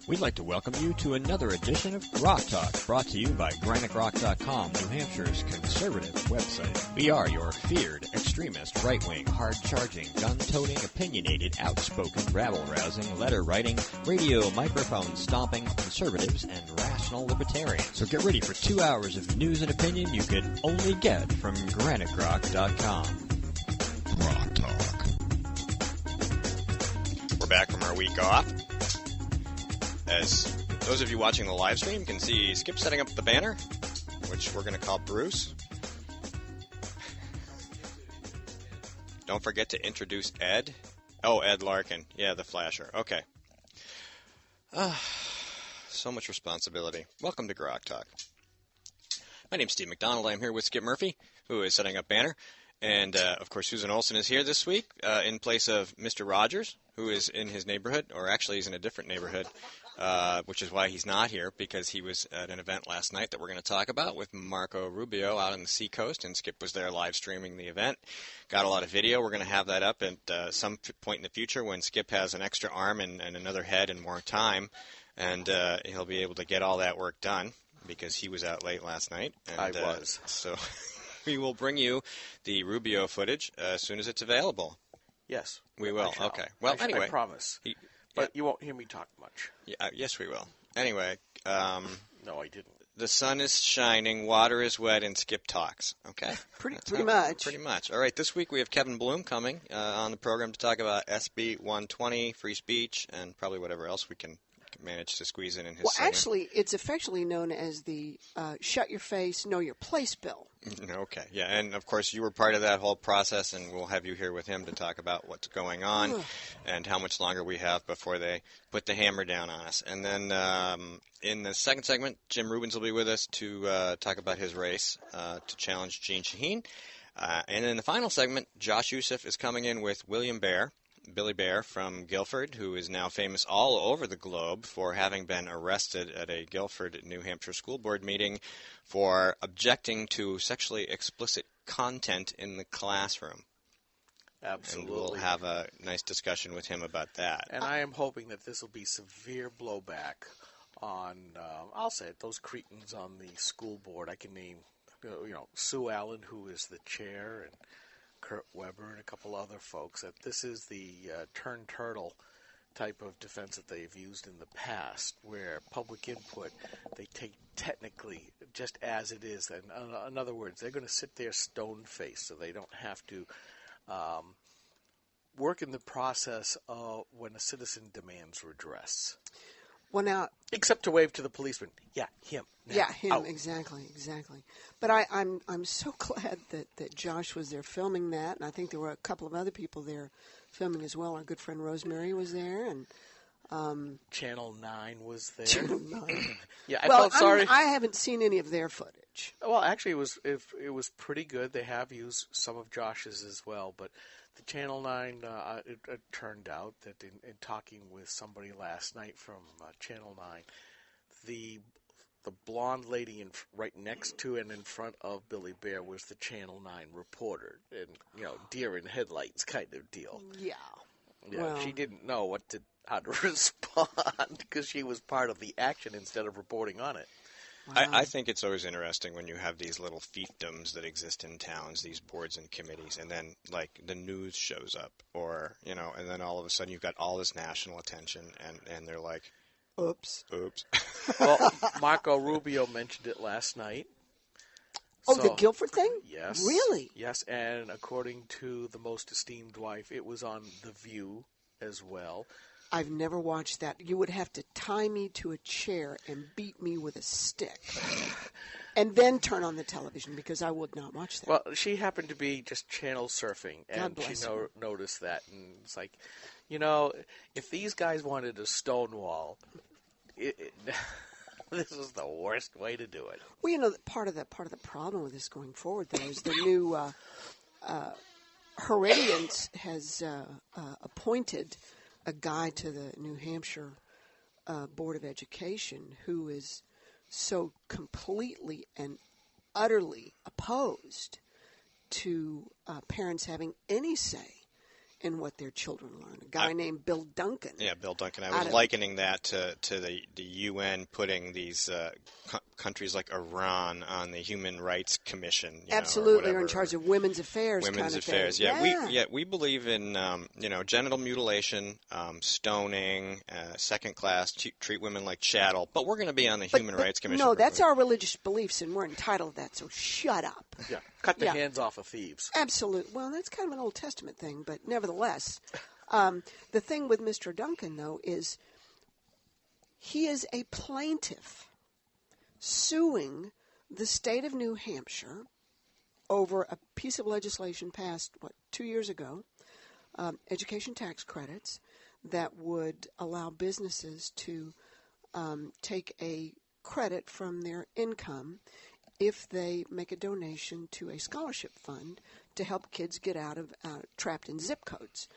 We'd like to welcome you to another edition of Rock Talk, brought to you by GraniteRock.com, New Hampshire's conservative website. We are your feared, extremist, right-wing, hard-charging, gun-toting, opinionated, outspoken, rabble-rousing, letter-writing, radio microphone-stomping conservatives and rational libertarians. So get ready for 2 hours of news and opinion you could only get from GraniteRock.com. Rock Talk. We're back from our week off. As those of you watching the live stream can see Skip setting up the banner, which we're going to call Bruce. Don't forget to introduce Ed. Oh, Ed Larkin. Yeah, the flasher. Okay. So much responsibility. Welcome to Grok Talk. My name's Steve McDonald. I'm here with Skip Murphy, who is setting up banner. And, of course, Susan Olson is here this week in place of Mr. Rogers, who is in his neighborhood, or actually he's in a different neighborhood, which is why he's not here, because he was at an event last night that we're going to talk about with Marco Rubio out on the Seacoast, and Skip was there live streaming the event. Got a lot of video. We're going to have that up at some point in the future when Skip has an extra arm and another head and more time, and he'll be able to get all that work done because he was out late last night. And, I was. So we will bring you the Rubio footage as soon as it's available. Yes. We will. Okay. Well, anyway. I promise. But you won't hear me talk much. Yeah, yes, we will. Anyway. No, I didn't. The sun is shining, water is wet, and Skip talks. Okay? Pretty much. Pretty much. All right, this week we have Kevin Bloom coming on the program to talk about SB 120, free speech, and probably whatever else we can manage to squeeze in his segment. Actually, it's affectionately known as the Shut Your Face, Know Your Place bill. Okay, yeah, and of course you were part of that whole process, and we'll have you here with him to talk about what's going on and how much longer we have before they put the hammer down on us. And then in the second segment, Jim Rubens will be with us to talk about his race to challenge Gene Shaheen. And in the final segment, Josh Youssef is coming in with Billy Bear from Guilford, who is now famous all over the globe for having been arrested at a Guilford, New Hampshire school board meeting for objecting to sexually explicit content in the classroom. Absolutely. And we'll have a nice discussion with him about that. And I am hoping that this will be severe blowback on, I'll say it, those cretins on the school board. I can name, Sue Allen, who is the chair, and Kurt Weber and a couple other folks, that this is the turn turtle type of defense that they've used in the past, where public input they take technically just as it is. And in other words, they're going to sit there stone-faced so they don't have to work in the process of when a citizen demands redress. Well, now, except to wave to the policeman. Yeah, him. Now, yeah, him. out. Exactly. But I'm so glad that Josh was there filming that, and I think there were a couple of other people there filming as well. Our good friend Rosemary was there, and Channel 9 was there. Channel 9. Yeah, I felt sorry. I haven't seen any of their footage. Well, actually, it was pretty good. They have used some of Josh's as well, but the Channel 9, it turned out that in talking with somebody last night from Channel 9, the blonde lady right next to and in front of Billy Bear was the Channel 9 reporter, and deer in headlights kind of deal. Yeah. Well, she didn't know how to respond because she was part of the action instead of reporting on it. Wow. I think it's always interesting when you have these little fiefdoms that exist in towns, these boards and committees, and then, like, the news shows up, or, and then all of a sudden you've got all this national attention, and they're like, Oops. Well, Marco Rubio mentioned it last night. Oh, the Guilford thing? Yes. Really? Yes, and according to the most esteemed wife, it was on The View as well. I've never watched that. You would have to tie me to a chair and beat me with a stick. And then turn on the television, because I would not watch that. Well, she happened to be just channel surfing, and she noticed that. And it's like, if these guys wanted to stonewall, this is the worst way to do it. Well, part of the problem with this going forward, though, is the new Heredians has appointed a guy to the New Hampshire Board of Education who is so completely and utterly opposed to parents having any say in what their children learn. A guy named Bill Duncan. Yeah, Bill Duncan. I was likening that to the UN putting these countries like Iran on the Human Rights Commission. Absolutely, or in charge of women's affairs. Women's affairs. Thing. Yeah, we believe in genital mutilation, stoning, second class, treat women like chattel. But we're going to be on the Human Rights Commission. No, that's our religious beliefs, and we're entitled to that. So shut up. Yeah, cut the hands off of thieves. Absolutely. Well, that's kind of an Old Testament thing, but nevertheless, the thing with Mr. Duncan, though, is he is a plaintiff suing the state of New Hampshire over a piece of legislation passed, 2 years ago, education tax credits that would allow businesses to take a credit from their income if they make a donation to a scholarship fund to help kids get out of trapped in zip codes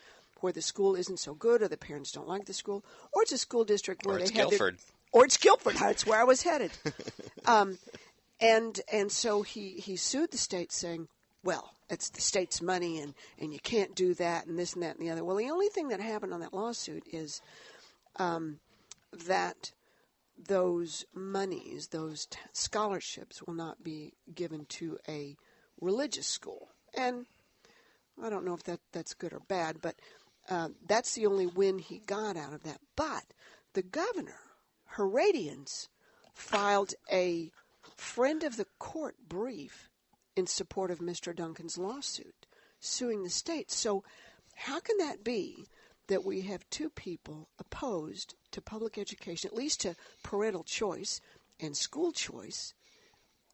where the school isn't so good or the parents don't like the school, or it's a school district where it's Guilford. Or it's Guilford. That's where I was headed. And so he sued the state saying, well, it's the state's money and you can't do that and this and that and the other. Well, the only thing that happened on that lawsuit is that those monies, those scholarships will not be given to a religious school. And I don't know if that's good or bad, but that's the only win he got out of that. But the governor, Herodians, filed a friend of the court brief in support of Mr. Duncan's lawsuit, suing the state. So how can that be that we have two people opposed to public education, at least to parental choice and school choice,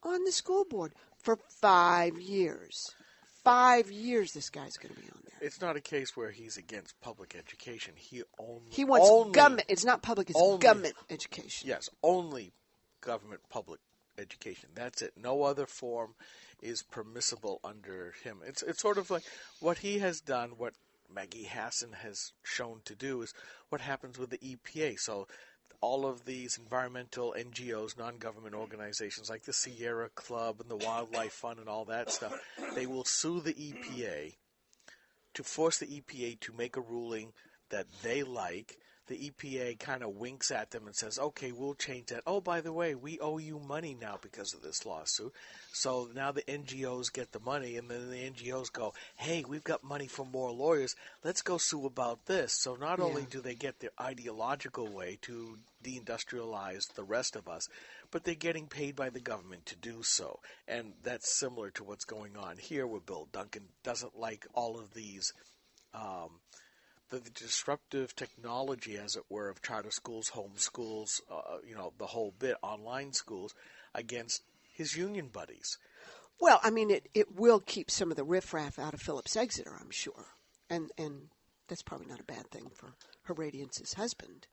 on the school board for 5 years? 5 years this guy's going to be on there. It's not a case where he's against public education. He wants government. It's not public, it's government education. Yes, only government public education. That's it. No other form is permissible under him. It's sort of like what he has done, what Maggie Hassan has shown to do is what happens with the EPA. So all of these environmental NGOs, non-government organizations like the Sierra Club and the Wildlife Fund and all that stuff, they will sue the EPA to force the EPA to make a ruling that they like. The EPA kind of winks at them and says, okay, we'll change that. Oh, by the way, we owe you money now because of this lawsuit. So now the NGOs get the money, and then the NGOs go, hey, we've got money for more lawyers. Let's go sue about this. So not only do they get their ideological way to deindustrialize the rest of us, but they're getting paid by the government to do so. And that's similar to what's going on here where Bill Duncan doesn't like all of these the disruptive technology, as it were, of charter schools, home schools, the whole bit, online schools, against his union buddies. Well, I mean, it will keep some of the riffraff out of Phillips Exeter, I'm sure. And that's probably not a bad thing for Herodians' husband.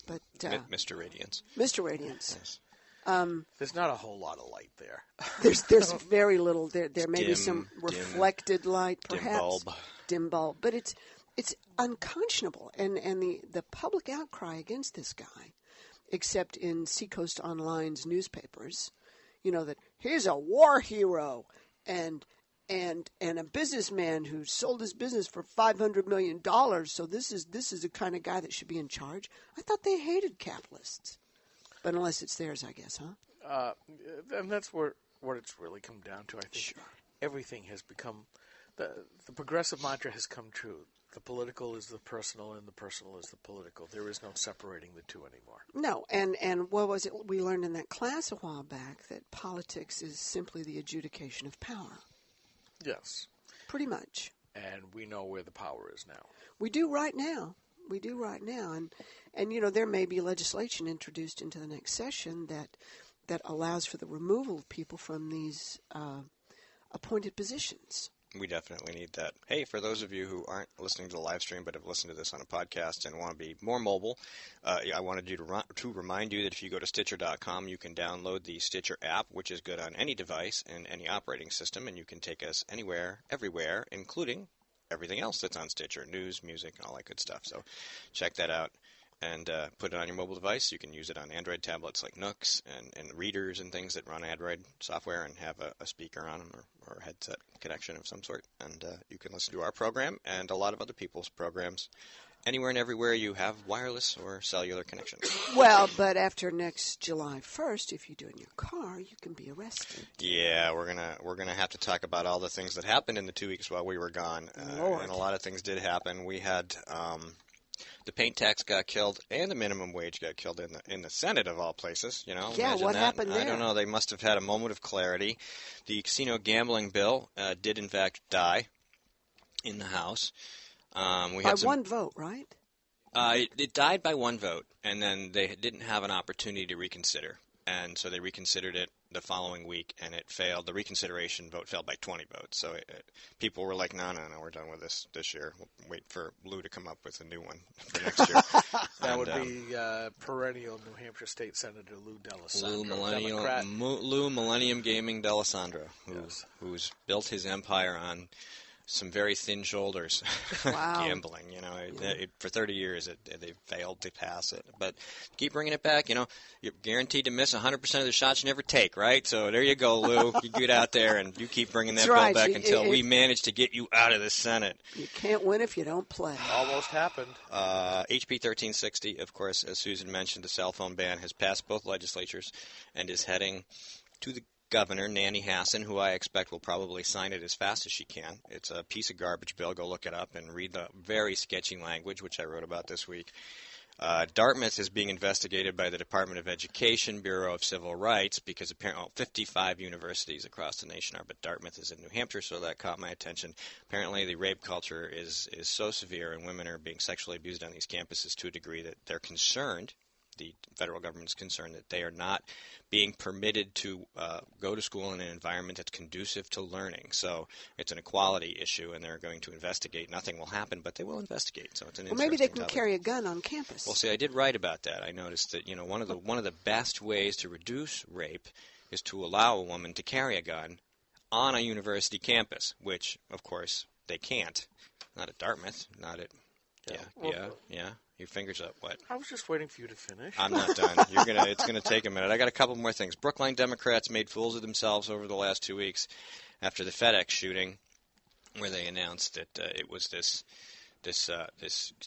But Mr. Radiance. Mr. Radiance. Yes. There's not a whole lot of light there. There's very little. There may be some reflected light, perhaps. Dim bulb. But it's unconscionable, and the public outcry against this guy, except in Seacoast Online's newspapers, that he's a war hero and a businessman who sold his business for $500 million. So this is the kind of guy that should be in charge. I thought they hated capitalists, but unless it's theirs, I guess, huh? And that's what it's really come down to. I think everything has become the progressive mantra has come true. The political is the personal, and the personal is the political. There is no separating the two anymore. No, and what was it we learned in that class a while back, that politics is simply the adjudication of power. Yes. Pretty much. And we know where the power is now. We do right now. And there may be legislation introduced into the next session that allows for the removal of people from these appointed positions. We definitely need that. Hey, for those of you who aren't listening to the live stream but have listened to this on a podcast and want to be more mobile, I wanted you to remind you that if you go to Stitcher.com, you can download the Stitcher app, which is good on any device and any operating system, and you can take us anywhere, everywhere, including everything else that's on Stitcher, news, music, and all that good stuff. So check that out. and put it on your mobile device. You can use it on Android tablets like Nooks and readers and things that run Android software and have a speaker on them or a headset connection of some sort. And you can listen to our program and a lot of other people's programs anywhere and everywhere you have wireless or cellular connection. Well, but after next July 1st, if you do it in your car, you can be arrested. Yeah, we're gonna have to talk about all the things that happened in the 2 weeks while we were gone, and a lot of things did happen. We had the paint tax got killed, and the minimum wage got killed in the Senate of all places. You know, Yeah, what happened there? I don't know. They must have had a moment of clarity. The casino gambling bill did in fact die in the House. By one vote, right? It died by one vote, and then they didn't have an opportunity to reconsider. And so they reconsidered it the following week, and it failed. The reconsideration vote failed by 20 votes. So people were like, no, we're done with this year. We'll wait for Lou to come up with a new one for next year. That would be perennial New Hampshire State Senator Lou D'Alessandro. Lou Millennium Gaming D'Alessandro, who's built his empire on some very thin shoulders. Wow. Gambling, you know. For 30 years, they failed to pass it. But keep bringing it back, you know. You're guaranteed to miss 100% of the shots you never take, right? So there you go, Lou. You get out there and you keep bringing that bill back until we manage to get you out of the Senate. You can't win if you don't play. Almost happened. HB 1360, of course, as Susan mentioned, the cell phone ban has passed both legislatures and is heading to the Governor Nanny Hassan, who I expect will probably sign it as fast as she can. It's a piece of garbage bill. Go look it up and read the very sketchy language, which I wrote about this week. Dartmouth is being investigated by the Department of Education, Bureau of Civil Rights, because apparently 55 universities across the nation are, but Dartmouth is in New Hampshire, so that caught my attention. Apparently the rape culture is so severe, and women are being sexually abused on these campuses to a degree that they're concerned. The federal government is concerned that they are not being permitted to go to school in an environment that's conducive to learning. So it's an equality issue, and they're going to investigate. Nothing will happen, but they will investigate. So it's an interesting maybe they can topic. carry a gun on campus. Well, see, I did write about that. I noticed that one of the best ways to reduce rape is to allow a woman to carry a gun on a university campus, which of course they can't. Not at Dartmouth. Not at. Yeah. Your fingers up. What? I was just waiting for you to finish. I'm not done. It's gonna take a minute. I got a couple more things. Brookline Democrats made fools of themselves over the last 2 weeks after the FedEx shooting, where they announced that it was this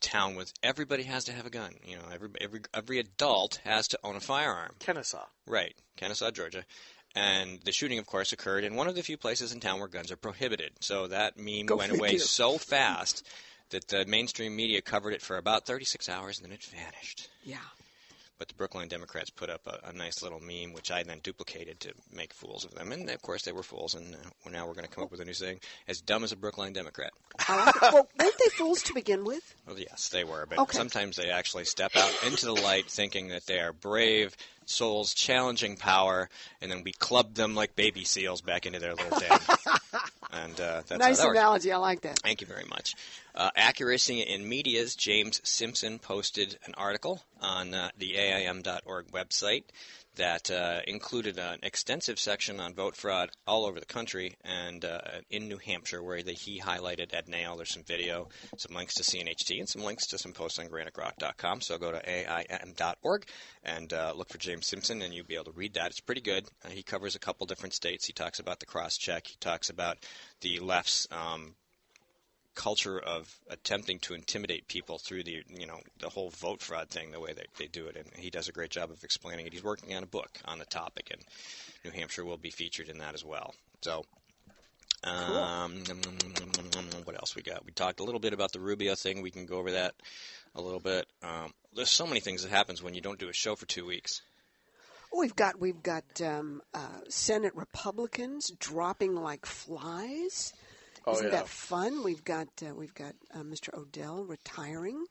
town with everybody has to have a gun. You know, every adult has to own a firearm. Kennesaw. Right, Kennesaw, Georgia. And the shooting, of course, occurred in one of the few places in town where guns are prohibited. So that meme went away so fast that the mainstream media covered it for about 36 hours, and then it vanished. Yeah. But the Brookline Democrats put up a nice little meme, which I then duplicated to make fools of them. And, of course, they were fools, and now we're going to come up with a new saying, as dumb as a Brookline Democrat. Well, weren't they fools to begin with? Well, yes, they were. But sometimes they actually step out into the light thinking that they are brave souls challenging power, and then we club them like baby seals back into their little den. And that's nice how that analogy. I like that. Thank you very much. Accuracy in Media's James Simpson posted an article on the AIM.org website that included an extensive section on vote fraud all over the country and in New Hampshire, where he highlighted Ed Nail. There's some video, some links to CNHT, and some links to some posts on GraniteRock.com. So go to AIM.org and look for James Simpson, and you'll be able to read that. It's pretty good. He covers a couple different states. He talks about the cross-check. He talks about the left's culture of attempting to intimidate people through the whole vote fraud thing, the way they do it, and he does a great job of explaining it. He's working on a book on the topic, and New Hampshire will be featured in that as well. So, what else we got? We talked a little bit about the Rubio thing. We can go over that a little bit. There's so many things that happens when you don't do a show for 2 weeks. We've got Senate Republicans dropping like flies. Isn't that fun? We've got Mr. Odell retiring.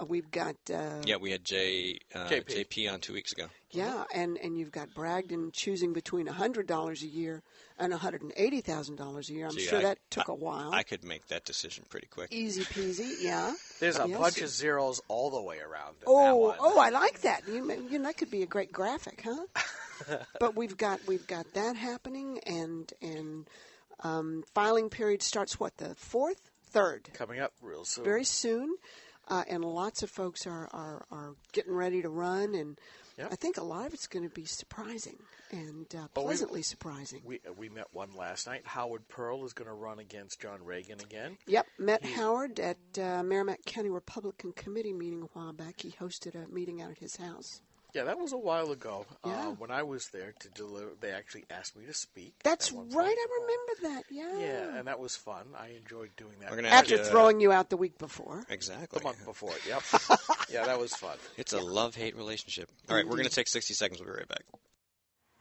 We've got we had JP on 2 weeks ago. Yeah, and you've got Bragdon choosing between $100 a year and $180,000 a year. I'm sure that took a while. I could make that decision pretty quick. Easy peasy, yeah. There's a bunch of zeros all the way around. I like that. That could be a great graphic, huh? But we've got that happening, and filing period starts the 4th, 3rd. Coming up real soon. Very soon. and lots of folks are getting ready to run, and Yep. I think a lot of it's going to be surprising and pleasantly surprising. We met one last night. Howard Pearl is going to run against John Reagan again. Yep, met Howard at Merrimack County Republican Committee meeting a while back. He hosted a meeting out at his house. Yeah, that was a while ago. Yeah. When I was there to deliver, they actually asked me to speak. That's at one right, point. I remember that, yeah. Yeah, and that was fun. I enjoyed doing that. We're gonna After have to- throwing you out the week before. Exactly. The month before, yep. Yeah, that was fun. It's a love-hate relationship. All right, we're going to take 60 seconds. We'll be right back.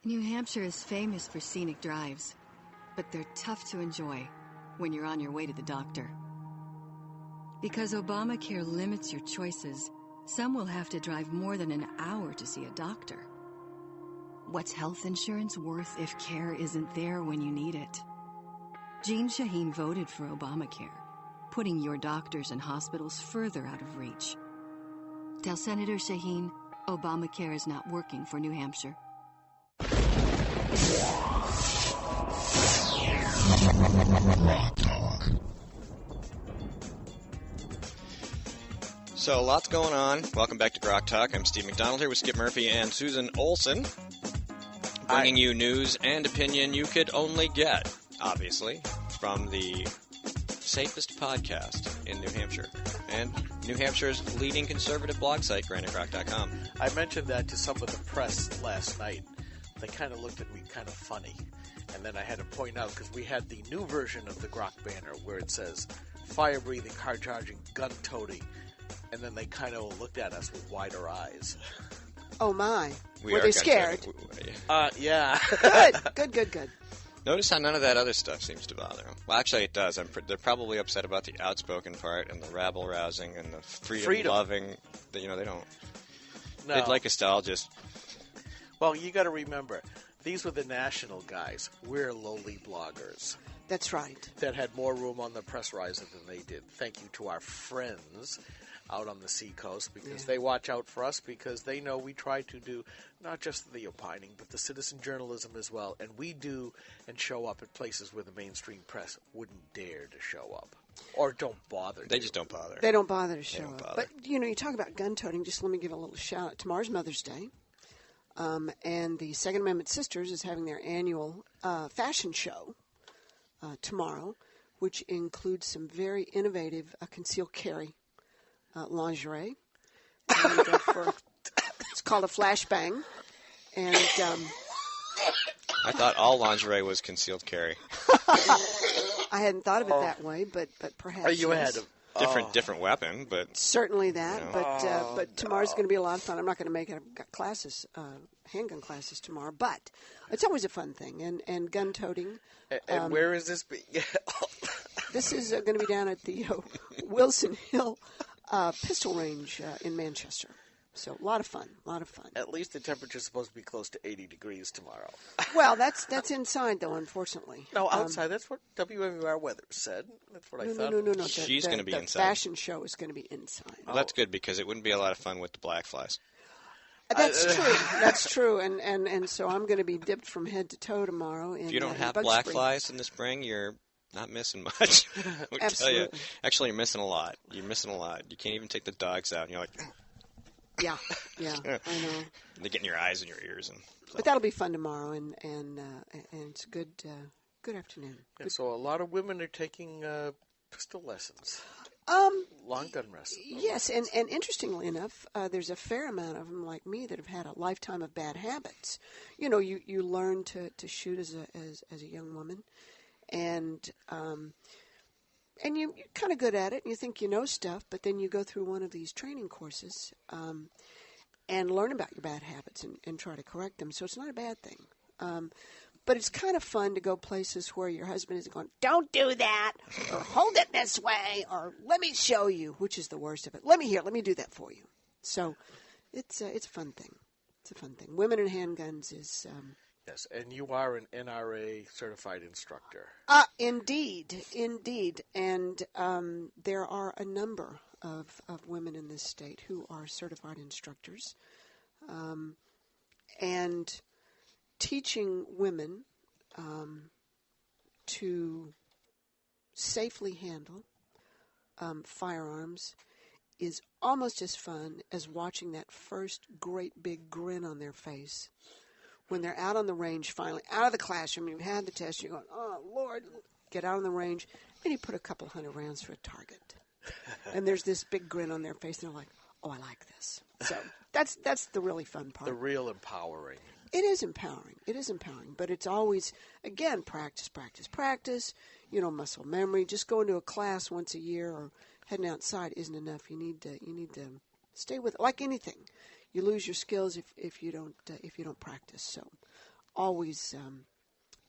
New Hampshire is famous for scenic drives, but they're tough to enjoy when you're on your way to the doctor. Because Obamacare limits your choices, some will have to drive more than an hour to see a doctor. What's health insurance worth if care isn't there when you need it? Jean Shaheen voted for Obamacare, putting your doctors and hospitals further out of reach. Tell Senator Shaheen Obamacare is not working for New Hampshire. So, lots going on. Welcome back to Grok Talk. I'm Steve McDonald here with Skip Murphy and Susan Olson, bringing you news and opinion you could only get, obviously, from the safest podcast in New Hampshire and New Hampshire's leading conservative blog site, granitegrok.com. I mentioned that to some of the press last night. They kind of looked at me kind of funny. And then I had to point out, because we had the new version of the Grok banner where it says, fire-breathing, hard-charging, gun-toting. And then they kind of looked at us with wider eyes. Oh, my. We Were are they scared? Yeah. Good. Notice how none of that other stuff seems to bother them. Well, actually, it does. They're probably upset about the outspoken part and the rabble-rousing and the freedom-loving. They don't. No. They'd like us to all just... Well, you got to remember, these were the national guys. We're lowly bloggers That's right. that had more room on the press riser than they did. Thank you to our friends out on the seacoast, because they watch out for us, because they know we try to do not just the opining, but the citizen journalism as well. And we do and show up at places where the mainstream press wouldn't dare to show up or don't bother. They just don't bother. They don't bother to show don't up. bother. But, you talk about gun toting, just let me give a little shout out. Tomorrow's Mother's Day. And the Second Amendment Sisters is having their annual fashion show tomorrow, which includes some very innovative concealed carry lingerie. And, it's called a flashbang. And I thought all lingerie was concealed carry. I hadn't thought of it that way, but perhaps Are you yes. ahead of? Different weapon, but Certainly that, No. but tomorrow's going to be a lot of fun. I'm not going to make it. I've got classes, handgun classes tomorrow, but it's always a fun thing. And gun toting. And where is this being? This is going to be down at the Wilson Hill pistol range in Manchester. So a lot of fun. At least the temperature's supposed to be close to 80 degrees tomorrow. Well, that's inside though, unfortunately. No, outside. That's what WMUR weather said. That's what I thought. No. She's going to be the inside. fashion show is going to be inside. well, that's good because it wouldn't be a lot of fun with the black flies. That's true. That's true. And so I'm going to be dipped from head to toe tomorrow. If you don't have bug black spray. flies in the spring, you're not missing much. I would tell you. Absolutely. Actually, you're missing a lot. You can't even take the dogs out. And you're like, Yeah, I know. they get in your eyes and your ears. But that'll be fun tomorrow, and it's a good afternoon. Yeah, so a lot of women are taking pistol lessons. Long gun lessons. Yes, and interestingly enough, there's a fair amount of them like me that have had a lifetime of bad habits. You learn to shoot as a young woman, and you're kind of good at it, and you think you know stuff, but then you go through one of these training courses and learn about your bad habits and try to correct them. So it's not a bad thing. But it's kind of fun to go places where your husband is going, don't do that, or hold it this way, or let me show you, which is the worst of it. Let me do that for you. So it's a fun thing. It's a fun thing. Women and handguns is... Yes, and you are an NRA certified instructor. Indeed. And there are a number of women in this state who are certified instructors. And teaching women to safely handle firearms is almost as fun as watching that first great big grin on their face when they're out on the range, finally out of the classroom. You've had the test. You're going, oh Lord, get out on the range, and you put a couple hundred rounds for a target, and there's this big grin on their face. And they're like, oh, I like this. So that's the really fun part. The real empowering. It is empowering. It is empowering, but it's always, again, practice, practice, practice. Muscle memory. Just going to a class once a year or heading outside isn't enough. You need to stay with it. Like anything, you lose your skills if you don't practice. So always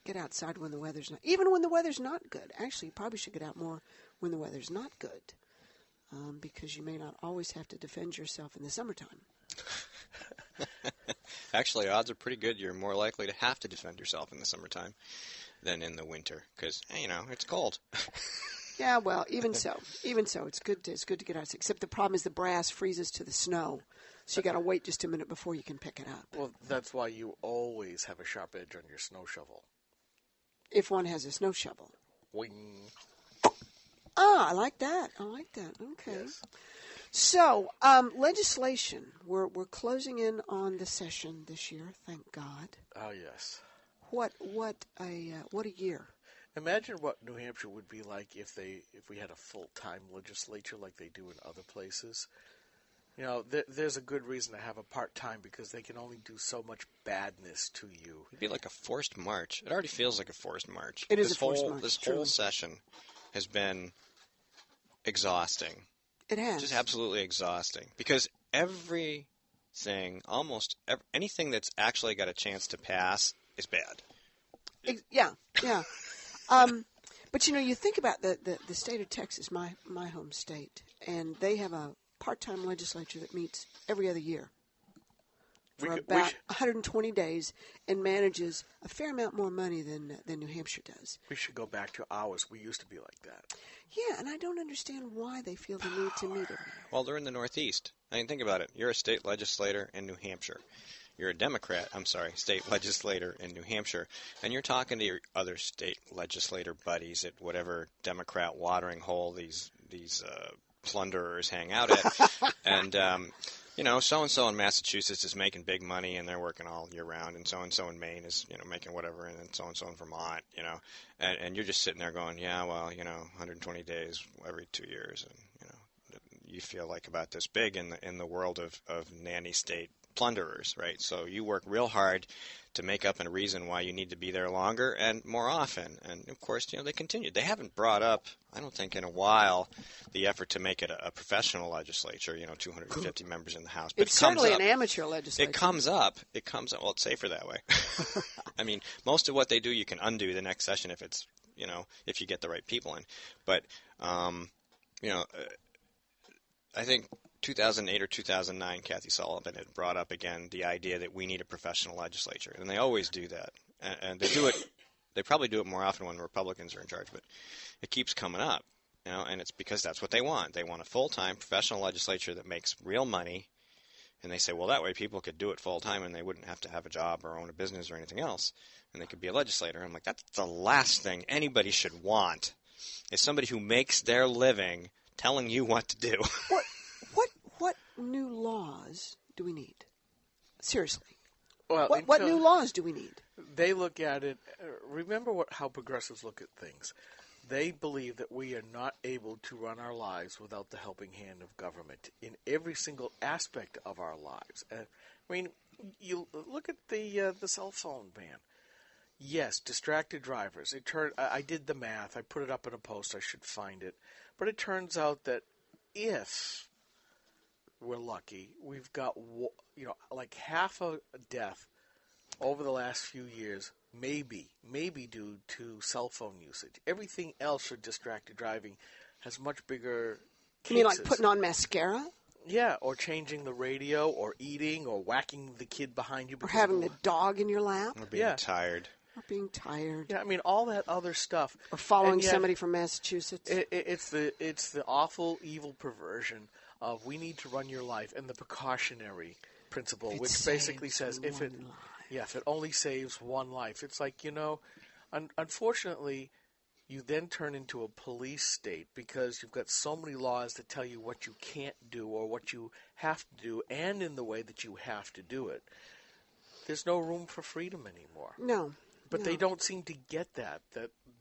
get outside when the weather's not, even when the weather's not good. Actually, you probably should get out more when the weather's not good, because you may not always have to defend yourself in the summertime. Actually, odds are pretty good you're more likely to have to defend yourself in the summertime than in the winter because, it's cold. Yeah, well, even so, it's good to get out. Except the problem is the brass freezes to the snow, so you got to wait just a minute before you can pick it up. Well, that's why you always have a sharp edge on your snow shovel. If one has a snow shovel. Wing. Ah, I like that. Okay. Yes. So, legislation. We're closing in on the session this year. Thank God. Oh yes. What a year. Imagine what New Hampshire would be like if we had a full-time legislature like they do in other places. There's a good reason to have a part-time because they can only do so much badness to you. It'd be like a forced march. It already feels like a forced march. It is a forced march. This whole session has been exhausting. It has. Just absolutely exhausting. Because anything that's actually got a chance to pass is bad. Yeah. But you think about the state of Texas, my home state, and they have a part-time legislature that meets every other year for about 120 days and manages a fair amount more money than New Hampshire does. We should go back to ours. We used to be like that. Yeah, and I don't understand why they feel the need to meet every year. Well, they're in the Northeast. I mean, think about it. You're a state legislator in New Hampshire. You're a state legislator in New Hampshire, and you're talking to your other state legislator buddies at whatever Democrat watering hole these plunderers hang out at. And, so-and-so in Massachusetts is making big money, and they're working all year round, and so-and-so in Maine is, making whatever, and then so-and-so in Vermont, and you're just sitting there going, 120 days every 2 years, and, you feel like about this big in the world of nanny state plunderers, right? So you work real hard to make up a reason why you need to be there longer and more often. And, of course, they continued. They haven't brought up, I don't think in a while, the effort to make it a professional legislature, 250 members in the House. But it's certainly an amateur legislature. It comes up. Well, it's safer that way. I mean, most of what they do you can undo the next session if it's, if you get the right people in. But, I think 2008 or 2009, Kathy Sullivan had brought up again the idea that we need a professional legislature, and they always do that. And they do it. They probably do it more often when Republicans are in charge, but it keeps coming up, and it's because that's what they want. They want a full-time professional legislature that makes real money, and they say, well, that way people could do it full-time and they wouldn't have to have a job or own a business or anything else, and they could be a legislator. I'm like, that's the last thing anybody should want is somebody who makes their living telling you what to do. What new laws do we need? Seriously. Well, what new laws do we need? They look at it. Remember how progressives look at things. They believe that we are not able to run our lives without the helping hand of government in every single aspect of our lives. You look at the cell phone ban. Yes, distracted drivers. I did the math. I put it up in a post. I should find it. But it turns out that if we're lucky, we've got like half a death over the last few years, maybe due to cell phone usage. Everything else for distracted driving has much bigger cases. You mean like putting on mascara? Yeah, or changing the radio, or eating, or whacking the kid behind you. Or having the dog in your lap. Or being tired. Or being tired. Yeah, all that other stuff. Or following somebody from Massachusetts. It's the awful, evil perversion of we need to run your life, and the precautionary principle, which basically says if it only saves one life. It's like, unfortunately, you then turn into a police state because you've got so many laws that tell you what you can't do or what you have to do and in the way that you have to do it. There's no room for freedom anymore. No. But no. they don't seem to get that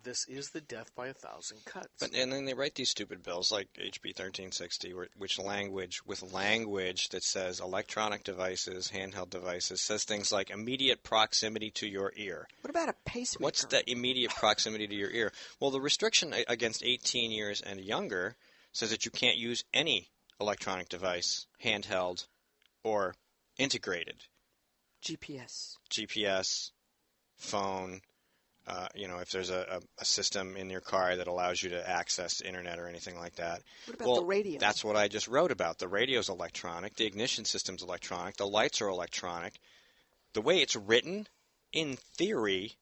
this is the death by 1,000 cuts. And then they write these stupid bills like HB 1360, with language that says electronic devices, handheld devices, says things like immediate proximity to your ear. What about a pacemaker? What's the immediate proximity to your ear? Well, the restriction against 18 years and younger says that you can't use any electronic device, handheld, or integrated. GPS, phone. If there's a system in your car that allows you to access the internet or anything like that. What about the radio? That's what I just wrote about. The radio's electronic. The ignition system's electronic. The lights are electronic. The way it's written, in theory,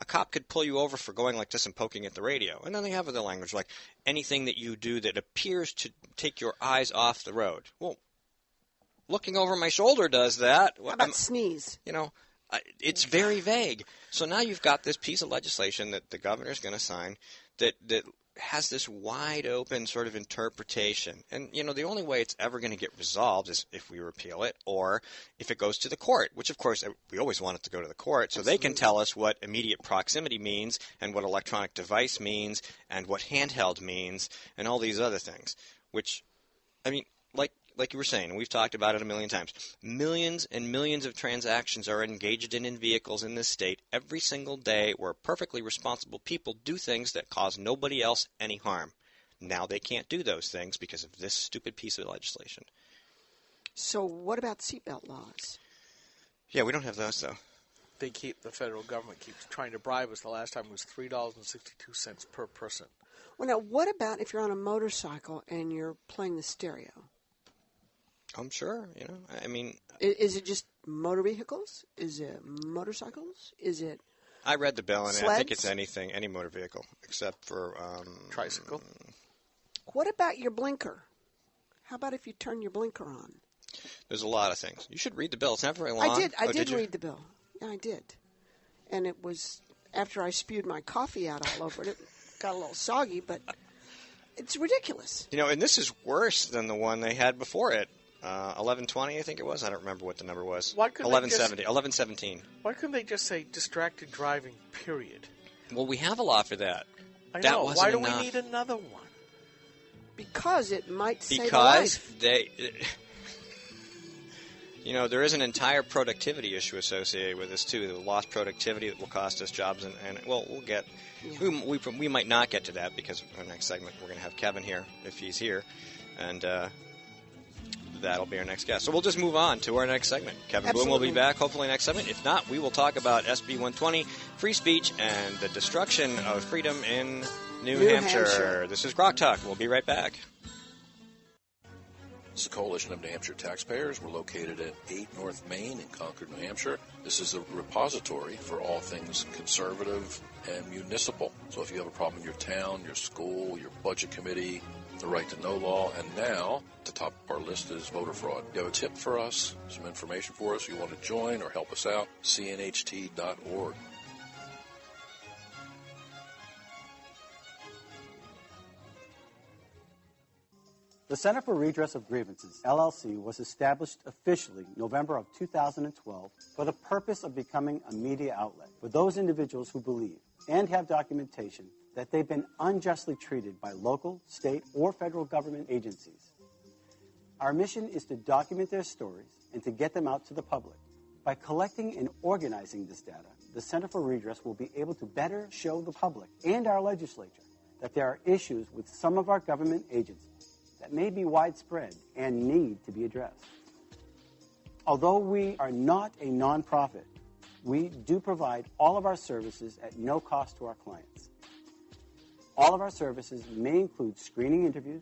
a cop could pull you over for going like this and poking at the radio. And then they have other language like anything that you do that appears to take your eyes off the road. Well, looking over my shoulder does that. How about sneeze? It's very vague. So now you've got this piece of legislation that the governor's going to sign that has this wide open sort of interpretation. And, the only way it's ever going to get resolved is if we repeal it or if it goes to the court, which, of course, we always want it to go to the court so they can tell us what immediate proximity means and what electronic device means and what handheld means and all these other things, which, like you were saying, and we've talked about it a million times, millions and millions of transactions are engaged in vehicles in this state every single day where perfectly responsible people do things that cause nobody else any harm. Now they can't do those things because of this stupid piece of legislation. So what about seatbelt laws? Yeah, we don't have those, though. The federal government keeps trying to bribe us. The last time it was $3.62 per person. Well, now, what about if you're on a motorcycle and you're playing the stereo? I'm sure, Is it just motor vehicles? Is it motorcycles? Is it I read the bill, and sleds? I think it's any motor vehicle, except for... tricycle. What about your blinker? How about if you turn your blinker on? There's a lot of things. You should read the bill. It's not very long. I did read the bill. Yeah, I did. And it was after I spewed my coffee out all over it. It got a little soggy, but it's ridiculous. And this is worse than the one they had before it. 1120, I think it was. I don't remember what the number was. 1117. Why couldn't they just say distracted driving, period? Well, we have a law for that. I that know. wasn't Why do enough. we need another one? Because it might save a life. There is an entire productivity issue associated with this, too. The lost productivity that will cost us jobs. And we'll get... Yeah. We might not get to that because our next segment we're going to have Kevin here, if he's here. And... that'll be our next guest. So we'll just move on to our next segment. Kevin Bloom will be back hopefully next segment. If not, we will talk about SB 120, free speech, and the destruction of freedom in New Hampshire. This is Grok Talk. We'll be right back. This is the Coalition of New Hampshire Taxpayers. We're located at 8 North Main in Concord, New Hampshire. This is a repository for all things conservative and municipal. So if you have a problem in your town, your school, your budget committee, the right to know law, and now the top of our list is voter fraud. You have a tip for us, some information for us, you want to join or help us out, cnht.org. The Center for Redress of Grievances, LLC, was established officially November of 2012 for the purpose of becoming a media outlet for those individuals who believe and have documentation that they've been unjustly treated by local, state, or federal government agencies. Our mission is to document their stories and to get them out to the public. By collecting and organizing this data, the Center for Redress will be able to better show the public and our legislature that there are issues with some of our government agencies that may be widespread and need to be addressed. Although we are not a nonprofit, we do provide all of our services at no cost to our clients. All of our services may include screening interviews,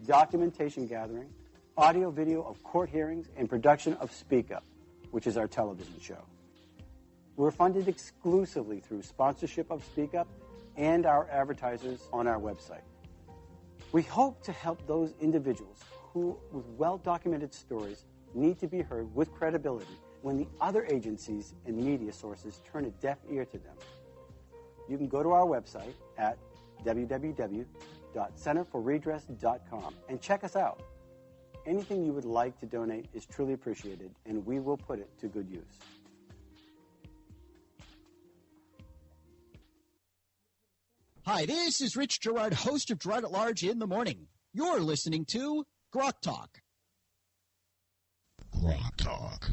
documentation gathering, audio-video of court hearings, and production of Speak Up, which is our television show. We're funded exclusively through sponsorship of Speak Up and our advertisers on our website. We hope to help those individuals who, with well-documented stories, need to be heard with credibility when the other agencies and media sources turn a deaf ear to them. You can go to our website at www.centerforredress.com, and check us out. Anything you would like to donate is truly appreciated, and we will put it to good use. Hi, this is Rich Gerard, host of Gerard at Large in the Morning. You're listening to Grok Talk. Grok Talk.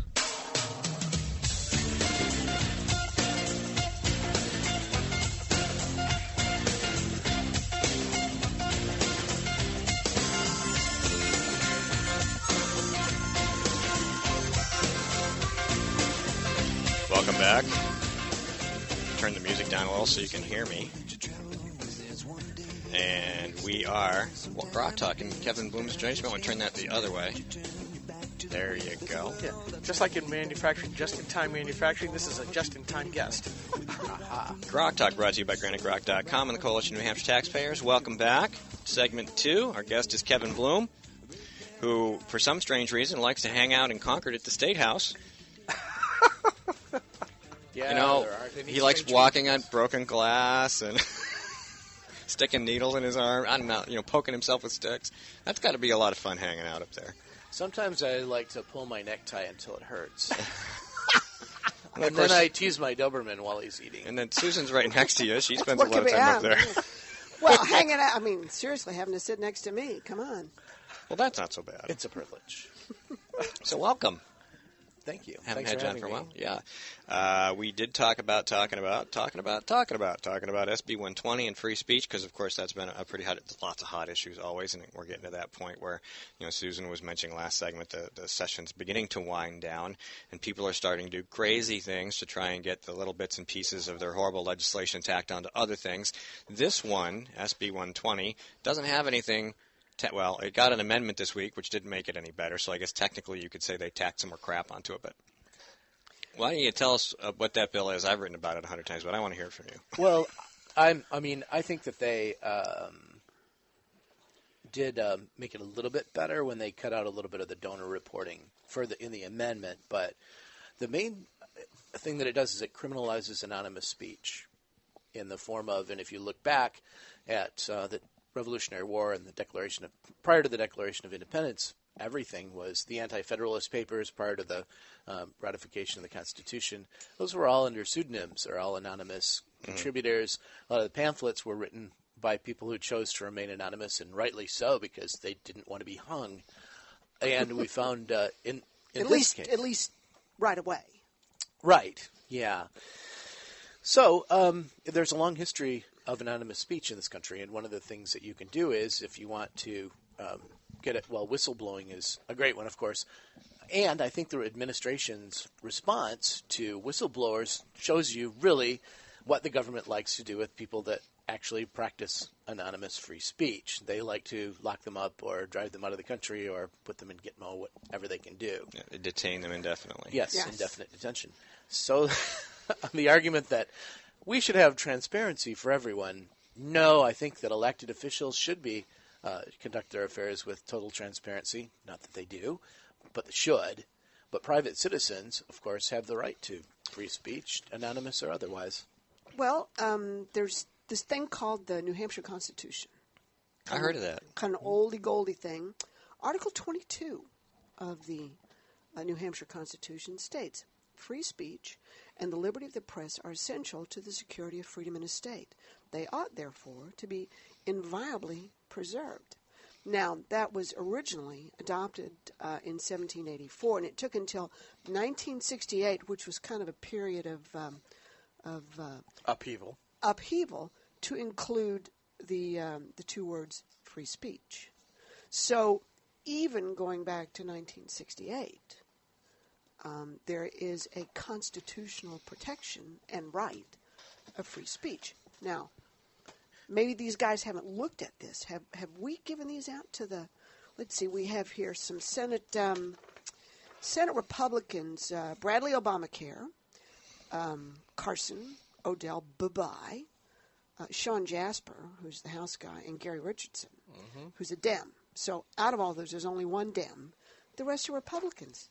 Welcome back. Turn the music down a little so you can hear me. And we are Grok Talk, and Kevin Bloom's joining us. You might want to turn that the other way. There you go. Yeah, just like in manufacturing, just-in-time manufacturing, this is a just-in-time guest. Grok Talk brought to you by GraniteGrok.com and the Coalition of New Hampshire Taxpayers. Welcome back. Segment 2. Our guest is Kevin Bloom, who, for some strange reason, likes to hang out in Concord at the State House. Yeah, you know, there aren't any he likes strange walking on reasons. broken glass and sticking needles in his arm. I don't know, poking himself with sticks. That's got to be a lot of fun hanging out up there. Sometimes I like to pull my necktie until it hurts. And And then I tease my Doberman while he's eating. And then Susan's right next to you. She spends a What lot of could be time up there. Well, hanging out. I mean, seriously, having to sit next to me. Come on. Well, that's not so bad. It's a privilege. So welcome. Thank you. Haven't Thanks had for John having for a me. while. Yeah. We did talking about SB 120 and free speech, because, of course, that's been a pretty hot, lots of hot issues always, and we're getting to that point where, Susan was mentioning last segment, the session's beginning to wind down, and people are starting to do crazy things to try and get the little bits and pieces of their horrible legislation tacked onto other things. This one, SB 120, doesn't have anything. Well, it got an amendment this week, which didn't make it any better, so I guess technically you could say they tacked some more crap onto it. But why don't you tell us what that bill is? I've written about it 100 times, but I want to hear it from you. Well, I think that they did make it a little bit better when they cut out a little bit of the donor reporting in the amendment. But the main thing that it does is it criminalizes anonymous speech in the form of, and if you look back at the Revolutionary War and prior to the Declaration of Independence, everything was the Anti-Federalist Papers prior to the ratification of the Constitution. Those were all under pseudonyms. They're all anonymous contributors. A lot of the pamphlets were written by people who chose to remain anonymous, and rightly so, because they didn't want to be hung. And we found in this case, at least right away. Right. Yeah. So there's a long history of anonymous speech in this country, and one of the things that you can do is, if you want to get it, well, whistleblowing is a great one, of course, and I think the administration's response to whistleblowers shows you really what the government likes to do with people that actually practice anonymous free speech. They like to lock them up or drive them out of the country or put them in Gitmo, whatever they can do. Yeah, detain them indefinitely. Yes, indefinite detention. So the argument that we should have transparency for everyone. No, I think that elected officials should conduct their affairs with total transparency. Not that they do, but they should. But private citizens, of course, have the right to free speech, anonymous or otherwise. Well, there's this thing called the New Hampshire Constitution. I heard of that. Kind of oldie-goldie thing. Article 22 of the New Hampshire Constitution states, free speech and the liberty of the press are essential to the security of freedom in a state. They ought, therefore, to be inviolably preserved. Now, that was originally adopted in 1784, and it took until 1968, which was kind of a period of upheaval, to include the two words free speech. So, even going back to 1968, there is a constitutional protection and right of free speech. Now, maybe these guys haven't looked at this. Have we given these out to the? Let's see. We have here some Senate Republicans: Bradley Obamacare, Carson Odell Babai, Sean Jasper, who's the House guy, and Gary Richardson, who's a Dem. So out of all those, there's only one Dem. The rest are Republicans.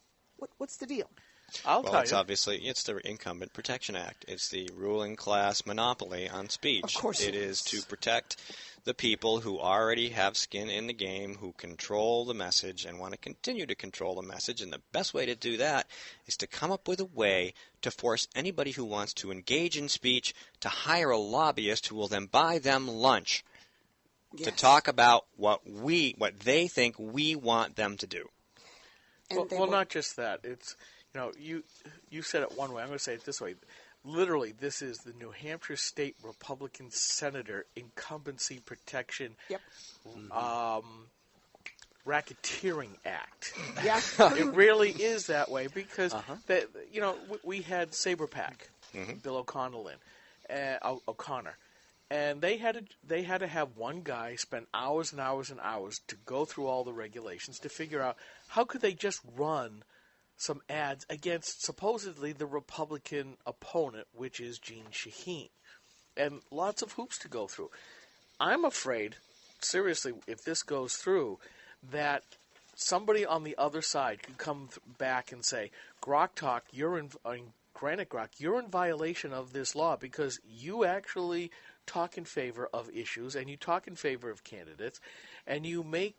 What's the deal? I'll Well, tell it's you. obviously it's the Incumbent Protection Act. It's the ruling class monopoly on speech. Of course it it is is. to protect the people who already have skin in the game, who control the message and want to continue to control the message. And the best way to do that is to come up with a way to force anybody who wants to engage in speech to hire a lobbyist who will then buy them lunch to Yes. talk about what they think we want them to do. And they Well, will- not just that. It's you said it one way. I'm going to say it this way. Literally, this is the New Hampshire State Republican Senator Incumbency Protection Yep. Racketeering Act. Yeah. It really is that way because we had Saberpack, Bill O'Connell O'Connor, and they had to have one guy spend hours and hours and hours to go through all the regulations to figure out how could they just run some ads against supposedly the Republican opponent, which is Jean Shaheen, and lots of hoops to go through. I'm afraid, seriously, if this goes through, that somebody on the other side could come back and say, Grok Talk, Granite Grok, you're in violation of this law because you actually talk in favor of issues and you talk in favor of candidates and you make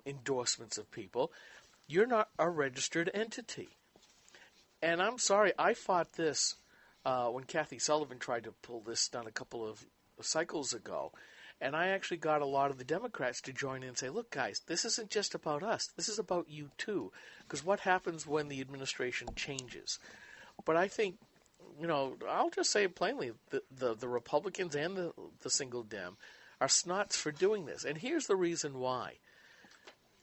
endorsements of people. You're not a registered entity. And I'm sorry, I fought this when Kathy Sullivan tried to pull this stunt a couple of cycles ago. And I actually got a lot of the Democrats to join in and say, look, guys, this isn't just about us. This is about you, too. Because what happens when the administration changes? But I think, I'll just say it plainly, the Republicans and the single Dem are snots for doing this. And here's the reason why.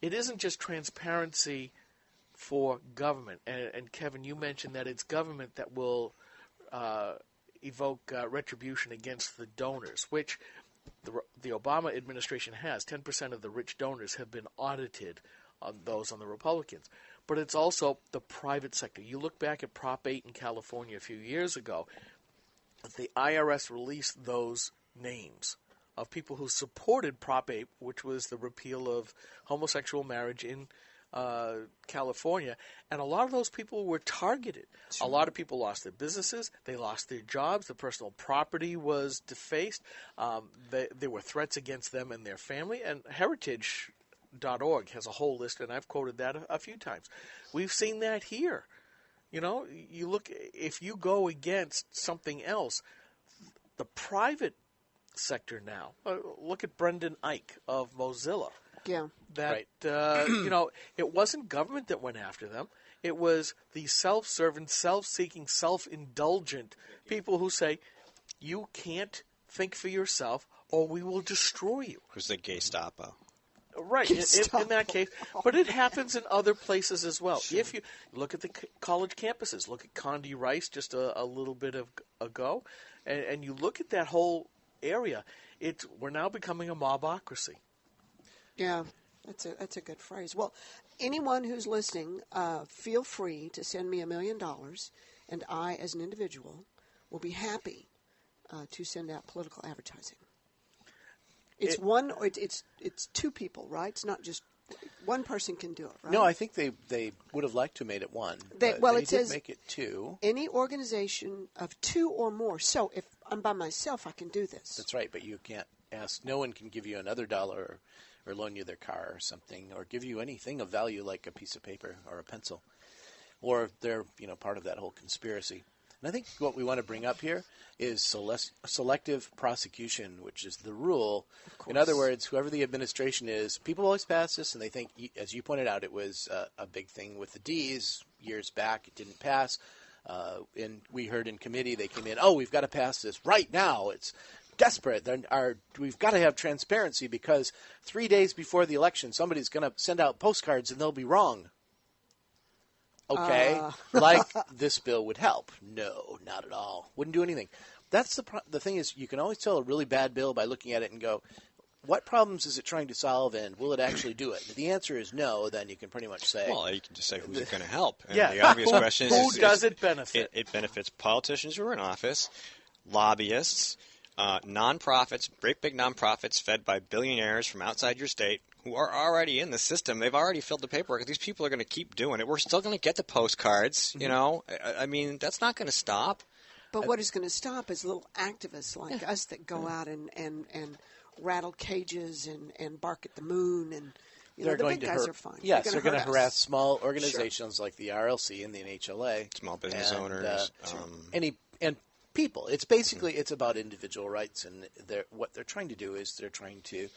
It isn't just transparency for government. And Kevin, you mentioned that it's government that will evoke retribution against the donors, which the Obama administration has. 10% of the rich donors have been audited on those on the Republicans. But it's also the private sector. You look back at Prop 8 in California a few years ago, the IRS released those names of people who supported Prop 8, which was the repeal of homosexual marriage in California, and a lot of those people were targeted. Sure. A lot of people lost their businesses, they lost their jobs, their personal property was defaced, there were threats against them and their family, and Heritage.org has a whole list, and I've quoted that a few times. We've seen that here. You look, if you go against something else, the private sector now, look at Brendan Eich of Mozilla. Yeah. That, it wasn't government that went after them. It was the self-serving, self-seeking, self-indulgent people who say, you can't think for yourself or we will destroy you. It was the Gestapo. Right, in that case. But it happens in other places as well. Sure. If you look at the college campuses, look at Condi Rice just a little bit ago, and you look at that whole area, we're now becoming a mobocracy. Yeah, that's a good phrase. Well, anyone who's listening, feel free to send me $1 million, and I, as an individual, will be happy to send out political advertising. It's two people, right? It's not just one person can do it, right? No, I think they would have liked to have made it one. It did says make it two. Any organization of two or more. So if I'm by myself, I can do this. That's right, but you can't ask. No one can give you another dollar or loan you their car or something, or give you anything of value like a piece of paper or a pencil, or they're part of that whole conspiracy. And I think what we want to bring up here is selective prosecution, which is the rule. In other words, whoever the administration is, people always pass this, and they think, as you pointed out, it was a big thing with the Ds years back. It didn't pass. And we heard in committee they came in, we've got to pass this right now. It's desperate. We've got to have transparency because 3 days before the election, somebody's going to send out postcards and they'll be wrong. Okay, like this bill would help. No, not at all. Wouldn't do anything. That's the thing is you can always tell a really bad bill by looking at it and go, what problems is it trying to solve and will it actually do it? If the answer is no, then you can pretty much say. Well, you can just say who's it going to help. And yeah. The obvious question is who does it benefit? It benefits politicians who are in office, lobbyists, nonprofits, great big nonprofits fed by billionaires from outside your state who are already in the system. They've already filled the paperwork. These people are going to keep doing it. We're still going to get the postcards, you know. I mean, that's not going to stop. But what is going to stop is little activists like us that go out and rattle cages and bark at the moon. And you know, the big guys are fine. Yes, they're going to harass small organizations like the RLC and the NHLA. Small business owners. And people. It's basically it's about individual rights. And what they're trying to do is they're trying to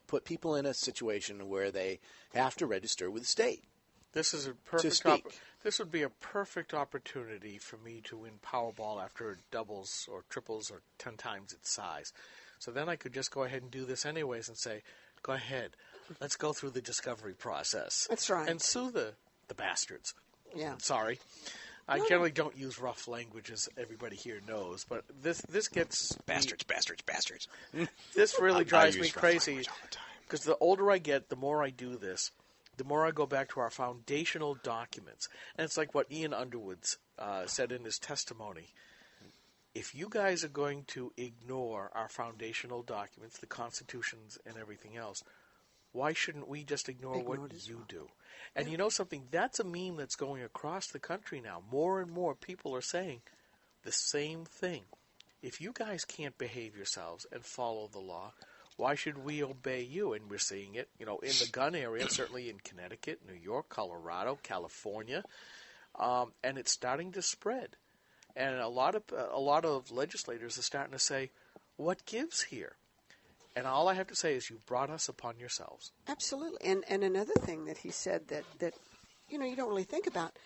put people in a situation where they have to register with the state. This is a perfect. This would be a perfect opportunity for me to win Powerball after it doubles or triples or 10 times its size. So then I could just go ahead and do this anyways and say, "Go ahead, let's go through the discovery process." That's right. And sue the bastards. Yeah. Sorry, I generally don't use rough language, as everybody here knows, but this gets bastards. This really drives me crazy because the older I get, the more I do this. The more I go back to our foundational documents. And it's like what Ian Underwood said in his testimony. If you guys are going to ignore our foundational documents, the constitutions and everything else, why shouldn't we just ignore what you do? And you know something? That's a meme that's going across the country now. More and more people are saying the same thing. If you guys can't behave yourselves and follow the law, why should we obey you? And we're seeing it, you know, in the gun area, certainly in Connecticut, New York, Colorado, California, and it's starting to spread. And a lot of legislators are starting to say, "What gives here?" And all I have to say is, you brought us upon yourselves. Absolutely. And another thing that he said that you know you don't really think about.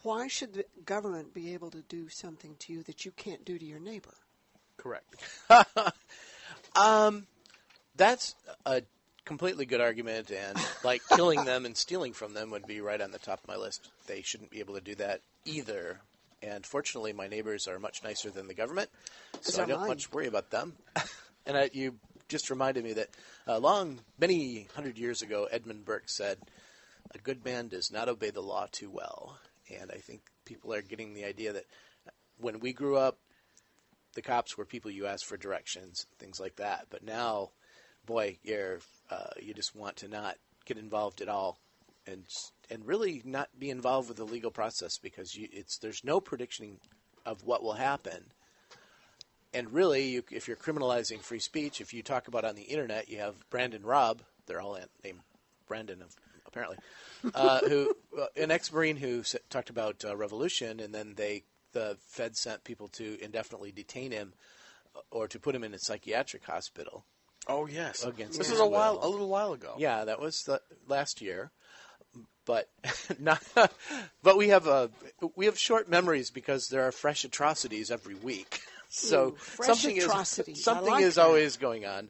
Why should the government be able to do something to you that you can't do to your neighbor? Correct. That's a completely good argument, and like killing them and stealing from them would be right on the top of my list. They shouldn't be able to do that either. And fortunately, my neighbors are much nicer than the government, so I don't much worry about them. And you just reminded me that many hundred years ago, Edmund Burke said, "A good man does not obey the law too well." And I think people are getting the idea that when we grew up, the cops were people you asked for directions, things like that. But now, boy, you just want to not get involved at all, and really not be involved with the legal process because there's no prediction of what will happen. And really, if you're criminalizing free speech, if you talk about on the internet, you have Brandon Robb, they're all named Brandon apparently, an ex-Marine who talked about revolution, and then the Fed sent people to indefinitely detain him or to put him in a psychiatric hospital. Oh yes, this is a little while ago. Yeah, that was last year. But but we have short memories because there are fresh atrocities every week. So something is always going on,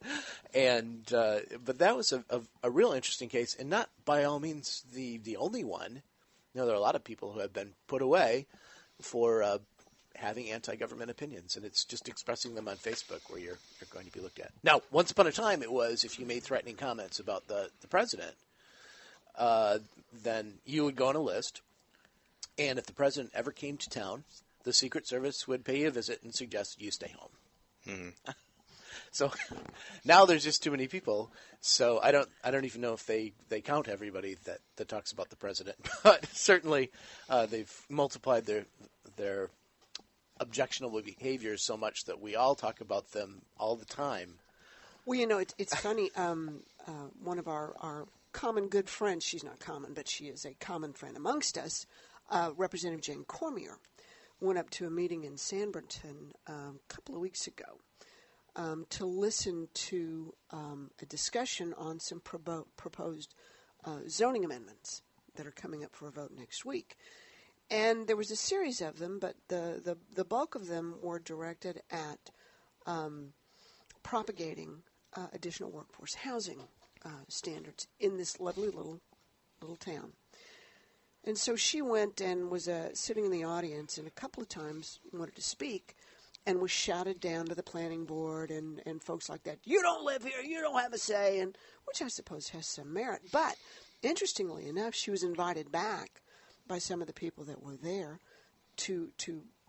and but that was a real interesting case, and not by all means the only one. You know, there are a lot of people who have been put away for having anti-government opinions, and it's just expressing them on Facebook where you're going to be looked at. Now, once upon a time, it was if you made threatening comments about the president, then you would go on a list, and if the president ever came to town, the Secret Service would pay you a visit and suggest you stay home. Mm-hmm. So now there's just too many people. So I don't even know if they count everybody that talks about the president. But certainly they've multiplied their objectionable behaviors so much that we all talk about them all the time. Well, you know, it's funny. One of our common good friends, she's not common, but she is a common friend amongst us, Representative Jane Cormier, went up to a meeting in Sanbornton a couple of weeks ago to listen to a discussion on some proposed zoning amendments that are coming up for a vote next week. And there was a series of them, but the bulk of them were directed at propagating additional workforce housing standards in this lovely little town. And so she went and was sitting in the audience, and a couple of times wanted to speak, and was shouted down to the planning board and folks like that. You don't live here. You don't have a say, and which I suppose has some merit. But interestingly enough, she was invited back by some of the people that were there to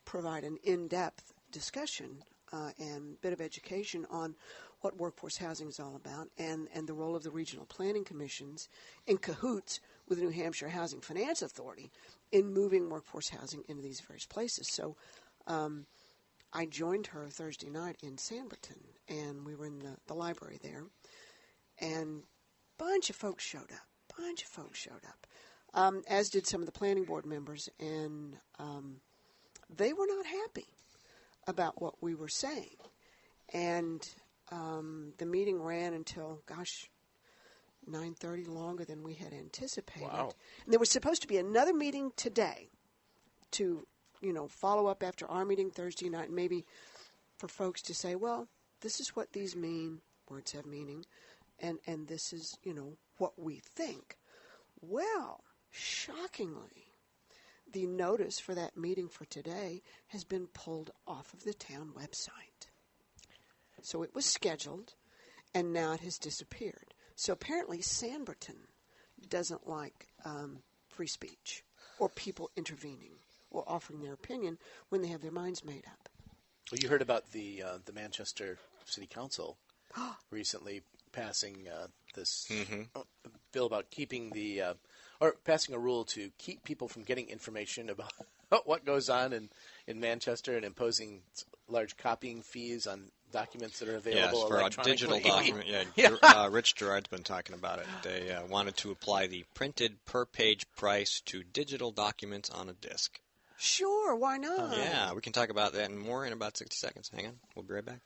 provide an in-depth discussion and bit of education on what workforce housing is all about and the role of the regional planning commissions in cahoots with the New Hampshire Housing Finance Authority in moving workforce housing into these various places. So I joined her Thursday night in Sanborn, and we were in the library there, and a bunch of folks showed up, as did some of the planning board members, and they were not happy about what we were saying. And the meeting ran until, 9:30, longer than we had anticipated. Wow. And there was supposed to be another meeting today to, follow up after our meeting Thursday night, and maybe for folks to say, well, this is what these mean, words have meaning, and this is, what we think. Well, shockingly, the notice for that meeting for today has been pulled off of the town website. So it was scheduled, and now it has disappeared. So apparently Sanborn doesn't like free speech or people intervening or offering their opinion when they have their minds made up. Well, you heard about the Manchester City Council recently passing this bill about keeping or passing a rule to keep people from getting information about what goes on in Manchester and imposing large copying fees on documents that are available for a electronically. digital document. Rich Gerard's been talking about it. They wanted to apply the printed per-page price to digital documents on a disc. Sure, why not? Yeah, we can talk about that and more in about 60 seconds. Hang on, we'll be right back.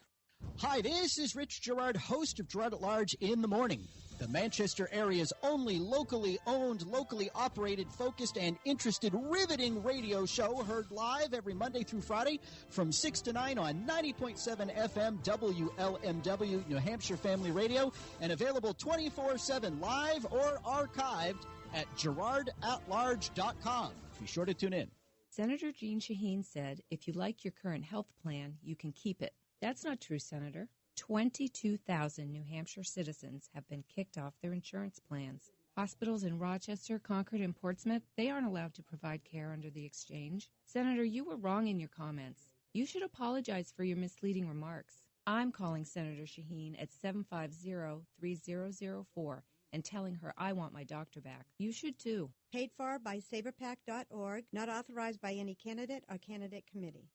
Hi, this is Rich Gerard, host of Gerard at Large in the Morning, the Manchester area's only locally owned, locally operated, focused, and interested riveting radio show, heard live every Monday through Friday from 6 to 9 on 90.7 FM WLMW, New Hampshire Family Radio, and available 24/7 live or archived at GerardAtLarge.com. Be sure to tune in. Senator Jean Shaheen said, if you like your current health plan, you can keep it. That's not true, Senator. 22,000 New Hampshire citizens have been kicked off their insurance plans. Hospitals in Rochester, Concord, and Portsmouth, they aren't allowed to provide care under the exchange. Senator, you were wrong in your comments. You should apologize for your misleading remarks. I'm calling Senator Shaheen at 750-3004 and telling her I want my doctor back. You should too. Paid for by SaberPac.org, not authorized by any candidate or candidate committee.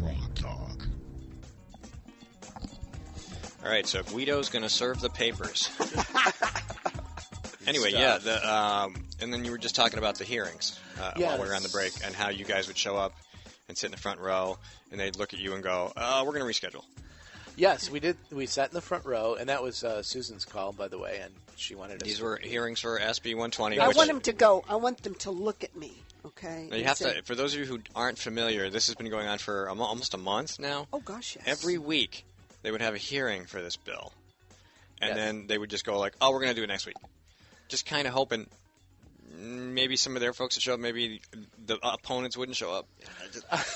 Rock Talk. All right, so Guido's going to serve the papers. Anyway, and then you were just talking about the hearings while we were on the break and how you guys would show up and sit in the front row, and they'd look at you and go, we're going to reschedule. Yes, we did. We sat in the front row, and that was Susan's call, by the way, and she wanted us. These were hearings for SB 120. I want them to go. I want them to look at me. Okay. Now you have to. For those of you who aren't familiar, this has been going on for almost a month now. Oh gosh, yes. Every week they would have a hearing for this bill, and then they would just go like, "Oh, we're going to do it next week," just kind of hoping maybe some of their folks would show up, maybe the opponents wouldn't show up.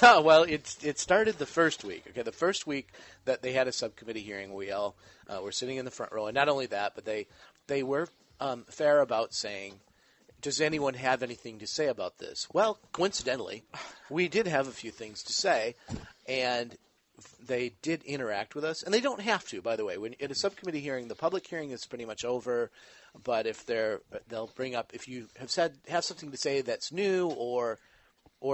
Well, it started the first week. Okay, the first week that they had a subcommittee hearing, we all were sitting in the front row, and not only that, but they were fair about saying, does anyone have anything to say about this? Well, coincidentally, we did have a few things to say, and they did interact with us, and they don't have to, by the way. When at a subcommittee hearing, the public hearing is pretty much over, but if they'll bring up, if you have something to say that's new or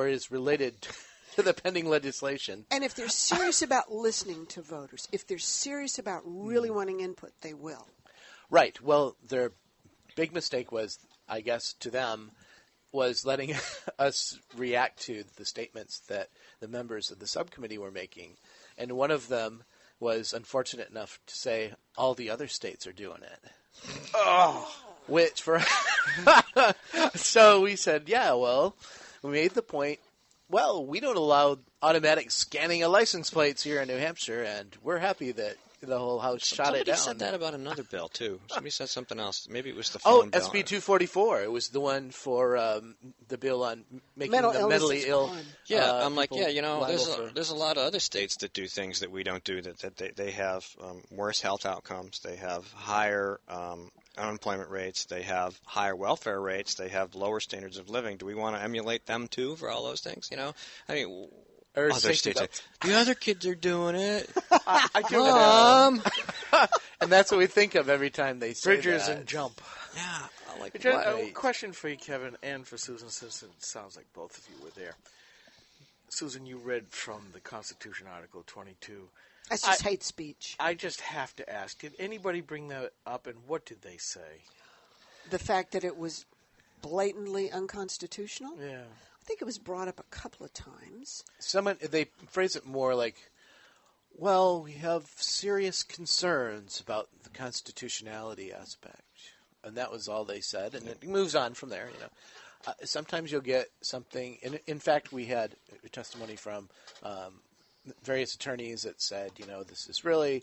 is related to the pending legislation. And if they're serious about listening to voters, if they're serious about really wanting input, they will. Right. Well, their big mistake was, I guess, to them, was letting us react to the statements that the members of the subcommittee were making. And one of them was unfortunate enough to say, all the other states are doing it. So we said, we made the point, we don't allow automatic scanning of license plates here in New Hampshire, and we're happy that the whole House shot it Somebody down. said that about another bill, too. Somebody said something else. Maybe it was the Oh, phone bill. SB 244. It was the one for the bill on making Mental the illness mentally is ill. crime. Yeah, I'm like, people there's a lot of other states that do things that we don't do. That they have worse health outcomes. They have higher unemployment rates. They have higher welfare rates. They have lower standards of living. Do we want to emulate them too for all those things? I mean, Or other safety states. belts. The other kids are doing it. I do Mom. And that's what we think of every time they say Bridgers that. and jump. Yeah, I like Just what? a question for you, Kevin, and for Susan, since it sounds like both of you were there. Susan, you read from the Constitution, Article 22. That's just hate speech. I just have to ask, did anybody bring that up, and what did they say? The fact that it was blatantly unconstitutional? Yeah. I think it was brought up a couple of times. They phrase it more like, well, we have serious concerns about the constitutionality aspect. And that was all they said, and it moves on from there. Sometimes you'll get something. In fact, we had testimony from various attorneys that said, this is really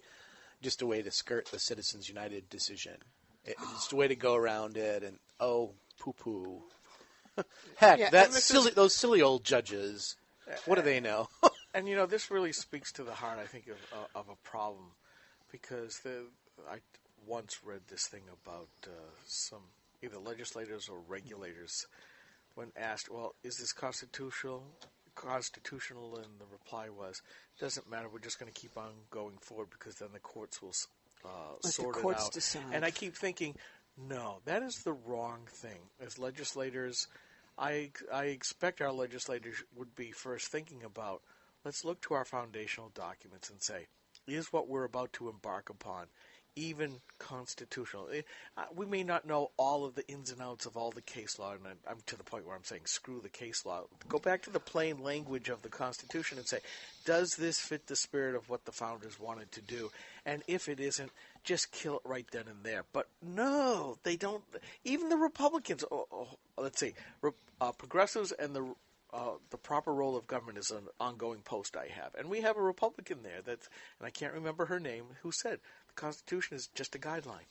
just a way to skirt the Citizens United decision. It's just a way to go around it, and poo-poo. Heck, Yeah, those silly old judges. What do they know? And this really speaks to the heart, I think, of a problem, because I once read this thing about some either legislators or regulators when asked, "Well, is this constitutional?" And the reply was, "Doesn't matter. We're just going to keep on going forward because then the courts will sort it out." Decide. And I keep thinking, no, that is the wrong thing. As legislators, I expect our legislators would be first thinking about, let's look to our foundational documents and say, is what we're about to embark upon even constitutional? We may not know all of the ins and outs of all the case law, and I'm to the point where I'm saying screw the case law. Go back to the plain language of the Constitution and say, does this fit the spirit of what the founders wanted to do? And if it isn't, just kill it right then and there. But no, they don't. Even the Republicans, let's see, progressives and the proper role of government is an ongoing post I have. And we have a Republican there, and I can't remember her name, who said the Constitution is just a guideline.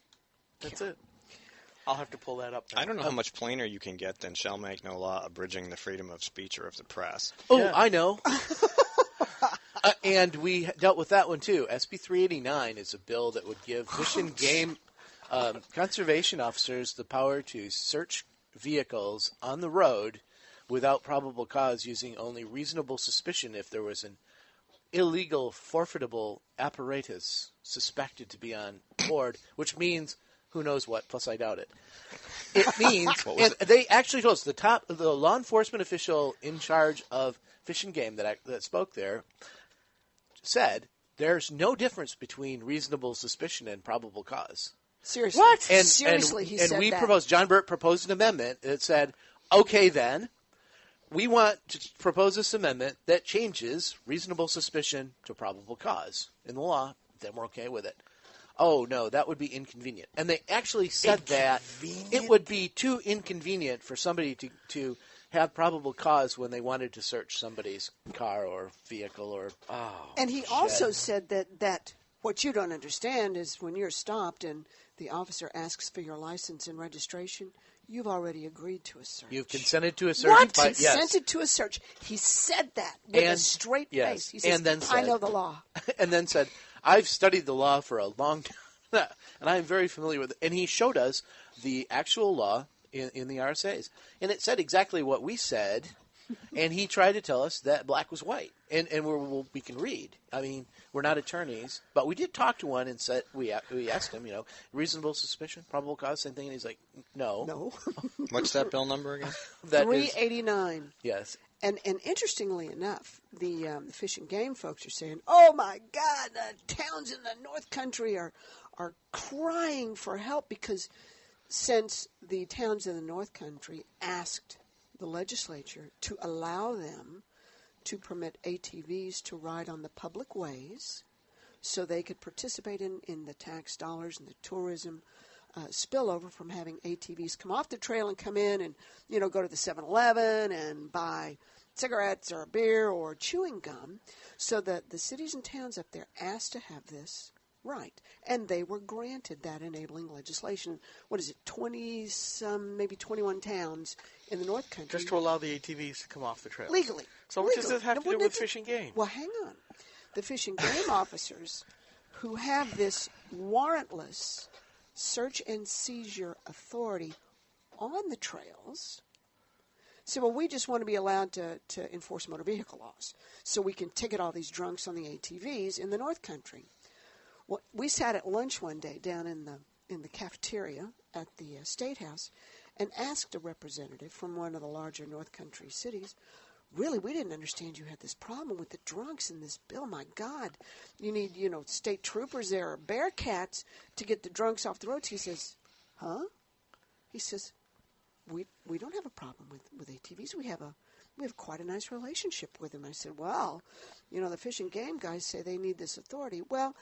That's it. I'll have to pull that up now. I don't know how much plainer you can get than shall make no law abridging the freedom of speech or of the press. Oh, Yeah. I know. And we dealt with that one, too. SB 389 is a bill that would give fish and game conservation officers the power to search vehicles on the road without probable cause, using only reasonable suspicion if there was an illegal forfeitable apparatus suspected to be on board, which means who knows what, plus I doubt it. It means, and they actually told us, the law enforcement official in charge of Fish and Game that spoke there said there's no difference between reasonable suspicion and probable cause. Seriously. What? Seriously, he said that. John Burt proposed an amendment that said, okay then, we want to propose this amendment that changes reasonable suspicion to probable cause in the law. Then we're okay with it. Oh, no, that would be inconvenient. And they actually said that it would be too inconvenient for somebody to have probable cause when they wanted to search somebody's car or vehicle or And he also said that what you don't understand is when you're stopped and the officer asks for your license and registration, you've already agreed to a search. You've consented to a search. What? Yes. Consented to a search. He said that with a straight face. He says, and then said, I know the law. And then said, I've studied the law for a long time, and I'm very familiar with it. And he showed us the actual law in the RSAs. And it said exactly what we said, and he tried to tell us that black was white. And we can read. I mean, we're not attorneys, but we did talk to one and said we asked him, reasonable suspicion, probable cause, same thing, and he's like, no. No. What's that bill number again? That 389. Yes. And interestingly enough, the Fish and Game folks are saying, oh, my God, the towns in the North Country are crying for help because since the towns in the North Country asked the legislature to allow them to permit ATVs to ride on the public ways so they could participate in the tax dollars and the tourism spillover from having ATVs come off the trail and come in and, go to the 7-Eleven and buy cigarettes or beer or chewing gum, so that the cities and towns up there asked to have this Right. And they were granted that enabling legislation. What is it, 20-some, maybe 21 towns in the North Country. Just to allow the ATVs to come off the trails. Legally. So what does this have to do with Fish and Game? Well, hang on. The Fish and Game officers who have this warrantless search and seizure authority on the trails say, well, we just want to be allowed to enforce motor vehicle laws so we can ticket all these drunks on the ATVs in the North Country. Well, we sat at lunch one day down in the cafeteria at the State House and asked a representative from one of the larger North Country cities, really, we didn't understand you had this problem with the drunks in this bill. My God, you need, state troopers there or bearcats to get the drunks off the roads. He says, huh? He says, we don't have a problem with ATVs. We have quite a nice relationship with them. I said, well, the Fish and Game guys say they need this authority. Well,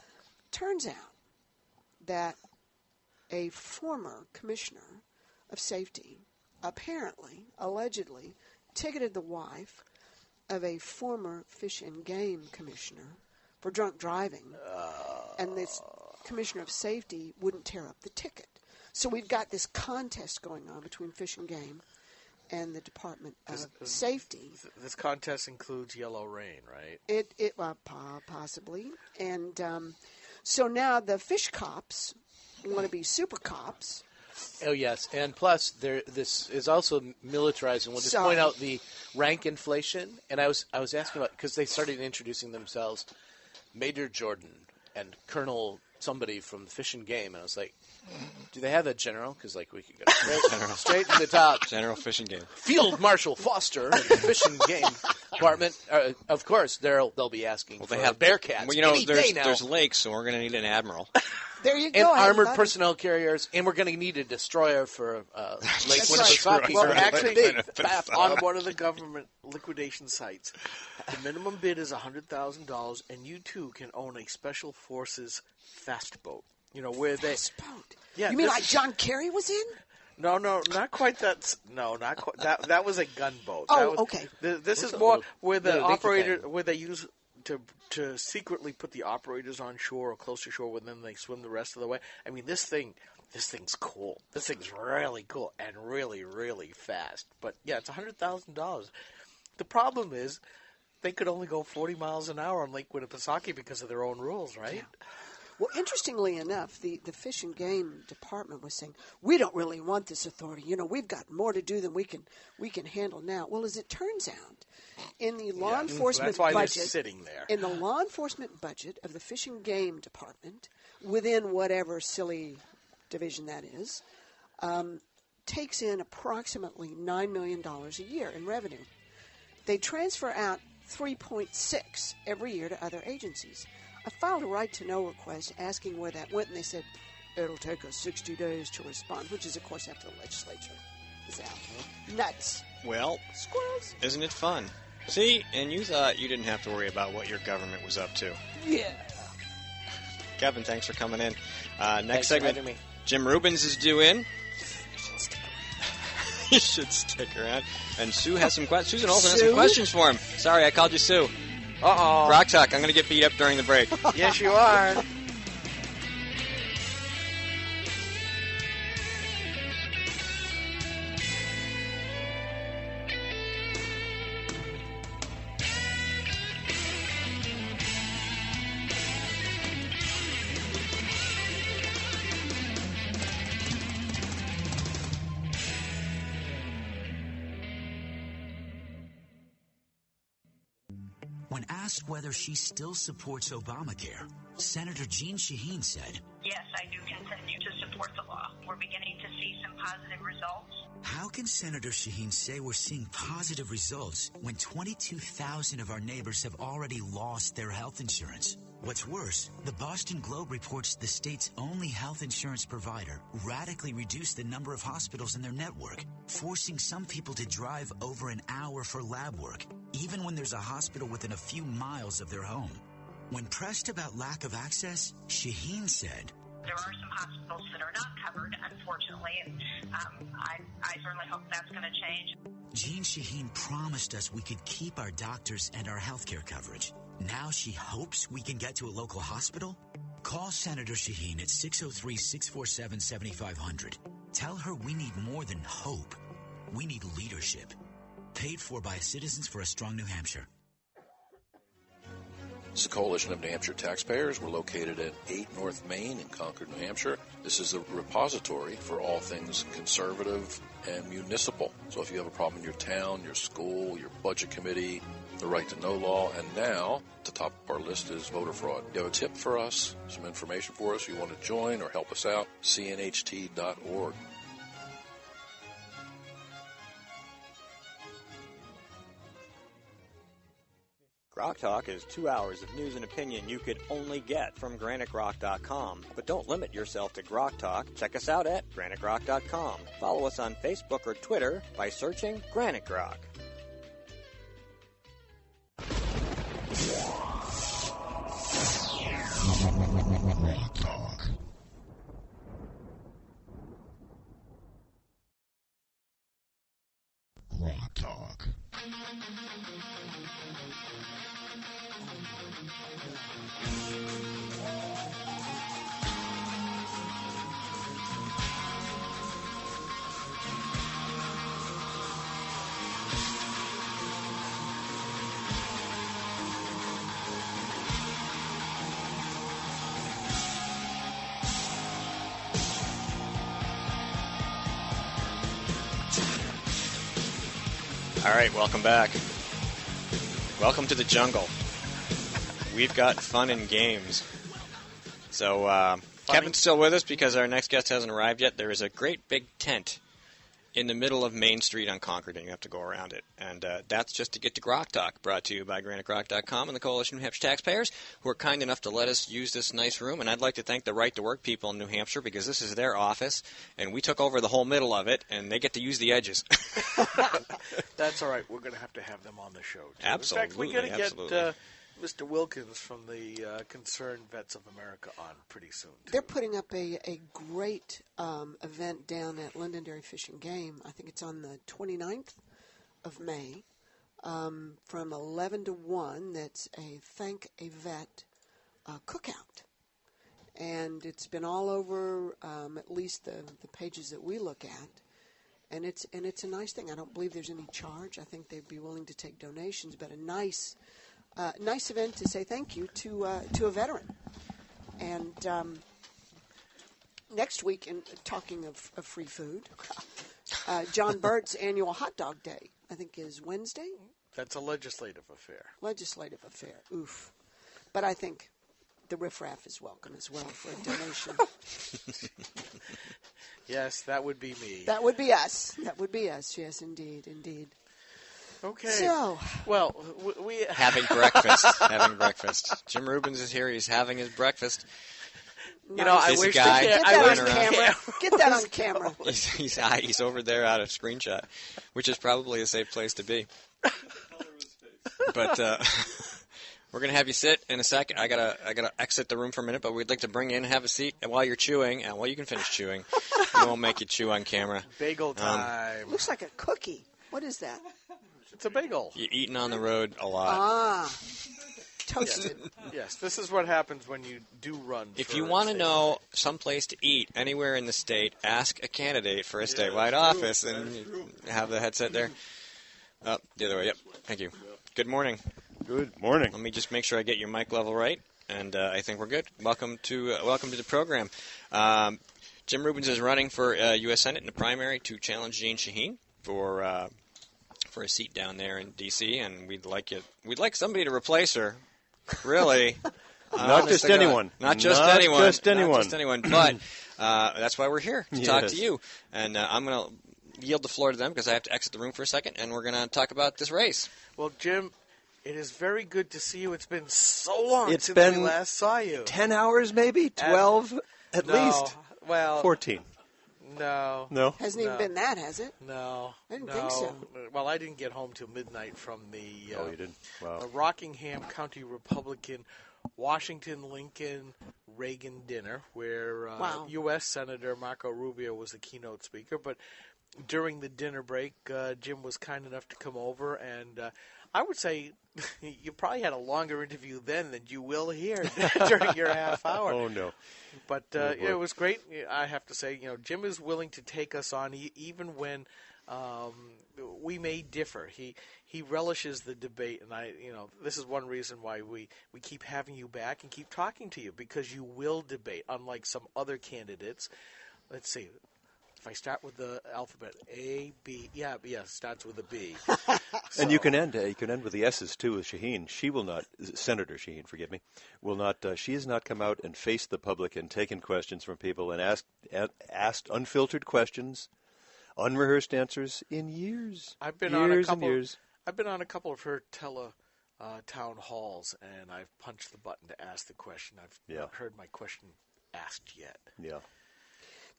turns out that a former commissioner of safety allegedly, ticketed the wife of a former Fish and Game commissioner for drunk driving, and this commissioner of safety wouldn't tear up the ticket. So we've got this contest going on between Fish and Game and the Department of Safety. This contest includes Yellow Rain, right? It possibly. And so now the fish cops want to be super cops. Oh, yes. And plus, this is also militarized. And we'll just point out the rank inflation. And I was asking about, because they started introducing themselves, Major Jordan and Colonel somebody from the Fish and Game. And I was like, do they have a general? Because, we could go straight to the top. General Fish and Game. Field Marshal Foster of the Fish and Game Department. Of course, they'll be asking for bearcats. Well, there's lakes, so we're going to need an admiral. There you go. And armored personnel carriers, and we're going to need a destroyer for Lake Winnipesaukee. Well, actually, on one of the government liquidation sites, the minimum bid is $100,000, and you too can own a Special Forces fast boat. Where they fast boat. Yeah, you mean like John Kerry was in? No, not quite that. No, not quite. That was a gunboat. Okay. This is more where the operator, where they use to secretly put the operators on shore or close to shore, and then they swim the rest of the way. I mean, this thing's cool. This thing's really cool and really, really fast. But yeah, it's $100,000. The problem is they could only go 40 miles an hour on Lake Winnipesaukee because of their own rules, right? Yeah. Well, interestingly enough, the Fish and Game Department was saying, we don't really want this authority. We've got more to do than we can handle now. Well, as it turns out, in the law enforcement budget, they're sitting there. In the law enforcement budget of the Fish and Game Department, within whatever silly division that is, takes in approximately $9 million a year in revenue. They transfer out $3.6 every year to other agencies. I filed a right-to-know request asking where that went, and they said, it'll take us 60 days to respond, which is, of course, after the legislature is out. Nuts. Well, squirrels. Isn't it fun? See, and you thought you didn't have to worry about what your government was up to. Yeah. Kevin, thanks for coming in. Next segment, Jim Rubens is due in. You should stick around. And Sue has some questions. Susan Olsen has some questions for him. Sorry, I called you Sue. Uh-oh. Rock Talk, I'm going to get beat up during the break. Yes, you are. When asked whether she still supports Obamacare, Senator Jeanne Shaheen said, "Yes, I do continue to support the law. We're beginning to see some positive results." How can Senator Shaheen say we're seeing positive results when 22,000 of our neighbors have already lost their health insurance? What's worse, the Boston Globe reports the state's only health insurance provider radically reduced the number of hospitals in their network, forcing some people to drive over an hour for lab work, even when there's a hospital within a few miles of their home. When pressed about lack of access, Shaheen said, "There are some hospitals that are not covered, unfortunately, and I certainly hope that's going to change." Jeanne Shaheen promised us we could keep our doctors and our health care coverage. Now she hopes we can get to a local hospital? Call Senator Shaheen at 603-647-7500. Tell her we need more than hope. We need leadership. Paid for by Citizens for a Strong New Hampshire. This is a coalition of New Hampshire taxpayers. We're located at 8 North Main in Concord, New Hampshire. This is a repository for all things conservative and municipal. So if you have a problem in your town, your school, your budget committee, the right to know law, and now the top of our list is voter fraud. You have a tip for us, some information for us, you want to join or help us out, cnht.org. Grok Talk is 2 hours of news and opinion you could only get from GraniteGrok.com. But don't limit yourself to Grok Talk. Check us out at GraniteGrok.com. Follow us on Facebook or Twitter by searching Granite Grok. Grok Talk. Grok Talk. All right, welcome back. Welcome to the jungle. We've got fun and games. So Kevin's still with us because our next guest hasn't arrived yet. There is a great big tent in the middle of Main Street on Concord, and you have to go around it. And that's just to get to Grok Talk, brought to you by GraniteGrok.com and the Coalition of New Hampshire Taxpayers, who are kind enough to let us use this nice room. And I'd like to thank the Right to Work people in New Hampshire, because this is their office, and we took over the whole middle of it, and they get to use the edges. That's all right. We're going to have them on the show, too. Absolutely. In fact, we're going to get Mr. Wilkins from the Concerned Vets of America on pretty soon, too. They're putting up a great event down at Londonderry Fish and Game. I think it's on the 29th of May from 11 to 1. That's a Thank a Vet cookout. And it's been all over at least the pages that we look at. And it's a nice thing. I don't believe there's any charge. I think they'd be willing to take donations, but a nice event to say thank you to a veteran. And next week, in talking of free food, John Burt's annual hot dog day, I think, is Wednesday. That's a legislative affair. Legislative affair. Oof. But I think the riffraff is welcome as well for a donation. Yes, that would be me. That would be us. That would be us. Yes, indeed, indeed. Okay. So, well, we having breakfast. Having breakfast. Jim Rubens is here. He's having his breakfast. You know, I wish get that on camera. Get that on camera. He's over there out of screenshot, which is probably a safe place to be. But we're gonna have you sit in a second. I gotta exit the room for a minute, but we'd like to bring you in, have a seat, and while you're chewing, and while you can finish chewing, we won't make you chew on camera. Bagel time. Looks like a cookie. What is that? It's a bagel. You're eating on the road a lot. Ah, toasted. Yes, this is what happens when you do run. If you want to know someplace to eat anywhere in the state, ask a candidate for a statewide office and have the headset there. The other way, yep. Thank you. Good morning. Good morning. Let me just make sure I get your mic level right, and I think we're good. Welcome to the program. Jim Rubens is running for U.S. Senate in the primary to challenge Jeanne Shaheen for a seat down there in D.C., and we'd like somebody to replace her. Really. Not just anyone. Not just anyone. But that's why we're here, to talk to you. And I'm going to yield the floor to them because I have to exit the room for a second, and we're going to talk about this race. Well, Jim, it is very good to see you. It's been so long since we last saw you. 10 hours maybe? 12 at least? Well, 14. No. Hasn't even been that, has it? No. I didn't think so. Well, I didn't get home till midnight from the you didn't? Wow. the Rockingham County Republican Washington Lincoln Reagan dinner, where U.S. Senator Marco Rubio was the keynote speaker. But during the dinner break, Jim was kind enough to come over, and I would say you probably had a longer interview then than you will here during your half hour. Oh, no. But it was great. I have to say, Jim is willing to take us on even when we may differ. He relishes the debate, and this is one reason why we keep having you back and keep talking to you, because you will debate, unlike some other candidates. Let's see. If I start with the alphabet, A, B, starts with a B. So. And you can end with the S's too. With Shaheen, she will not. Senator Shaheen, forgive me, will not. She has not come out and faced the public and taken questions from people and asked unfiltered questions, unrehearsed answers in years. I've been years on a couple. And years. I've been on a couple of her town halls, and I've punched the button to ask the question. I've not heard my question asked yet. Yeah.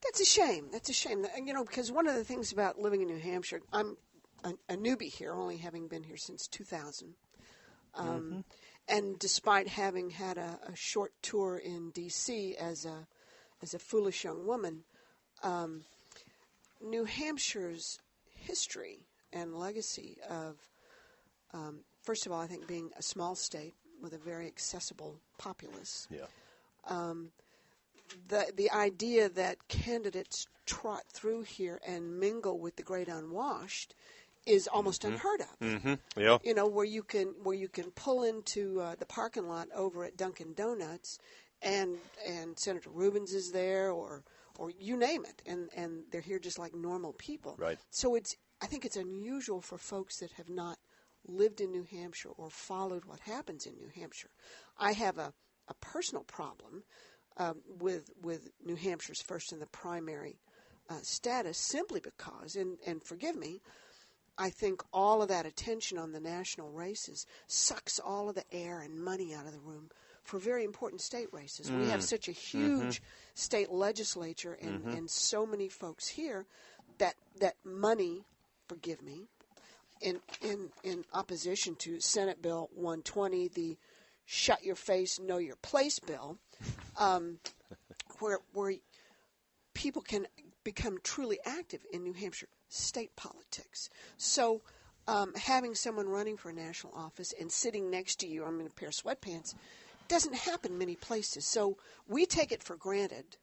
That's a shame. Because one of the things about living in New Hampshire, I'm a newbie here, only having been here since 2000. And despite having had a short tour in D.C. as a foolish young woman, New Hampshire's history and legacy of, first of all, I think being a small state with a very accessible populace. Yeah. The idea that candidates trot through here and mingle with the great unwashed is almost unheard of. Mm-hmm. Yeah. Where you can pull into the parking lot over at Dunkin' Donuts, and Senator Rubens is there, or you name it, and they're here just like normal people. Right. So I think it's unusual for folks that have not lived in New Hampshire or followed what happens in New Hampshire. I have a personal problem with New Hampshire's first in the primary status, simply because, and forgive me, I think all of that attention on the national races sucks all of the air and money out of the room for very important state races. We have such a huge state legislature and so many folks here that money, forgive me, in opposition to Senate Bill 120, the shut your face, know your place bill, where people can become truly active in New Hampshire state politics. So having someone running for a national office and sitting next to you, I'm in a pair of sweatpants, doesn't happen many places. So we take it for granted,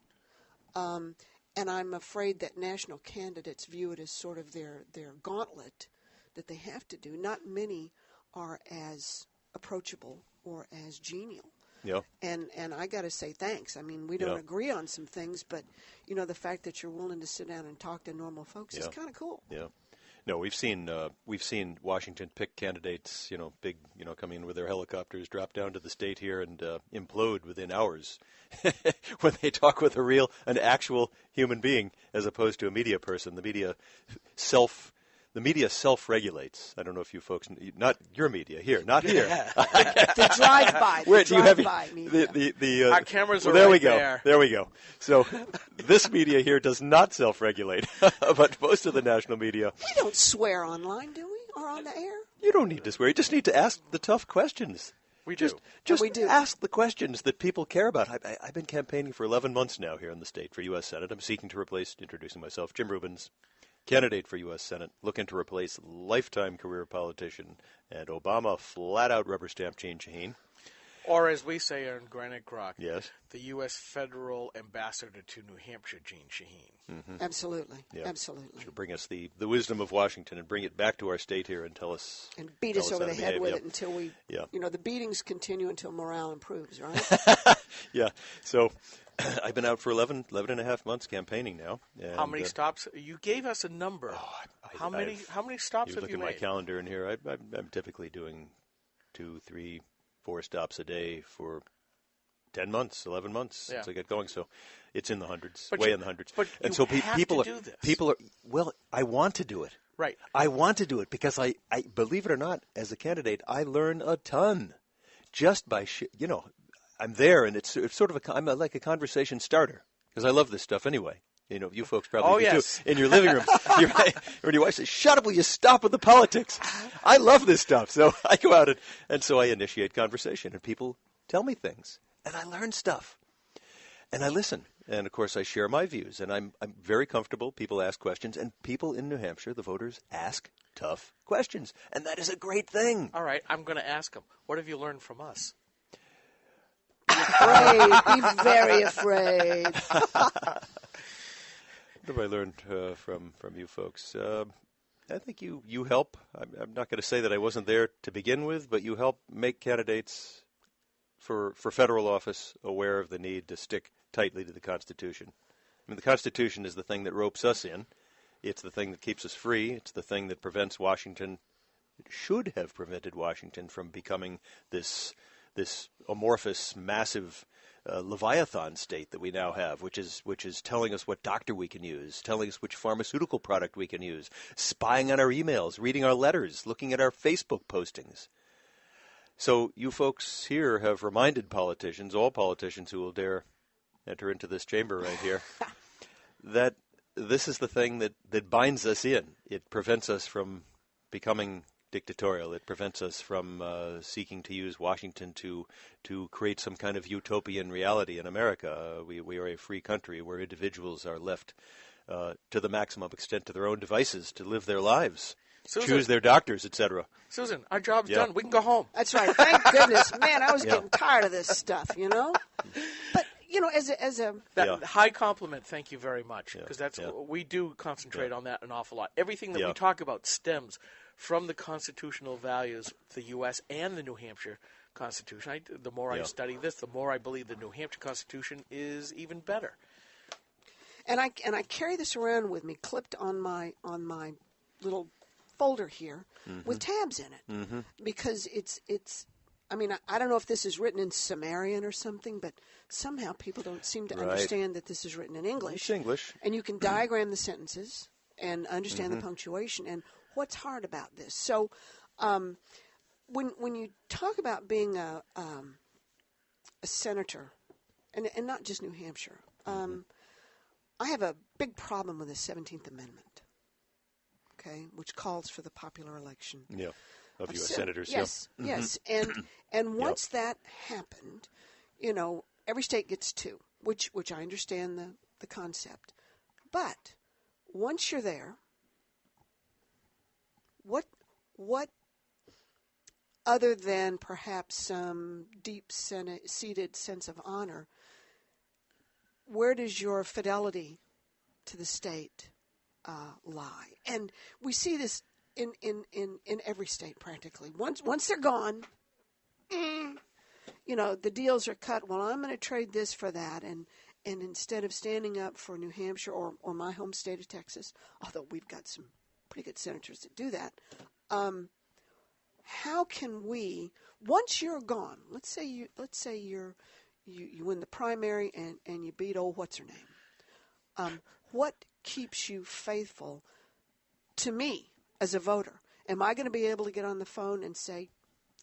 and I'm afraid that national candidates view it as sort of their gauntlet that they have to do. Not many are as approachable or as genial. Yeah. And I got to say thanks. I mean, we don't agree on some things, but the fact that you're willing to sit down and talk to normal folks is kind of cool. Yeah. No, we've seen Washington pick candidates, big, coming in with their helicopters, drop down to the state here and implode within hours when they talk with an actual human being as opposed to a media person. The media self-regulates. I don't know if you folks, not your media here, not here. The drive-by. The our cameras are there right we go. there. There we go. So this media here does not self-regulate, but most of the national media. We don't swear online, do we? Or on the air? You don't need to swear. You just need to ask the tough questions. We just ask the questions that people care about. I've been campaigning for 11 months now here in the state for U.S. Senate. I'm seeking to replace, introducing myself, Jim Rubens, candidate for U.S. Senate, looking to replace lifetime career politician and Obama flat-out rubber stamp Gene Shaheen. Or as we say in Granite Grok, yes, the U.S. federal ambassador to New Hampshire, Gene Shaheen. Mm-hmm. Absolutely. Yeah. Absolutely. She'll bring us the wisdom of Washington and bring it back to our state here and tell us. And beat us over the head with it until we, the beatings continue until morale improves, right? Yeah. So I've been out for 11 and a half months campaigning now. And, how many stops? You gave us a number. How many stops have you made? Look at my calendar in here. I'm typically doing 2, 3, 4 stops a day for 10 months, 11 months since I get going. So it's in the hundreds, in the hundreds. But and you so have people to do this. People are, well, I want to do it. Right. I want to do it because I believe it or not, as a candidate, I learn a ton just by, I'm there and it's sort of I'm like a conversation starter because I love this stuff anyway. You folks probably do too. In your living rooms, when your wife says, "Shut up, will you stop with the politics?" I love this stuff, so I go out and so I initiate conversation, and people tell me things, and I learn stuff, and I listen. And, of course, I share my views, and I'm very comfortable. People ask questions, and people in New Hampshire, the voters, ask tough questions, and that is a great thing. All right, I'm going to ask them, what have you learned from us? Afraid. Be very afraid. What have I learned from you folks? I think you help. I'm not going to say that I wasn't there to begin with, but you help make candidates for federal office aware of the need to stick tightly to the Constitution. I mean, the Constitution is the thing that ropes us in. It's the thing that keeps us free. It's the thing that prevents Washington, it should have prevented Washington from becoming this amorphous, massive Leviathan state that we now have, which is telling us what doctor we can use, telling us which pharmaceutical product we can use, spying on our emails, reading our letters, looking at our Facebook postings. So you folks here have reminded politicians, all politicians who will dare enter into this chamber right here, that this is the thing that binds us in. It prevents us from becoming dictatorial. It prevents us from seeking to use Washington to create some kind of utopian reality in America. We are a free country where individuals are left to the maximum extent to their own devices to live their lives, Susan, choose their doctors, etc. Susan, our job's done. We can go home. That's right. Thank goodness. Man, I was getting tired of this stuff, you know? But, you know, as a high compliment, thank you very much, because we do concentrate on that an awful lot. Everything that we talk about stems from the constitutional values of the U.S. and the New Hampshire Constitution. The more I study this, the more I believe the New Hampshire Constitution is even better. And I carry this around with me, clipped on my little folder here, with tabs in it, because it's. I mean, I don't know if this is written in Sumerian or something, but somehow people don't seem to understand that this is written in English. It's English, and you can diagram the sentences and understand the punctuation and what's hard about this. So, when you talk about being a senator, and not just New Hampshire, I have a big problem with the 17th Amendment, okay, which calls for the popular election. Yeah, of U.S. senators. Yes, yes, and once that happened, you know, every state gets two, which I understand the concept, but once you're there, what other than perhaps some deep-seated sense of honor, where does your fidelity to the state lie? And we see this in every state practically. Once they're gone, you know, the deals are cut. Well, I'm going to trade this for that, and instead of standing up for New Hampshire or my home state of Texas, although we've got some pretty good senators that do that, how can we, once you're gone, let's say you win the primary and you beat old what's her name, what keeps you faithful to me as a voter? Am I going to be able to get on the phone and say,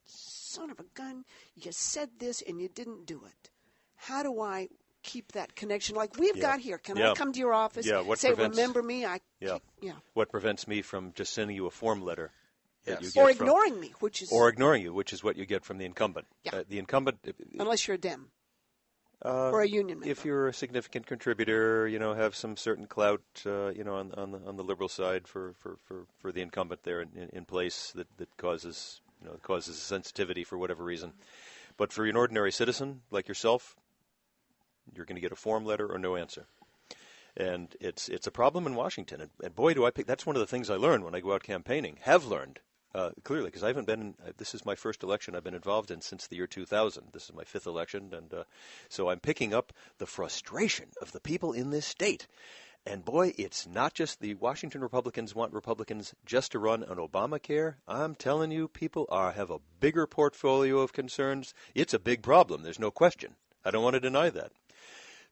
son of a gun, you said this and you didn't do it? How do I keep that connection like we've got here? Can I come to your office, say, remember me? What prevents me from just sending you a form letter? That you get or ignoring me, which is... Or ignoring you, which is what you get from the incumbent. Yeah. The incumbent... Unless you're a Dem. Or a union member. If you're a significant contributor, you know, have some certain clout, you know, on the liberal side for the incumbent there in place that causes a sensitivity for whatever reason. But for an ordinary citizen like yourself, you're going to get a form letter or no answer. And it's a problem in Washington. And boy, do I pick. That's one of the things I learn when I go out campaigning. Have learned. Clearly, because I haven't been. This is my first election I've been involved in since the year 2000. This is my fifth election, and so I'm picking up the frustration of the people in this state. And boy, it's not just the Washington Republicans want Republicans just to run on Obamacare. I'm telling you, people have a bigger portfolio of concerns. It's a big problem. There's no question. I don't want to deny that.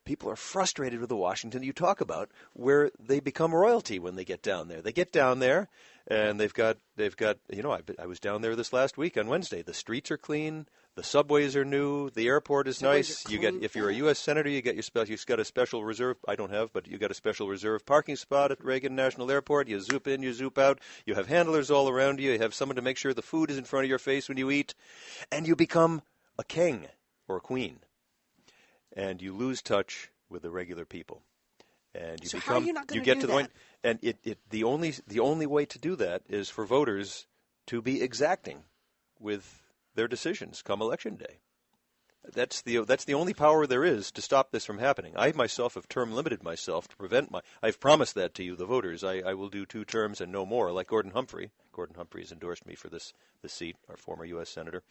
People are frustrated with the Washington you talk about, where they become royalty when they get down there. They get down there, and they've got. You know, I was down there this last week on Wednesday. The streets are clean, the subways are new, the airport is nice. You get, if you're a U.S. senator, you get you've got a special reserve. I don't have, but you got a special reserve parking spot at Reagan National Airport. You zoop in, you zoop out. You have handlers all around you. You have someone to make sure the food is in front of your face when you eat, and you become a king or a queen. And you lose touch with the regular people. And you So become, how are you not going to get do to the point, and the only way to do that is for voters to be exacting with their decisions come election day. That's the only power there is to stop this from happening. I myself have term limited myself to prevent I've promised that to you, the voters. I will do 2 terms and no more, like Gordon Humphrey. Gordon Humphrey has endorsed me for this seat, our former U.S. Senator.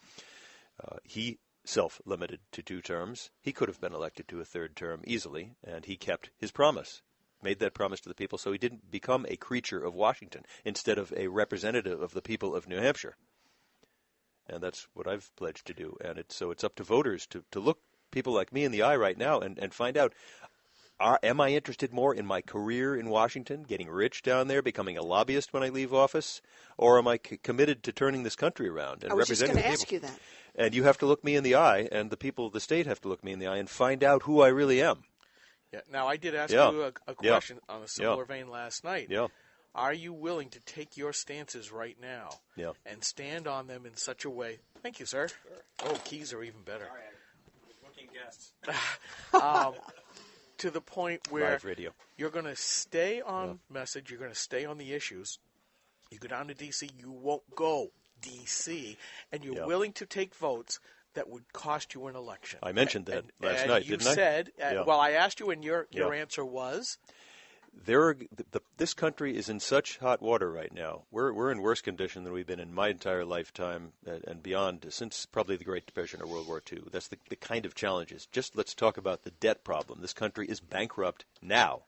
He self-limited to 2 terms. He could have been elected to a 3rd term easily, and he kept his promise, made that promise to the people, so he didn't become a creature of Washington instead of a representative of the people of New Hampshire. And that's what I've pledged to do. And it's up to voters to look people like me in the eye right now and find out, am I interested more in my career in Washington, getting rich down there, becoming a lobbyist when I leave office, or am I committed to turning this country around and representing the people? I was just going to ask you that. And you have to look me in the eye, and the people of the state have to look me in the eye and find out who I really am. Yeah. Now, I did ask you a question on a similar vein last night. Yeah. Are you willing to take your stances right now and stand on them in such a way? Thank you, sir. Sure. Oh, keys are even better. Booking guests. To the point where Live radio. You're going to stay on message. You're going to stay on the issues. You go down to D.C., you won't go D.C., and you're willing to take votes that would cost you an election. I mentioned that last night, didn't I? You said, well, I asked you, and your answer was? This country is in such hot water right now. We're in worse condition than we've been in my entire lifetime and beyond, since probably the Great Depression or World War II. That's the kind of challenges. Just let's talk about the debt problem. This country is bankrupt now.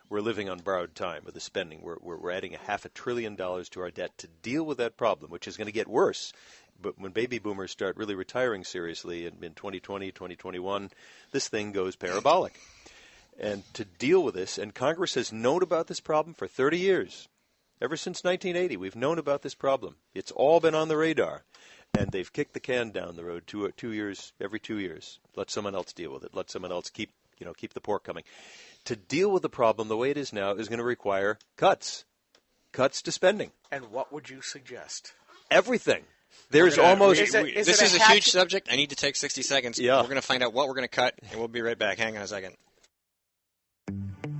We're living on borrowed time with the spending. We're adding $500 billion to our debt to deal with that problem, which is going to get worse. But when baby boomers start really retiring seriously in 2020, 2021, this thing goes parabolic. And to deal with this, and Congress has known about this problem for 30 years. Ever since 1980, we've known about this problem. It's all been on the radar. And they've kicked the can down the road 2 years, every 2 years. Let someone else deal with it. Let someone else keep the pork coming. To deal with the problem the way it is now is going to require cuts to spending. And what would you suggest? Everything. There's almost... This is a huge subject. I need to take 60 seconds. Yeah. We're going to find out what we're going to cut, and we'll be right back. Hang on a second.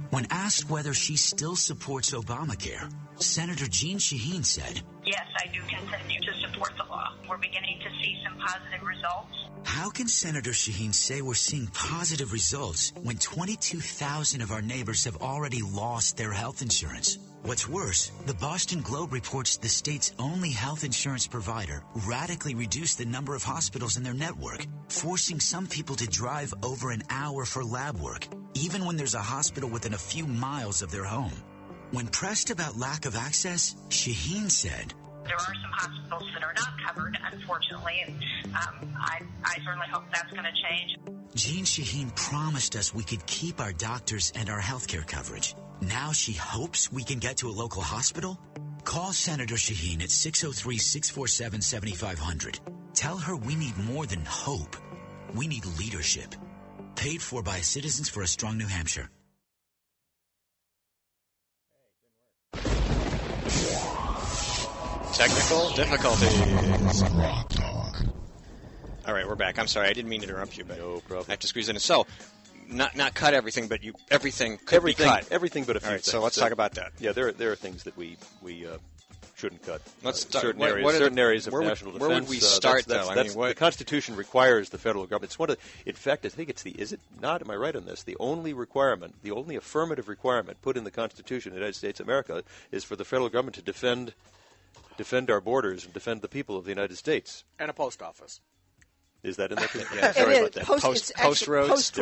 When asked whether she still supports Obamacare, Senator Jeanne Shaheen said, "Yes, I do continue to support the law. We're beginning to see some positive results." How can Senator Shaheen say we're seeing positive results when 22,000 of our neighbors have already lost their health insurance? What's worse, the Boston Globe reports the state's only health insurance provider radically reduced the number of hospitals in their network, forcing some people to drive over an hour for lab work, even when there's a hospital within a few miles of their home. When pressed about lack of access, Shaheen said, "There are some hospitals that are not covered, unfortunately, and I certainly hope that's going to change." Jeanne Shaheen promised us we could keep our doctors and our health care coverage. Now she hopes we can get to a local hospital? Call Senator Shaheen at 603-647-7500. Tell her we need more than hope. We need leadership. Paid for by Citizens for a Strong New Hampshire. Technical difficulties. All right, we're back. I'm sorry, I didn't mean to interrupt you, but no problem. I have to squeeze in. So, not cut everything, but everything could be cut. Everything but a few things. So let's talk about that. Yeah, there are things that we shouldn't cut. Let's start. Certain areas of national defense. Where would we start, though? The Constitution requires the federal government. It's one of. In fact, I think it's is it not? Am I right on this? The only requirement, the only affirmative requirement put in the Constitution of the United States of America is for the federal government to defend our borders and defend the people of the United States. And a post office. Is that in there? Yeah, sorry about that. Post roads. Post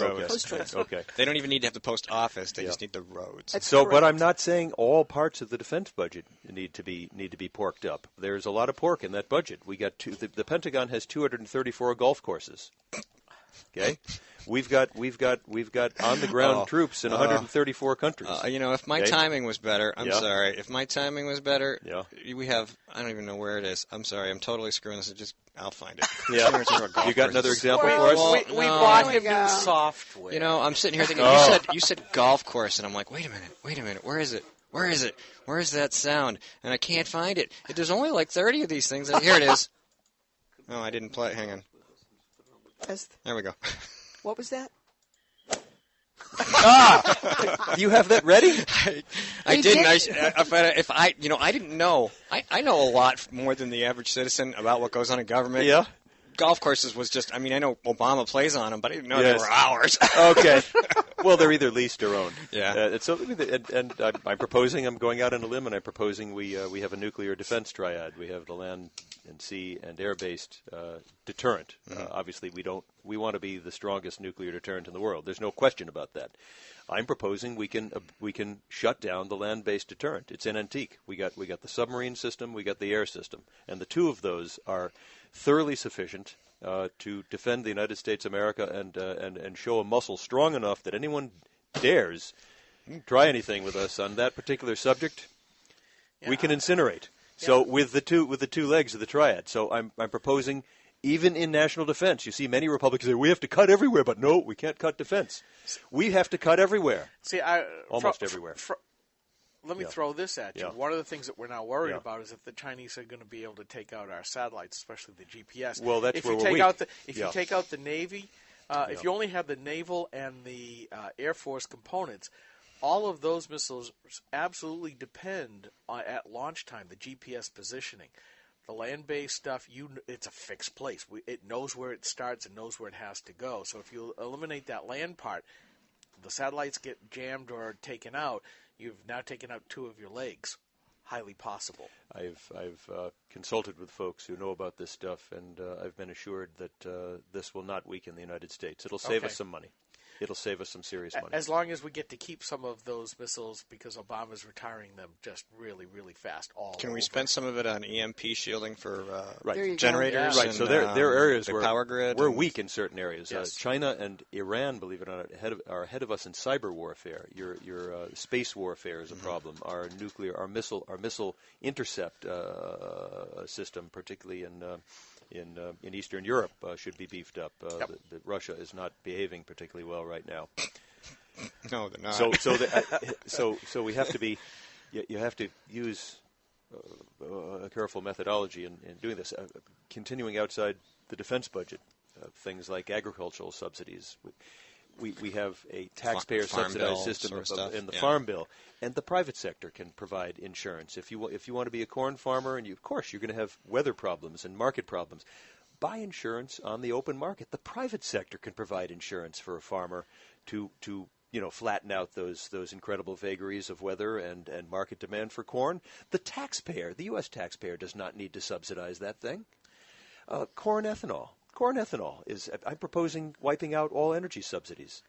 roads. Okay. They don't even need to have the post office. They just need the roads. But I'm not saying all parts of the defense budget need to be porked up. There's a lot of pork in that budget. We got the Pentagon has 234 golf courses. Okay. We've got on the ground troops in 134 countries. If my timing was better, I'm sorry. If my timing was better, we have. I don't even know where it is. I'm sorry. I'm totally screwing this. I'll find it. Yeah. You got another example for us? We bought him new software. I'm sitting here thinking. You said golf course, and I'm like, wait a minute. Where is it? Where is that sound? And I can't find it. There's only like 30 of these things. Here it is. Oh, I didn't play. Hang on. There we go. What was that? Do you have that ready? I He didn't. did. I didn't know. I know a lot more than the average citizen about what goes on in government. Yeah. Golf courses was just. I mean, I know Obama plays on them, but I didn't know Yes. they were ours. Okay. Well, they're either leased or owned. Yeah. And I'm proposing. I'm going out on a limb, and I'm proposing we have a nuclear defense triad. We have the land and sea and air-based deterrent. Obviously, we want to be the strongest nuclear deterrent in the world. There's no question about that. I'm proposing we can shut down the land-based deterrent. It's an antique. We got the submarine system. We got the air system, and the two of those are thoroughly sufficient to defend the United States of America and show a muscle strong enough that anyone dares try anything with us on that particular subject, we can incinerate. So with the two legs of the triad. So I'm proposing, even in national defense, you see many Republicans say we have to cut everywhere, but no, we can't cut defense. We have to cut everywhere. See, almost everywhere. Let me throw this at you. Yeah. One of the things that we're now worried about is if the Chinese are going to be able to take out our satellites, especially the GPS. Well, that's if where you we're take weak. out if you take out the Navy, if you only have the naval and the Air Force components, all of those missiles absolutely depend on, at launch time, the GPS positioning. The land-based stuff, it's a fixed place. It knows where it starts and knows where it has to go. So if you eliminate that land part, the satellites get jammed or taken out, you've now taken out two of your legs. Highly possible. I've consulted with folks who know about this stuff, and I've been assured that this will not weaken the United States. It'll save us some money. It'll save us some serious money. As long as we get to keep some of those missiles, because Obama's retiring them just really, really fast. Can we spend some of it on EMP shielding for Right. generators? Right. And, So there are areas the where power grid. we're weak in certain areas. Yes. China and Iran, believe it or not, are ahead of us in cyber warfare. Your space warfare is a problem. Our nuclear, our missile intercept system, particularly in Eastern Europe, should be beefed up. Russia is not behaving particularly well right now. No, they're not. So we have to be. You have to use a careful methodology in doing this. Continuing outside the defense budget, things like agricultural subsidies. We have a taxpayer-subsidized system in the Farm Bill, and the private sector can provide insurance. If you want to be a corn farmer, and of course you're going to have weather problems and market problems, buy insurance on the open market. The private sector can provide insurance for a farmer to flatten out those incredible vagaries of weather and market demand for corn. The U.S. taxpayer, does not need to subsidize that thing. Corn ethanol. Corn ethanol I'm proposing wiping out all energy subsidies,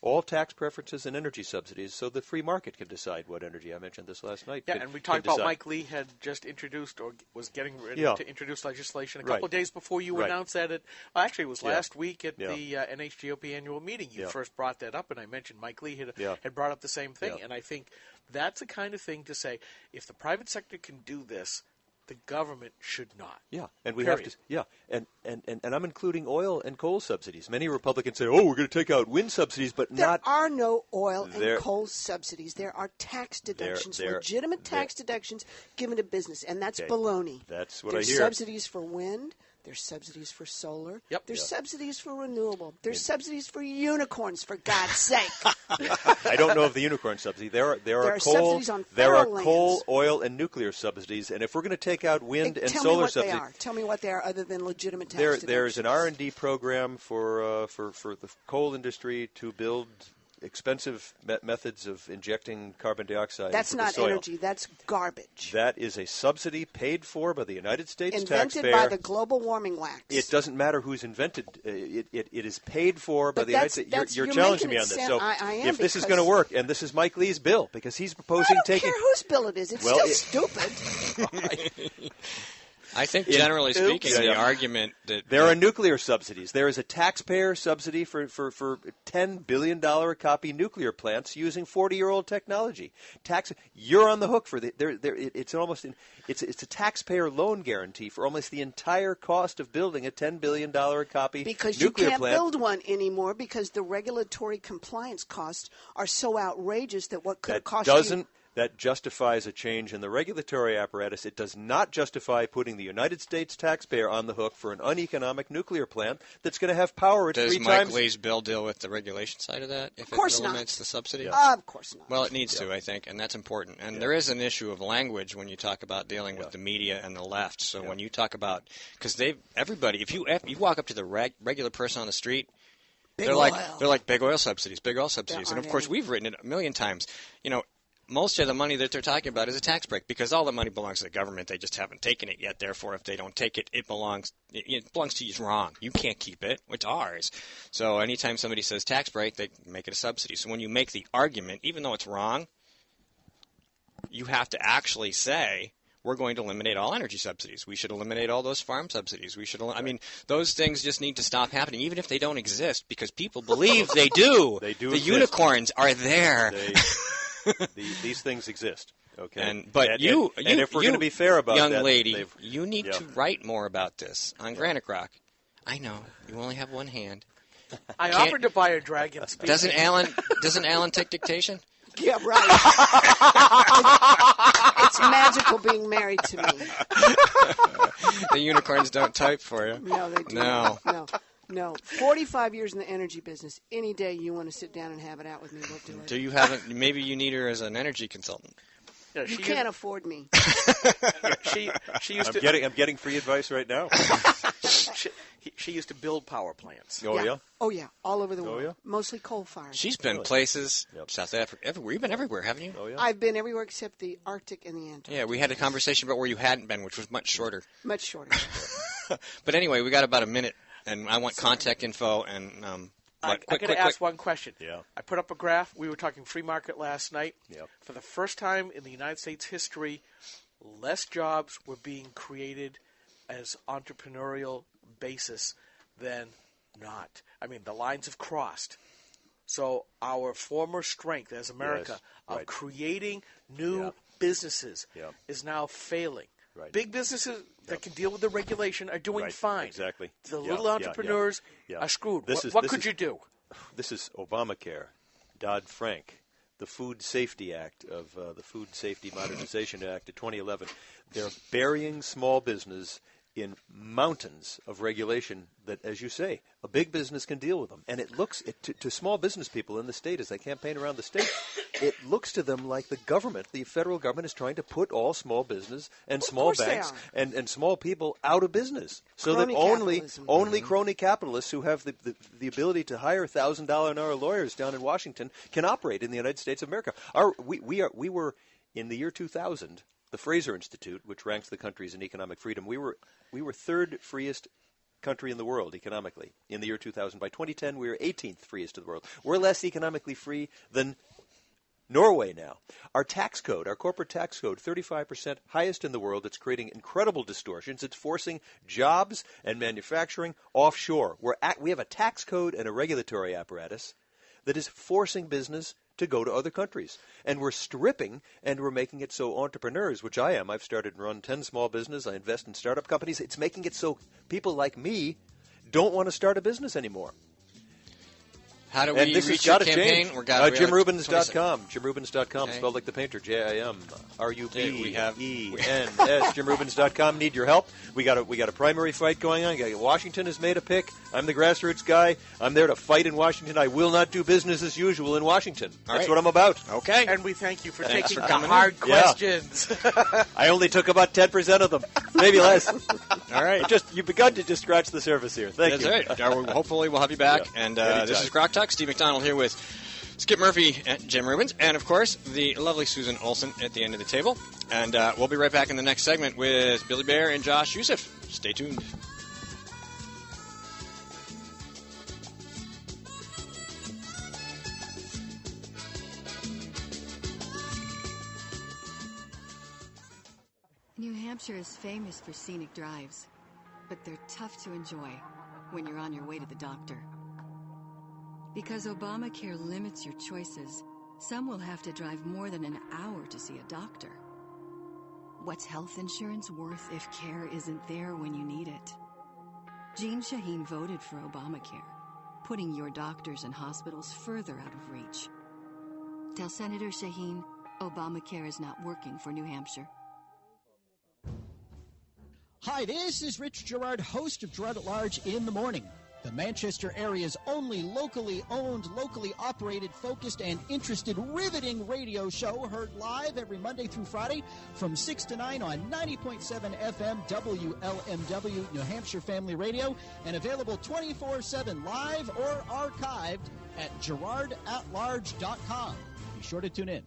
all tax preferences and energy subsidies, so the free market can decide what energy. I mentioned this last night. Yeah, and we talked about Mike Lee had just introduced or was getting ready to introduce legislation a couple of days before you announced that. Actually, it was last week at the NHGOP annual meeting. You first brought that up, and I mentioned Mike Lee had brought up the same thing. And I think that's the kind of thing to say, if the private sector can do this, the government should not. Yeah, and we have to. Yeah, and I'm including oil and coal subsidies. Many Republicans say, "Oh, we're going to take out wind subsidies," but there are no oil and coal subsidies. There are tax deductions, there- legitimate tax deductions given to business, and that's baloney. That's what There's I hear. subsidies for wind. There's subsidies for solar. Yep. There's subsidies for renewable. There's subsidies for unicorns, for God's sake. I don't know of the unicorn subsidy. There are coal, subsidies on there are federal coal, lands. oil, and nuclear subsidies. And if we're going to take out wind and Tell solar me what subsidies, they are. Tell me what they are, other than legitimate tax there's deductions. an R&D program for the coal industry to build expensive methods of injecting carbon dioxide That's into not the soil. energy. That's garbage. That is a subsidy paid for by the United States Invented taxpayer. by the global warming wax. It doesn't matter who's invented. It is paid for by But the United States. You're challenging me on this. Sound, So I am, if this is because going to work, and this is Mike Lee's bill, because he's proposing I don't taking. care whose bill it is. It's still stupid. I think, generally speaking, the argument that there are nuclear subsidies. There is a taxpayer subsidy for $10 billion a copy nuclear plants using 40-year-old technology. You're on the hook for it's a taxpayer loan guarantee for almost the entire cost of building a $10 billion a copy because nuclear you can't plant. build one anymore because the regulatory compliance costs are so outrageous that what could have cost you. that justifies a change in the regulatory apparatus. It does not justify putting the United States taxpayer on the hook for an uneconomic nuclear plant that's going to have power at Does 3 Mike times. Lee's bill deal with the regulation side of that? If Of course it not. eliminates the subsidy? Of course not. Well, it needs to, I think, and that's important. And there is an issue of language when you talk about dealing with the media and the left. So when you talk about, because everybody, if you walk up to the regular person on the street, they're like big oil subsidies, big oil subsidies. And of course, we've written it a million times. You know, most of the money that they're talking about is a tax break because all the money belongs to the government. They just haven't taken it yet. Therefore, if they don't take it, it belongs to you. It's wrong. You can't keep it. It's ours. So anytime somebody says tax break, they make it a subsidy. So when you make the argument, even though it's wrong, you have to actually say, we're going to eliminate all energy subsidies. We should eliminate all those farm subsidies. I mean, those things just need to stop happening, even if they don't exist, because people believe they do. They do The exist. Unicorns are there. These things exist. Okay. But and if we're going to be fair about young that, lady, you need to write more about this on Granite Rock. I know you only have one hand. I offered to buy a dragon speaker. Doesn't Alan take dictation? Yeah, right. It's magical being married to me. The unicorns don't type for you. No, they do. No. 45 years in the energy business. Any day you want to sit down and have it out with me, we'll do it. Do you have? Maybe you need her as an energy consultant. Yeah, you can't afford me. She used to. I'm getting free advice right now. She used to build power plants. Oh yeah. Oh yeah, all over the world. Yeah? Mostly coal-fired. She's been places, South Africa, everywhere. You've been everywhere, haven't you? Oh yeah. I've been everywhere except the Arctic and the Antarctic. Yeah, we had a conversation about where you hadn't been, which was much shorter. Much shorter. But anyway, we got about a minute, and I want contact info and. I got to ask one question. Yeah. I put up a graph. We were talking free market last night. Yep. For the first time in the United States history, less jobs were being created as entrepreneurial basis than not. I mean, the lines have crossed. So our former strength as America of creating new businesses is now failing. Right. Big businesses that can deal with the regulation are doing fine. Exactly. The little entrepreneurs are screwed. What could you do? This is Obamacare, Dodd-Frank, the Food Safety Act of the Food Safety Modernization Act of 2011. They're burying small business in mountains of regulation that, as you say, a big business can deal with them. And it looks to small business people in the state, as I campaign around the state, it looks to them like the government, the federal government, is trying to put all small business and small banks and small people out of business, so that only crony capitalists who have the ability to hire $1,000 an hour lawyers down in Washington can operate in the United States of America. We were in the year 2000. The Fraser Institute, which ranks the countries in economic freedom, we were third freest country in the world economically in the year 2000. By 2010, we were 18th freest in the world. We're less economically free than Norway now. Our tax code, our corporate tax code, 35% highest in the world. It's creating incredible distortions. It's forcing jobs and manufacturing offshore. We have a tax code and a regulatory apparatus that is forcing business to go to other countries. And we're stripping and we're making it so entrepreneurs, which I am, I've started and run 10 small businesses, I invest in startup companies, it's making it so people like me don't want to start a business anymore. How do we reach your campaign? JimRubens.com. JimRubens.com, spelled like the painter, JIMRUBENS. JimRubens.com. Need your help. We got a primary fight going on. Washington has made a pick. I'm the grassroots guy. I'm there to fight in Washington. I will not do business as usual in Washington. That's what I'm about. Okay. And we thank you for taking the hard questions. I only took about 10% of them. Maybe less. All right. You've begun to just scratch the surface here. Thank you. That's right. Hopefully we'll have you back. And this is Grok Talk. Steve McDonald here with Skip Murphy and Jim Rubens, and of course the lovely Susan Olson at the end of the table. And we'll be right back in the next segment with Billy Bear and Josh Youssef. Stay tuned. New Hampshire is famous for scenic drives, but they're tough to enjoy when you're on your way to the doctor. Because Obamacare limits your choices, some will have to drive more than an hour to see a doctor. What's health insurance worth if care isn't there when you need it? Jean Shaheen voted for Obamacare, putting your doctors and hospitals further out of reach. Tell Senator Shaheen Obamacare is not working for New Hampshire. Hi, this is Rich Gerard, host of Gerard at Large in the Morning, the Manchester area's only locally owned, locally operated, focused, and interested, riveting radio show, heard live every Monday through Friday from 6 to 9 on 90.7 FM WLMW, New Hampshire Family Radio, and available 24/7 live or archived at gerardatlarge.com. Be sure to tune in.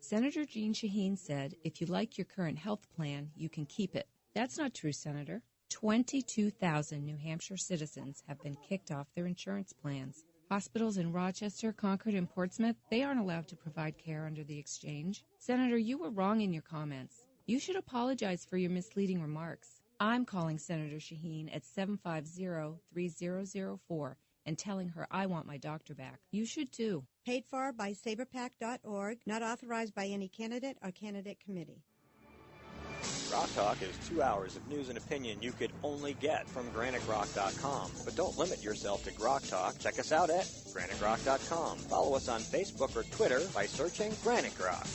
Senator Jeanne Shaheen said, if you like your current health plan, you can keep it. That's not true, Senator. 22,000 New Hampshire citizens have been kicked off their insurance plans. Hospitals in Rochester, Concord, and Portsmouth, they aren't allowed to provide care under the exchange. Senator, you were wrong in your comments. You should apologize for your misleading remarks. I'm calling Senator Shaheen at 750-3004 and telling her I want my doctor back. You should too. Paid for by saberpac.org, not authorized by any candidate or candidate committee. Rock Talk is 2 hours of news and opinion you could only get from GraniteGrock.com. But don't limit yourself to Grok Talk. Check us out at GraniteGrock.com. Follow us on Facebook or Twitter by searching Granite Grok.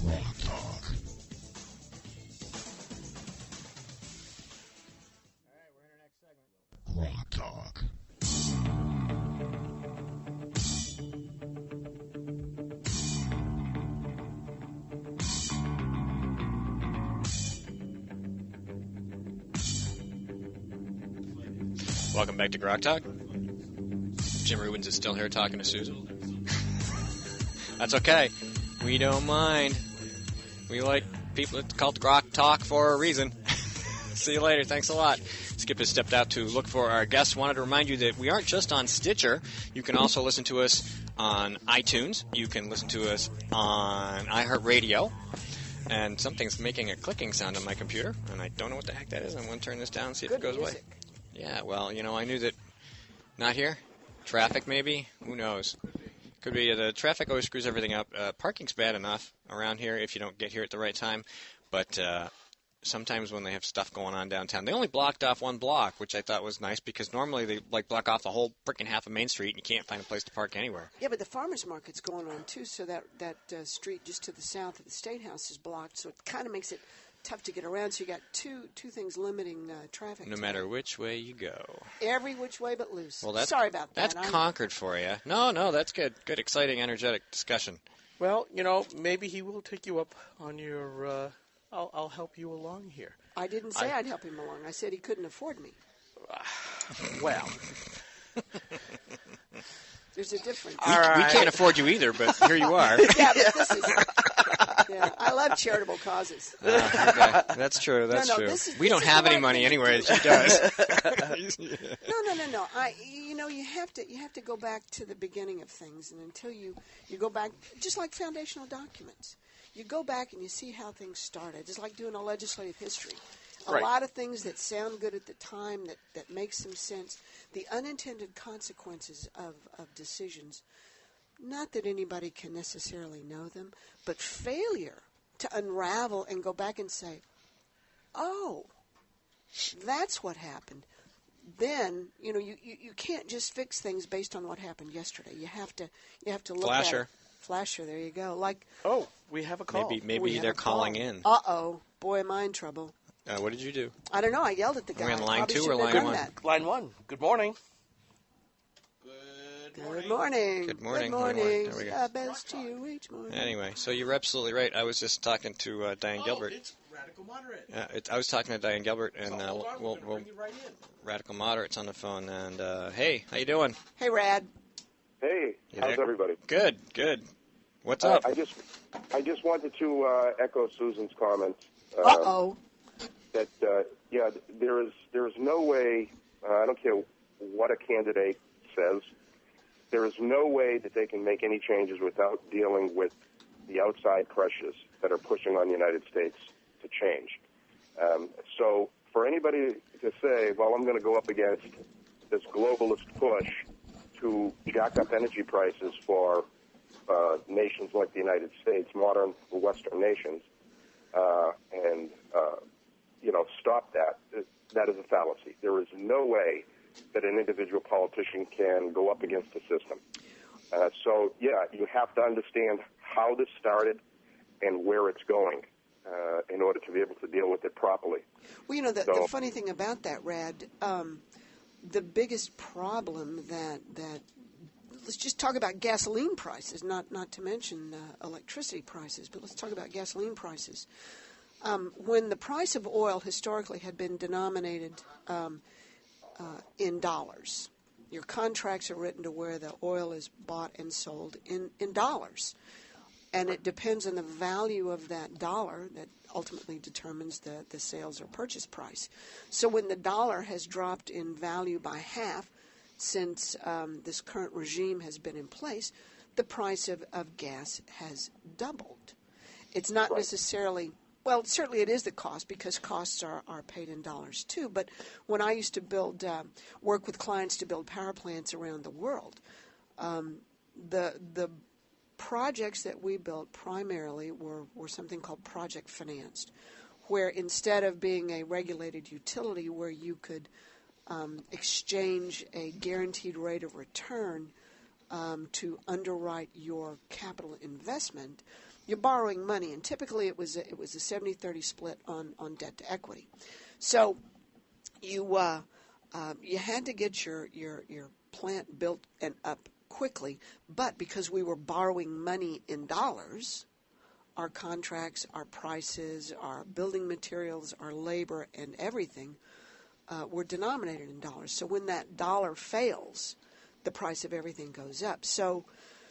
Rock Talk. Rock Talk. Welcome back to Grok Talk. Jim Rubens is still here talking to Susan. That's okay. We don't mind. We like people. It's called Grok Talk for a reason. See you later. Thanks a lot. Skip has stepped out to look for our guests. Wanted to remind you that we aren't just on Stitcher. You can also listen to us on iTunes. You can listen to us on iHeartRadio. And something's making a clicking sound on my computer, and I don't know what the heck that is. I'm going to turn this down and see if it goes away. Yeah, well, you know, I knew that. Not here? Traffic, maybe? Who knows? Could be. The traffic always screws everything up. Parking's bad enough around here if you don't get here at the right time. But sometimes when they have stuff going on downtown, they only blocked off one block, which I thought was nice because normally they block off the whole freaking half of Main Street and you can't find a place to park anywhere. Yeah, but the farmers market's going on too, so that street just to the south of the State House is blocked, so it kind of makes it tough to get around. So you got two things limiting traffic. No matter which way you go. Every which way but loose. Well, sorry about that. That's Concord for you. No, that's good. Good, exciting, energetic discussion. Well, maybe he will take you up on your. I'll help you along here. I didn't say I'd help him along. I said he couldn't afford me. Well. There's a difference. We can't afford you either, but here you are. Yeah, but this is... Yeah, I love charitable causes. Okay. That's true. That's true. We don't have any money anyway. She does. No. You have to go back to the beginning of things, and until you go back, just like foundational documents, you go back and you see how things started. It's like doing a legislative history. A lot of things that sound good at the time that make some sense. The unintended consequences of decisions. Not that anybody can necessarily know them, but failure to unravel and go back and say, oh, that's what happened. Then, you can't just fix things based on what happened yesterday. You have to look at it. Flasher, there you go. We have a call. Maybe they're calling in. Uh-oh. Boy, am I in trouble. What did you do? I don't know. I yelled at the guy. Are we on line Probably 2 or shouldn't have line 1? done that. Line 1. Good morning. Good morning. Good morning. There we go. Best to you each morning. Anyway, so you're absolutely right. I was just talking to Diane Gilbert. It's Radical Moderate. I was talking to Diane Gilbert, and we'll bring you right in. Radical Moderate's on the phone. And hey, how you doing? Hey, Rad. Hey, how's everybody? Good. What's up? I just wanted to echo Susan's comments. Uh-oh. That there is no way. I don't care what a candidate says. There is no way that they can make any changes without dealing with the outside pressures that are pushing on the United States to change. So for anybody to say, well, I'm going to go up against this globalist push to jack up energy prices for nations like the United States, modern Western nations, and stop that. That is a fallacy. There is no way that an individual politician can go up against the system. So you have to understand how this started and where it's going in order to be able to deal with it properly. Well, the funny thing about that, Rad, the biggest problem that let's just talk about gasoline prices, not to mention electricity prices, but let's talk about gasoline prices. When the price of oil historically had been denominated in dollars, your contracts are written to where the oil is bought and sold in dollars. And it depends on the value of that dollar that ultimately determines the sales or purchase price. So when the dollar has dropped in value by half since this current regime has been in place, the price of gas has doubled. It's not necessarily, well, certainly it is the cost because costs are paid in dollars too. But when I used to work with clients to build power plants around the world, the projects that we built primarily were something called project financed, where instead of being a regulated utility where you could exchange a guaranteed rate of return to underwrite your capital investment, you're borrowing money, and typically it was a 70-30 split on debt to equity. So you had to get your plant built and up quickly, but because we were borrowing money in dollars, our contracts, our prices, our building materials, our labor, and everything were denominated in dollars. So when that dollar fails, the price of everything goes up. So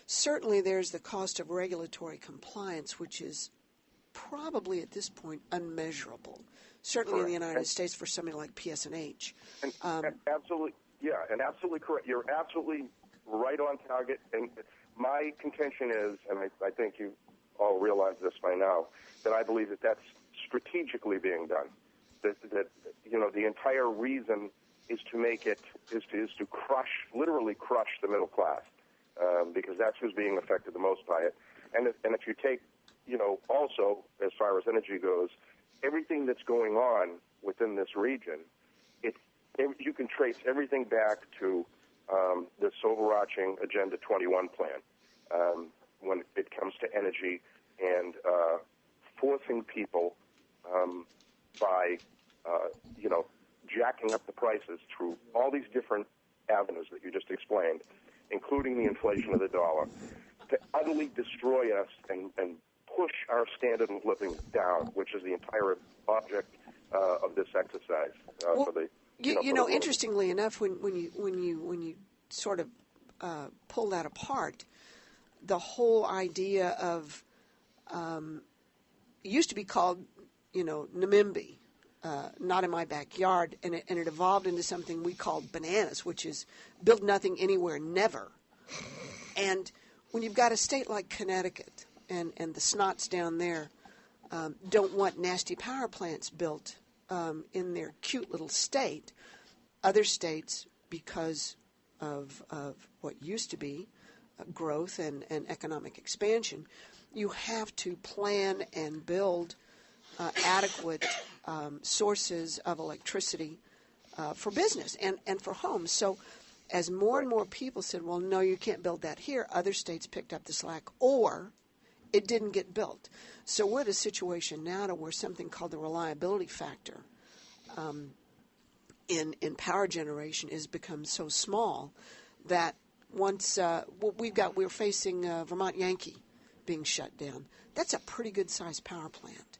certainly there's the cost of regulatory compliance, which is probably at this point unmeasurable, certainly in the United States for somebody like PSNH. And absolutely, and absolutely correct. You're absolutely right on target. And my contention is, and I think you all realize this by now, that I believe that that's strategically being done. That the entire reason is to make it is to literally crush the middle class, because that's who's being affected the most by it. And if you take, also as far as energy goes, everything that's going on within this region, you can trace everything back to this overarching Agenda 21 plan when it comes to energy and forcing people by jacking up the prices through all these different avenues that you just explained, including the inflation of the dollar, to utterly destroy us and push our standard of living down, which is the entire object of this exercise for the. Interestingly enough, when you sort of pull that apart, the whole idea of it used to be called, NIMBY, not in my backyard, and it evolved into something we called bananas, which is build nothing anywhere, never. And when you've got a state like Connecticut and the snots down there don't want nasty power plants built in their cute little state, other states, because of what used to be growth and economic expansion, you have to plan and build adequate sources of electricity for business and for homes. So as more and more people said, well, no, you can't build that here, other states picked up the slack, or it didn't get built. So we're at a situation now to where something called the reliability factor in power generation has become so small that once we're facing Vermont Yankee being shut down. That's a pretty good sized power plant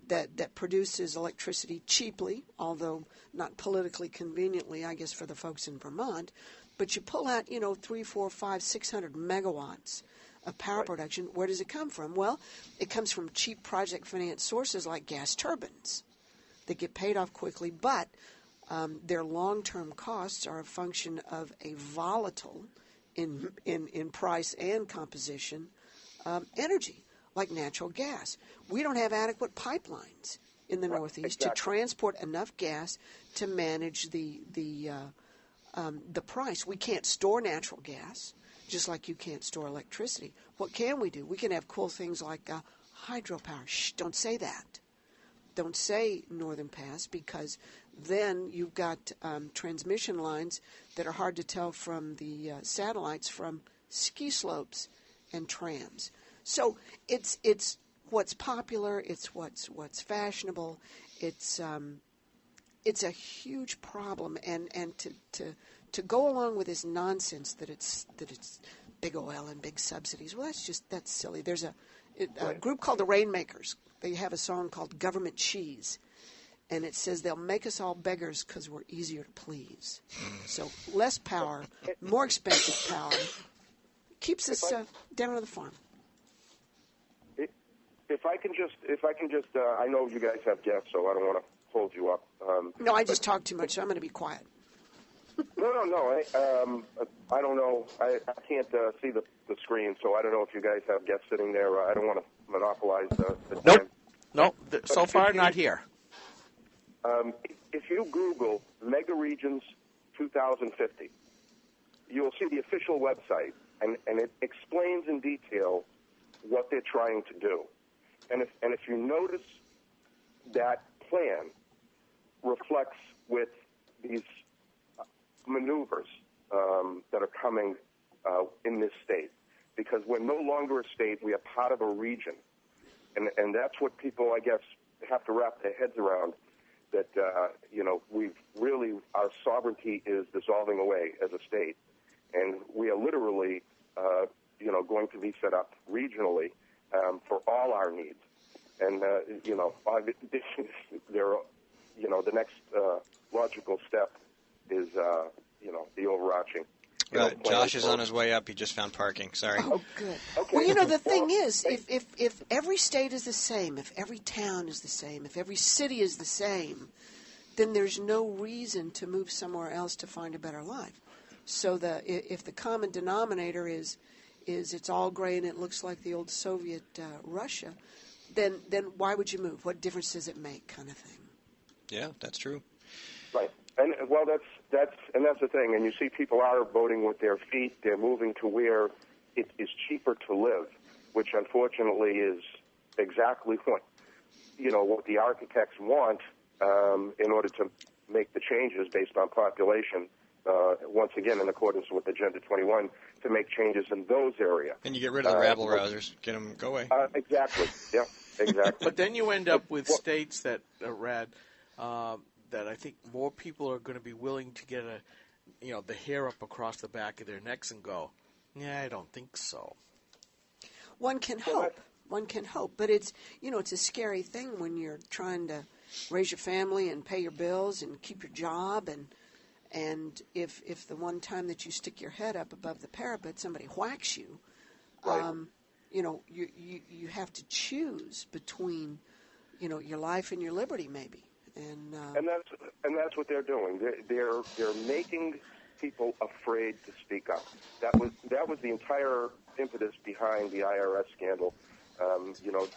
that produces electricity cheaply, although not politically conveniently, I guess, for the folks in Vermont. But you pull out 300, 400, 500, 600 megawatts of power production. Where does it come from? Well, it comes from cheap project finance sources like gas turbines that get paid off quickly, but their long-term costs are a function of a volatile in price and composition energy, like natural gas. We don't have adequate pipelines in the Northeast to transport enough gas to manage the price. We can't store natural gas, just like you can't store electricity. What can we do? We can have cool things like hydropower. Shh, don't say that. Don't say Northern Pass, because then you've got transmission lines that are hard to tell from the satellites from ski slopes and trams. So it's what's popular, it's what's fashionable, it's a huge problem, and to go along with this nonsense that it's big oil and big subsidies. Well, that's silly. There's a group called the Rainmakers. They have a song called Government Cheese, and it says they'll make us all beggars because we're easier to please. So less power, more expensive power, keeps us down on the farm. If I can just, I know you guys have guests, so I don't want to hold you up. No, I just talk too much, so I'm going to be quiet. No. I don't know. I can't see the screen, so I don't know if you guys have guests sitting there. I don't want to monopolize the time. Nope. So far, not here. If you Google Mega Regions 2050, you'll see the official website, and it explains in detail what they're trying to do. And if you notice, that plan reflects with these maneuvers that are coming in this state, because we're no longer a state, we are part of a region, and that's what people, I guess, have to wrap their heads around, that we've really, our sovereignty is dissolving away as a state, and we are literally going to be set up regionally for all our needs. And, the next logical step is, the overarching. Josh is on his way up. He just found parking. Sorry. Oh, good. Okay. Well, the thing is, if every state is the same, if every town is the same, if every city is the same, then there's no reason to move somewhere else to find a better life. So if the common denominator is it's all gray and it looks like the old Soviet Russia, then why would you move? What difference does it make, kind of thing? Yeah, that's true. Right. And that's the thing. And you see people are voting with their feet. They're moving to where it is cheaper to live, which unfortunately is exactly what the architects want in order to make the changes based on population. Once again, in accordance with Agenda 21, to make changes in those areas. And you get rid of the rabble-rousers. Get them, go away. Exactly. Yeah, exactly. But then you end up with states that, Rad, that I think more people are going to be willing to get the hair up across the back of their necks and go, yeah, I don't think so. One can hope. One can hope. But it's a scary thing when you're trying to raise your family and pay your bills and keep your job, and if the one time that you stick your head up above the parapet, somebody whacks you, right. You have to choose between, your life and your liberty, maybe. And that's what they're doing. They're making people afraid to speak up. That was the entire impetus behind the IRS scandal.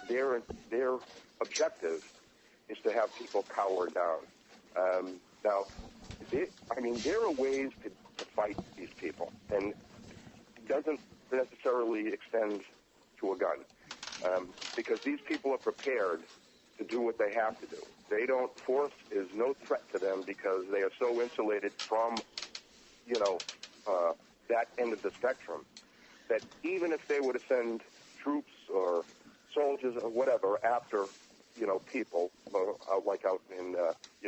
Their objective is to have people cower down. Now, there are ways to fight these people, and it doesn't necessarily extend to a gun, because these people are prepared to do what they have to do. Force is no threat to them because they are so insulated from, that end of the spectrum, that even if they were to send troops or soldiers or whatever after, people, like out in,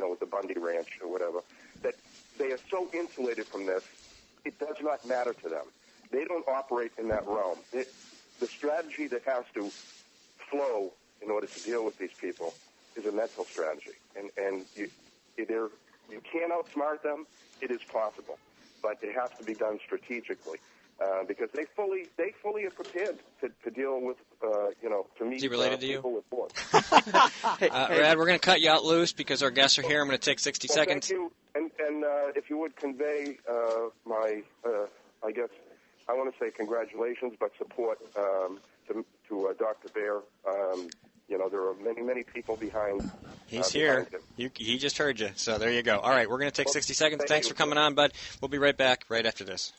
with the Bundy Ranch or whatever, that they are so insulated from this, it does not matter to them. They don't operate in that realm. The strategy that has to flow in order to deal with these people is a mental strategy. And you can't outsmart them. It is possible. But it has to be done strategically. Because they fully are prepared to deal with, to meet Is he related to people you? with force. Rad, we're going to cut you out loose because our guests are here. I'm going to take 60 seconds. Thank you. And if you would convey my, I guess, I want to say congratulations, but support to Dr. Bear. There are many, many people behind. He's here. Him. He just heard you. So there you go. All right, we're going to take 60 seconds. Thanks for coming on, bud. We'll be right back right after this.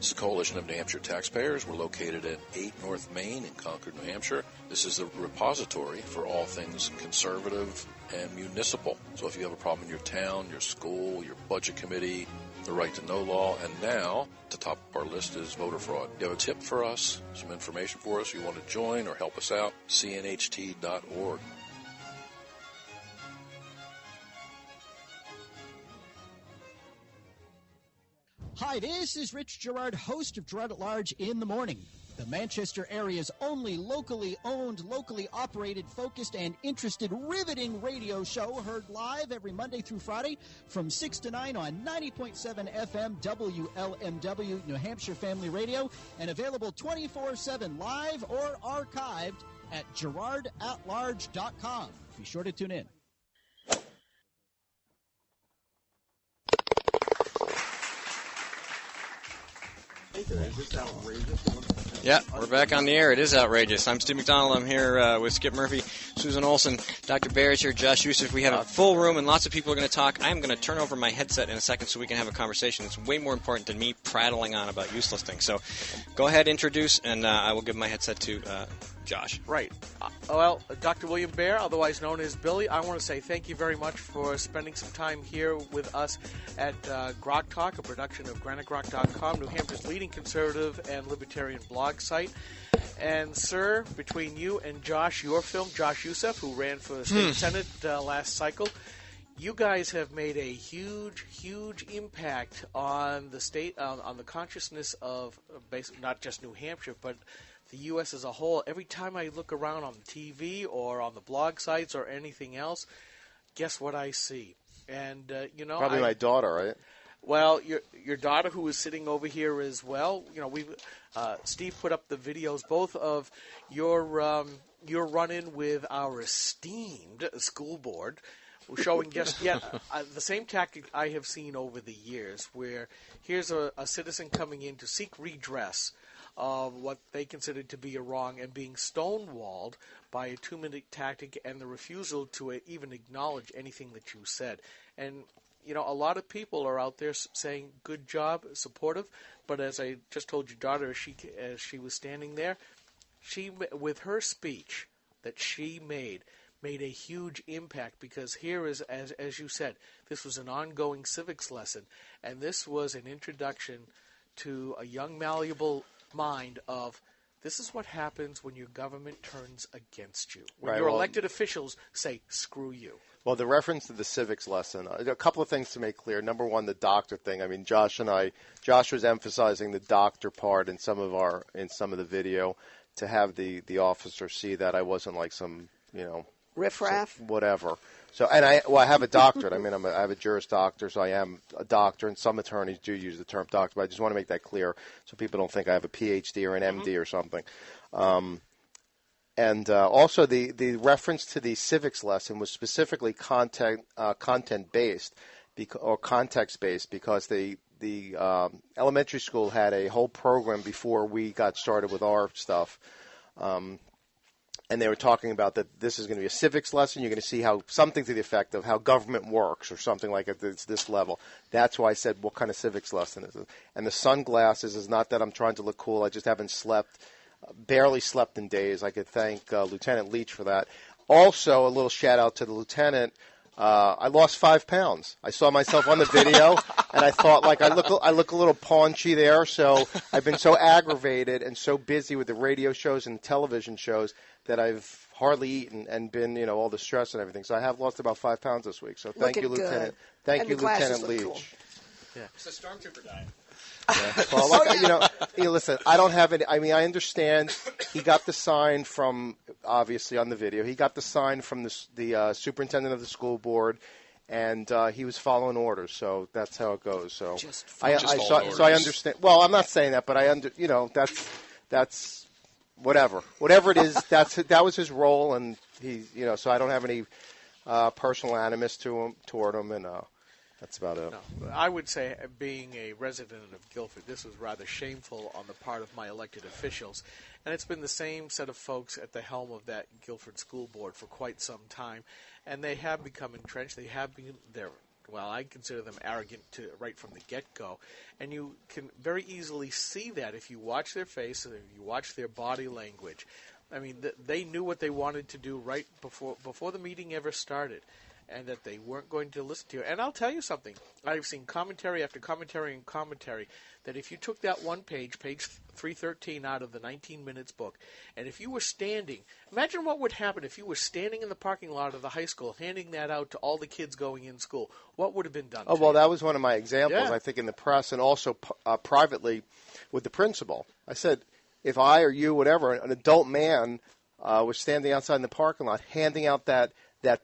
This is a coalition of New Hampshire taxpayers. We're located at 8 North Main in Concord, New Hampshire. This is the repository for all things conservative and municipal. So if you have a problem in your town, your school, your budget committee, the right to know law, and now at the top of our list is voter fraud. You have a tip for us, some information for us, you want to join or help us out, cnht.org. Hi, this is Rich Gerard, host of Gerard at Large in the Morning, the Manchester area's only locally owned, locally operated, focused, and interested, riveting radio show, heard live every Monday through Friday from 6 to 9 on 90.7 FM WLMW, New Hampshire Family Radio, and available 24/7 live or archived at GerardAtLarge.com. Be sure to tune in. Yeah, we're back on the air. It is outrageous. I'm Steve McDonald. I'm here with Skip Murphy, Susan Olson, Dr. Barrett's here, Josh Youssef. We have a full room and lots of people are going to talk. I'm going to turn over my headset in a second so we can have a conversation. It's way more important than me prattling on about useless things. So go ahead, introduce, and I will give my headset to Josh. Right. Well, Dr. William Bear, otherwise known as Billy, I want to say thank you very much for spending some time here with us at Grok Talk, a production of GraniteGrok.com, New Hampshire's leading conservative and libertarian blog site. And, sir, between you and Josh, your film, Josh Youssef, who ran for the state senate last cycle, you guys have made a huge, huge impact on the state, on the consciousness of not just New Hampshire, but the U.S. as a whole. Every time I look around on the TV or on the blog sites or anything else, guess what I see? And, probably my daughter, right? Well, your daughter, who is sitting over here as well. Steve put up the videos, both of your run-in with our esteemed school board, showing just yet the same tactic I have seen over the years, where here's a citizen coming in to seek redress of what they considered to be a wrong and being stonewalled by a 2-minute tactic and the refusal to even acknowledge anything that you said. And a lot of people are out there saying, good job, supportive, but as I just told your daughter, as she was standing there, she, with her speech that she made a huge impact, because here is, as you said, this was an ongoing civics lesson, and this was an introduction to a young, malleable mind of, this is what happens when your government turns against you. When your elected officials say, screw you. Well, the reference to the civics lesson, a couple of things to make clear. Number one, the doctor thing. I mean, Josh was emphasizing the doctor part in some of the video to have the officer see that I wasn't like some, riffraff, whatever. So, and I have a doctorate. I mean, I have a Juris Doctor, so I am a doctor, and some attorneys do use the term doctor, but I just want to make that clear so people don't think I have a PhD or an MD or something. And also, the reference to the civics lesson was specifically content-based or context-based, because the elementary school had a whole program before we got started with our stuff. And they were talking about that this is going to be a civics lesson. You're going to see how something to the effect of how government works or something like it. It's this level. That's why I said, what kind of civics lesson is it? And the sunglasses is not that I'm trying to look cool. I just haven't barely slept in days. I could thank Lieutenant Leach for that. Also, a little shout out to the lieutenant. I lost 5 pounds. I saw myself on the video, and I thought, like, I look a little paunchy there. So I've been so aggravated and so busy with the radio shows and television shows that I've hardly eaten and been, all the stress and everything. So I have lost about 5 pounds this week. So thank you, Lieutenant. Thank you, Lieutenant Leach. Cool. Yeah. It's a stormtrooper diet. Yeah. Well, listen, I don't have any. I mean, I understand he got the sign from, obviously on the video, he got the sign from the superintendent of the school board, and he was following orders. So that's how it goes. So I understand. Well, I'm not saying that, but that's whatever it is. That was his role, and he, so I don't have any personal animus toward him, and. That's about it. No, I would say, being a resident of Guilford, this was rather shameful on the part of my elected officials. And it's been the same set of folks at the helm of that Guilford School Board for quite some time. And they have become entrenched. They have been, they're well, I consider them arrogant right from the get-go. And you can very easily see that if you watch their face, if you watch their body language. I mean, they knew what they wanted to do right before the meeting ever started, and that they weren't going to listen to you. And I'll tell you something. I've seen commentary after commentary and commentary that if you took that one page 313 out of the 19 minutes book, and if you were standing, imagine what would happen if you were standing in the parking lot of the high school handing that out to all the kids going in school. What would have been done Oh, to well, you? that was one of my examples, Yeah. I think, in the press and also privately with the principal. I said, if I or you, whatever, an adult man was standing outside in the parking lot handing out that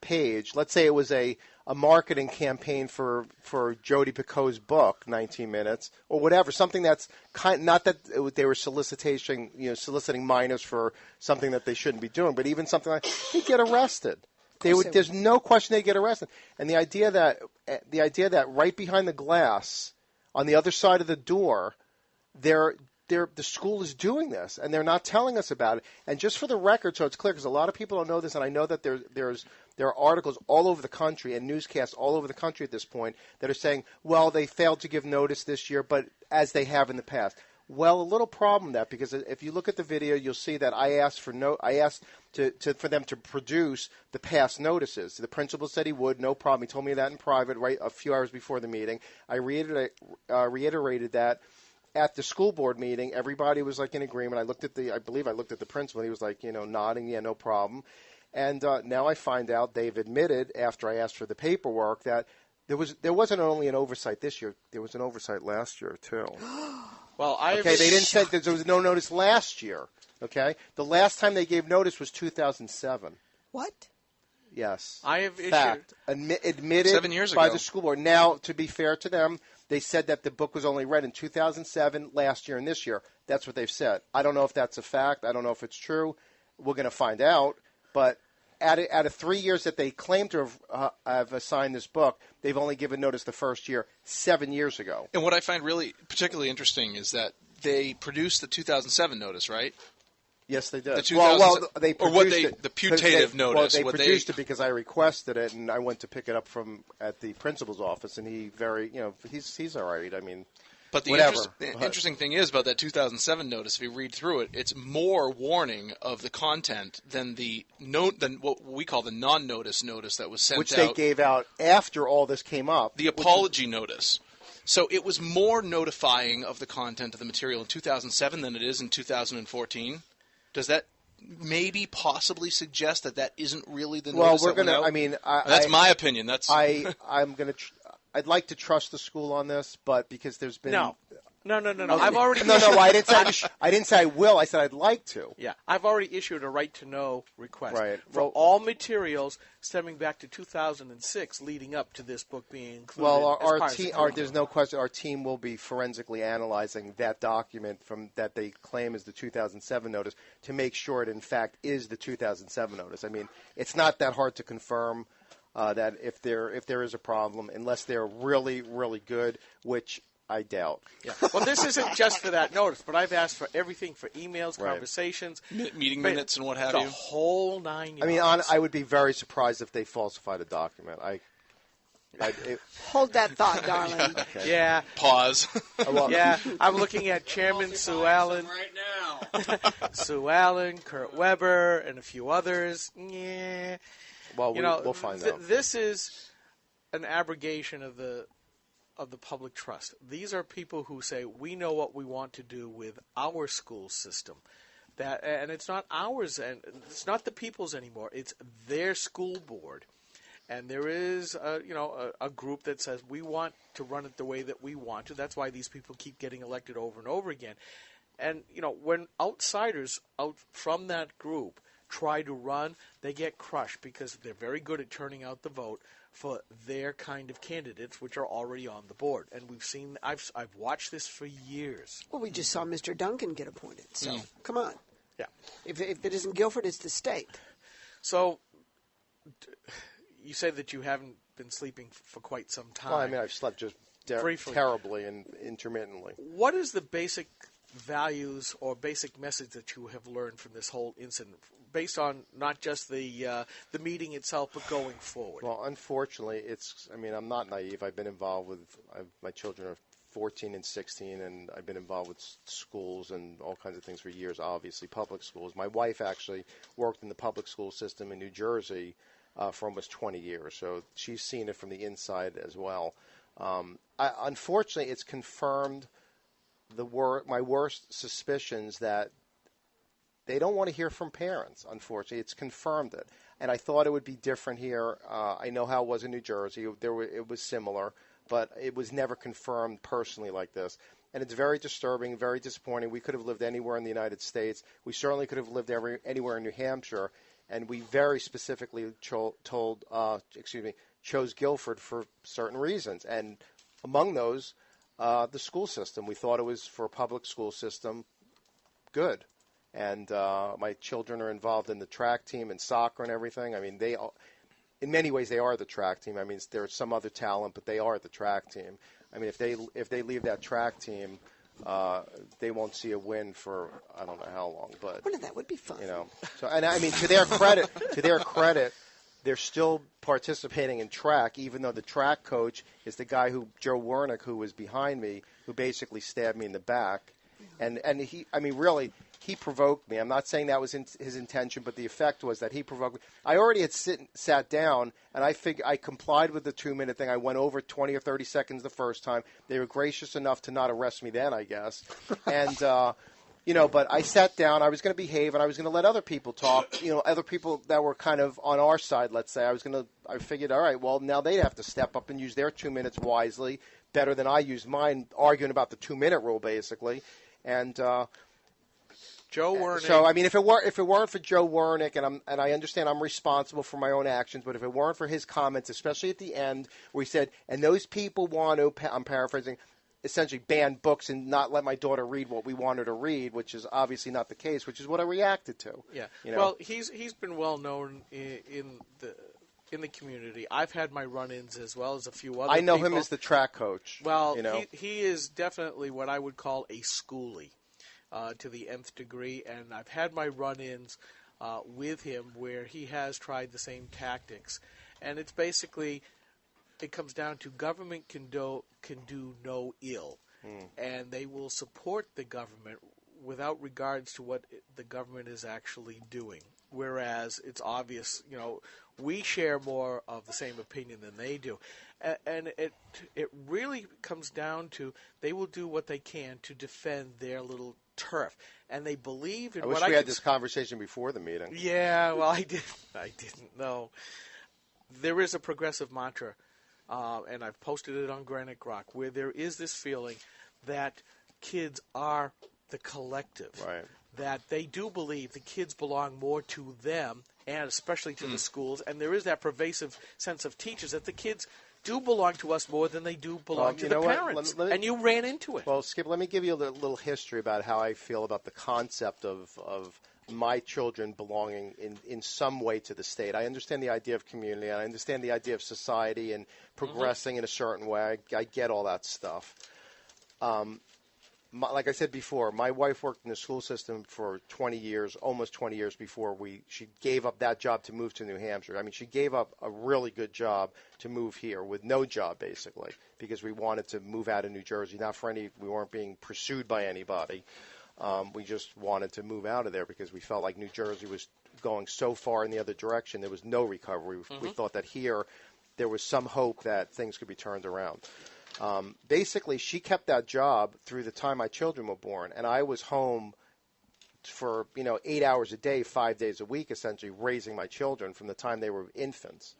page, let's say it was a marketing campaign for Jodi Picoult's book, 19 Minutes, or whatever, something that's not that they were soliciting minors for something that they shouldn't be doing, but even something like they'd get arrested. There's no question they get arrested. And the idea that right behind the glass, on the other side of the door, the school is doing this, and they're not telling us about it. And just for the record, so it's clear, because a lot of people don't know this, and I know that there are articles all over the country and newscasts all over the country at this point that are saying, well, they failed to give notice this year, but as they have in the past. Well, a little problem with that, because if you look at the video, you'll see that I asked for them to produce the past notices. The principal said he would, no problem. He told me that in private right a few hours before the meeting. I reiterated that. At the school board meeting, everybody was like in agreement. I believe I looked at the principal, and he was like, nodding, yeah, no problem. And now I find out they've admitted, after I asked for the paperwork, that there wasn't only an oversight this year, there was an oversight last year too. Well, they didn't say that there was no notice last year. Okay, the last time they gave notice was 2007. What? Yes, I have fact admitted 7 years by ago. the school board. Now, to be fair to them, they said that the book was only read in 2007, last year, and this year. That's what they've said. I don't know if that's a fact. I don't know if it's true. We're going to find out. But out of 3 years that they claim to have assigned this book, they've only given notice the first year 7 years ago. And what I find really particularly interesting is that they produced the 2007 notice, right? Yes, they did. The they or what the putative notice. Well, they produced it because I requested it, and I went to pick it up at the principal's office, and he's all right. I mean, but the interesting thing is about that 2007 notice. If you read through it, it's more warning of the content than what we call the non-notice notice that was sent out, which they gave out after all this came up. The apology notice. So it was more notifying of the content of the material in 2007 than it is in 2014. Does that maybe possibly suggest that isn't really the notice? Well, we're going to. I mean, that's my opinion. I'm going to. I'd like to trust the school on this, but because there's been No. Okay. I've already I didn't say I will. I said I'd like to. Yeah, I've already issued a right to know request for Well, all materials stemming back to 2006, leading up to this book being included. Well, as part of the curriculum. there's no question. Our team will be forensically analyzing that document that they claim is the 2007 notice to make sure it in fact is the 2007 notice. I mean, it's not that hard to confirm that if there is a problem, unless they're really, really good, which I doubt. Yeah. Well, this isn't just for that notice, but I've asked for everything, for emails, Right. conversations, meeting minutes, and what have the you. whole 9 yards. I mean, I would be very surprised if they falsified a document. Hold that thought, darling. Okay. Yeah. Pause. Yeah, I'm looking at Chairman Sue Allen. Sue Allen, Kurt Weber, and a few others. Yeah. Well, we'll find out. This is an abrogation of the public trust. These are people who say, we know what we want to do with our school system. And it's not ours, and it's not the people's anymore. It's their school board. And there is a group that says we want to run it the way that we want to. That's why these people keep getting elected over and over again. And, when outsiders out from that group try to run, they get crushed because they're very good at turning out the vote for their kind of candidates, which are already on the board. And we've seen, I've watched this for years. Well, we just saw Mr. Duncan get appointed. So, come on. Yeah. If it isn't Guilford, it's the state. So, you say that you haven't been sleeping for quite some time. Well, I mean, I've slept just Briefly. terribly and intermittently. What is the basic values or basic message that you have learned from this whole incident, based on not just the meeting itself, but going forward? Well, unfortunately, I'm not naive. I've been involved with, my children are 14 and 16, and I've been involved with schools and all kinds of things for years, obviously, public schools. My wife actually worked in the public school system in New Jersey for almost 20 years, so she's seen it from the inside as well. Unfortunately, it's confirmed my worst suspicions that they don't want to hear from parents, unfortunately. It's confirmed it. And I thought it would be different here. I know how it was in New Jersey. It was similar, but it was never confirmed personally like this. And it's very disturbing, very disappointing. We could have lived anywhere in the United States. We certainly could have lived anywhere in New Hampshire. And we very specifically chose Guilford for certain reasons. And among those, the school system. We thought it was, for a public school system, good. And my children are involved in the track team and soccer and everything. I mean, in many ways, they are the track team. I mean, there's some other talent, but they are the track team. I mean, if they leave that track team, they won't see a win for I don't know how long. But that would be fun. So and I mean, to their credit, they're still participating in track, even though the track coach is the guy Joe Wernick, who was behind me, who basically stabbed me in the back. And really, he provoked me. I'm not saying that was his intention, but the effect was that he provoked me. I already had sat down, and I complied with the 2-minute thing. I went over 20 or 30 seconds the first time. They were gracious enough to not arrest me then, I guess. And but I sat down. I was going to behave, and I was going to let other people talk. Other people that were kind of on our side, let's say. I figured, all right, well, now they'd have to step up and use their 2 minutes wisely, better than I used mine, arguing about the 2-minute rule, basically. And Joe Wernick. So I mean, if it weren't for Joe Wernick, and I understand I'm responsible for my own actions, but if it weren't for his comments, especially at the end where he said, "And those people want to," I'm paraphrasing, essentially ban books and not let my daughter read what we want her to read, which is obviously not the case, which is what I reacted to. Yeah. Well, he's been well known in the community. I've had my run-ins as well as a few other. I know people. him as the track coach. Well, he is definitely what I would call a schoolie to the nth degree, and I've had my run-ins with him where he has tried the same tactics, and it's basically it comes down to government can do no ill, and they will support the government without regards to what the government is actually doing. Whereas it's obvious, we share more of the same opinion than they do. And it really comes down to they will do what they can to defend their little turf. And they believe in I wish we had this conversation before the meeting. Yeah, well, I didn't know. There is a progressive mantra, and I've posted it on Granite Rock, where there is this feeling that kids are the collective. Right. That they do believe the kids belong more to them, and especially to the schools. And there is that pervasive sense of teachers that the kids do belong to us more than they do belong to the parents. And you ran into it. Well, Skip, let me give you a little history about how I feel about the concept of my children belonging in some way to the state. I understand the idea of community, and I understand the idea of society and progressing in a certain way. I get all that stuff. Like I said before, my wife worked in the school system for 20 years, almost 20 years before she gave up that job to move to New Hampshire. I mean, she gave up a really good job to move here with no job, basically, because we wanted to move out of New Jersey. We weren't being pursued by anybody. We just wanted to move out of there because we felt like New Jersey was going so far in the other direction. There was no recovery. We thought that here there was some hope that things could be turned around. Basically, she kept that job through the time my children were born, and I was home for 8 hours a day, 5 days a week, essentially raising my children from the time they were infants,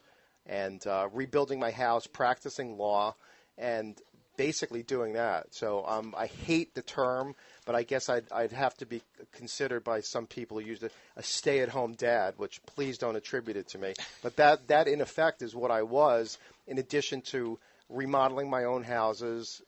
and rebuilding my house, practicing law, and basically doing that. So I hate the term, but I guess I'd have to be considered by some people who use it a stay-at-home dad, which please don't attribute it to me. But that in effect is what I was, in addition to remodeling my own houses,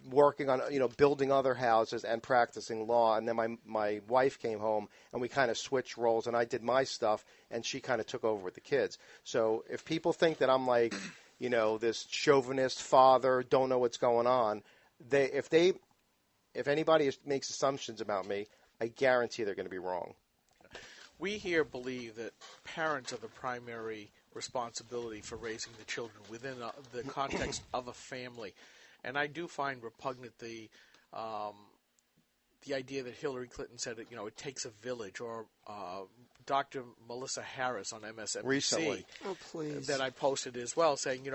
working on building other houses and practicing law. And then my wife came home and we kind of switched roles, and I did my stuff and she kind of took over with the kids. So if people think that I'm like this chauvinist father, don't know what's going on, if if anybody makes assumptions about me, I guarantee they're going to be wrong. We here believe that parents are the primary responsibility for raising the children within the context of a family. And I do find repugnant the idea that Hillary Clinton said that, it takes a village, or Dr. Melissa Harris on MSNBC recently. Oh, please. That I posted as well, saying,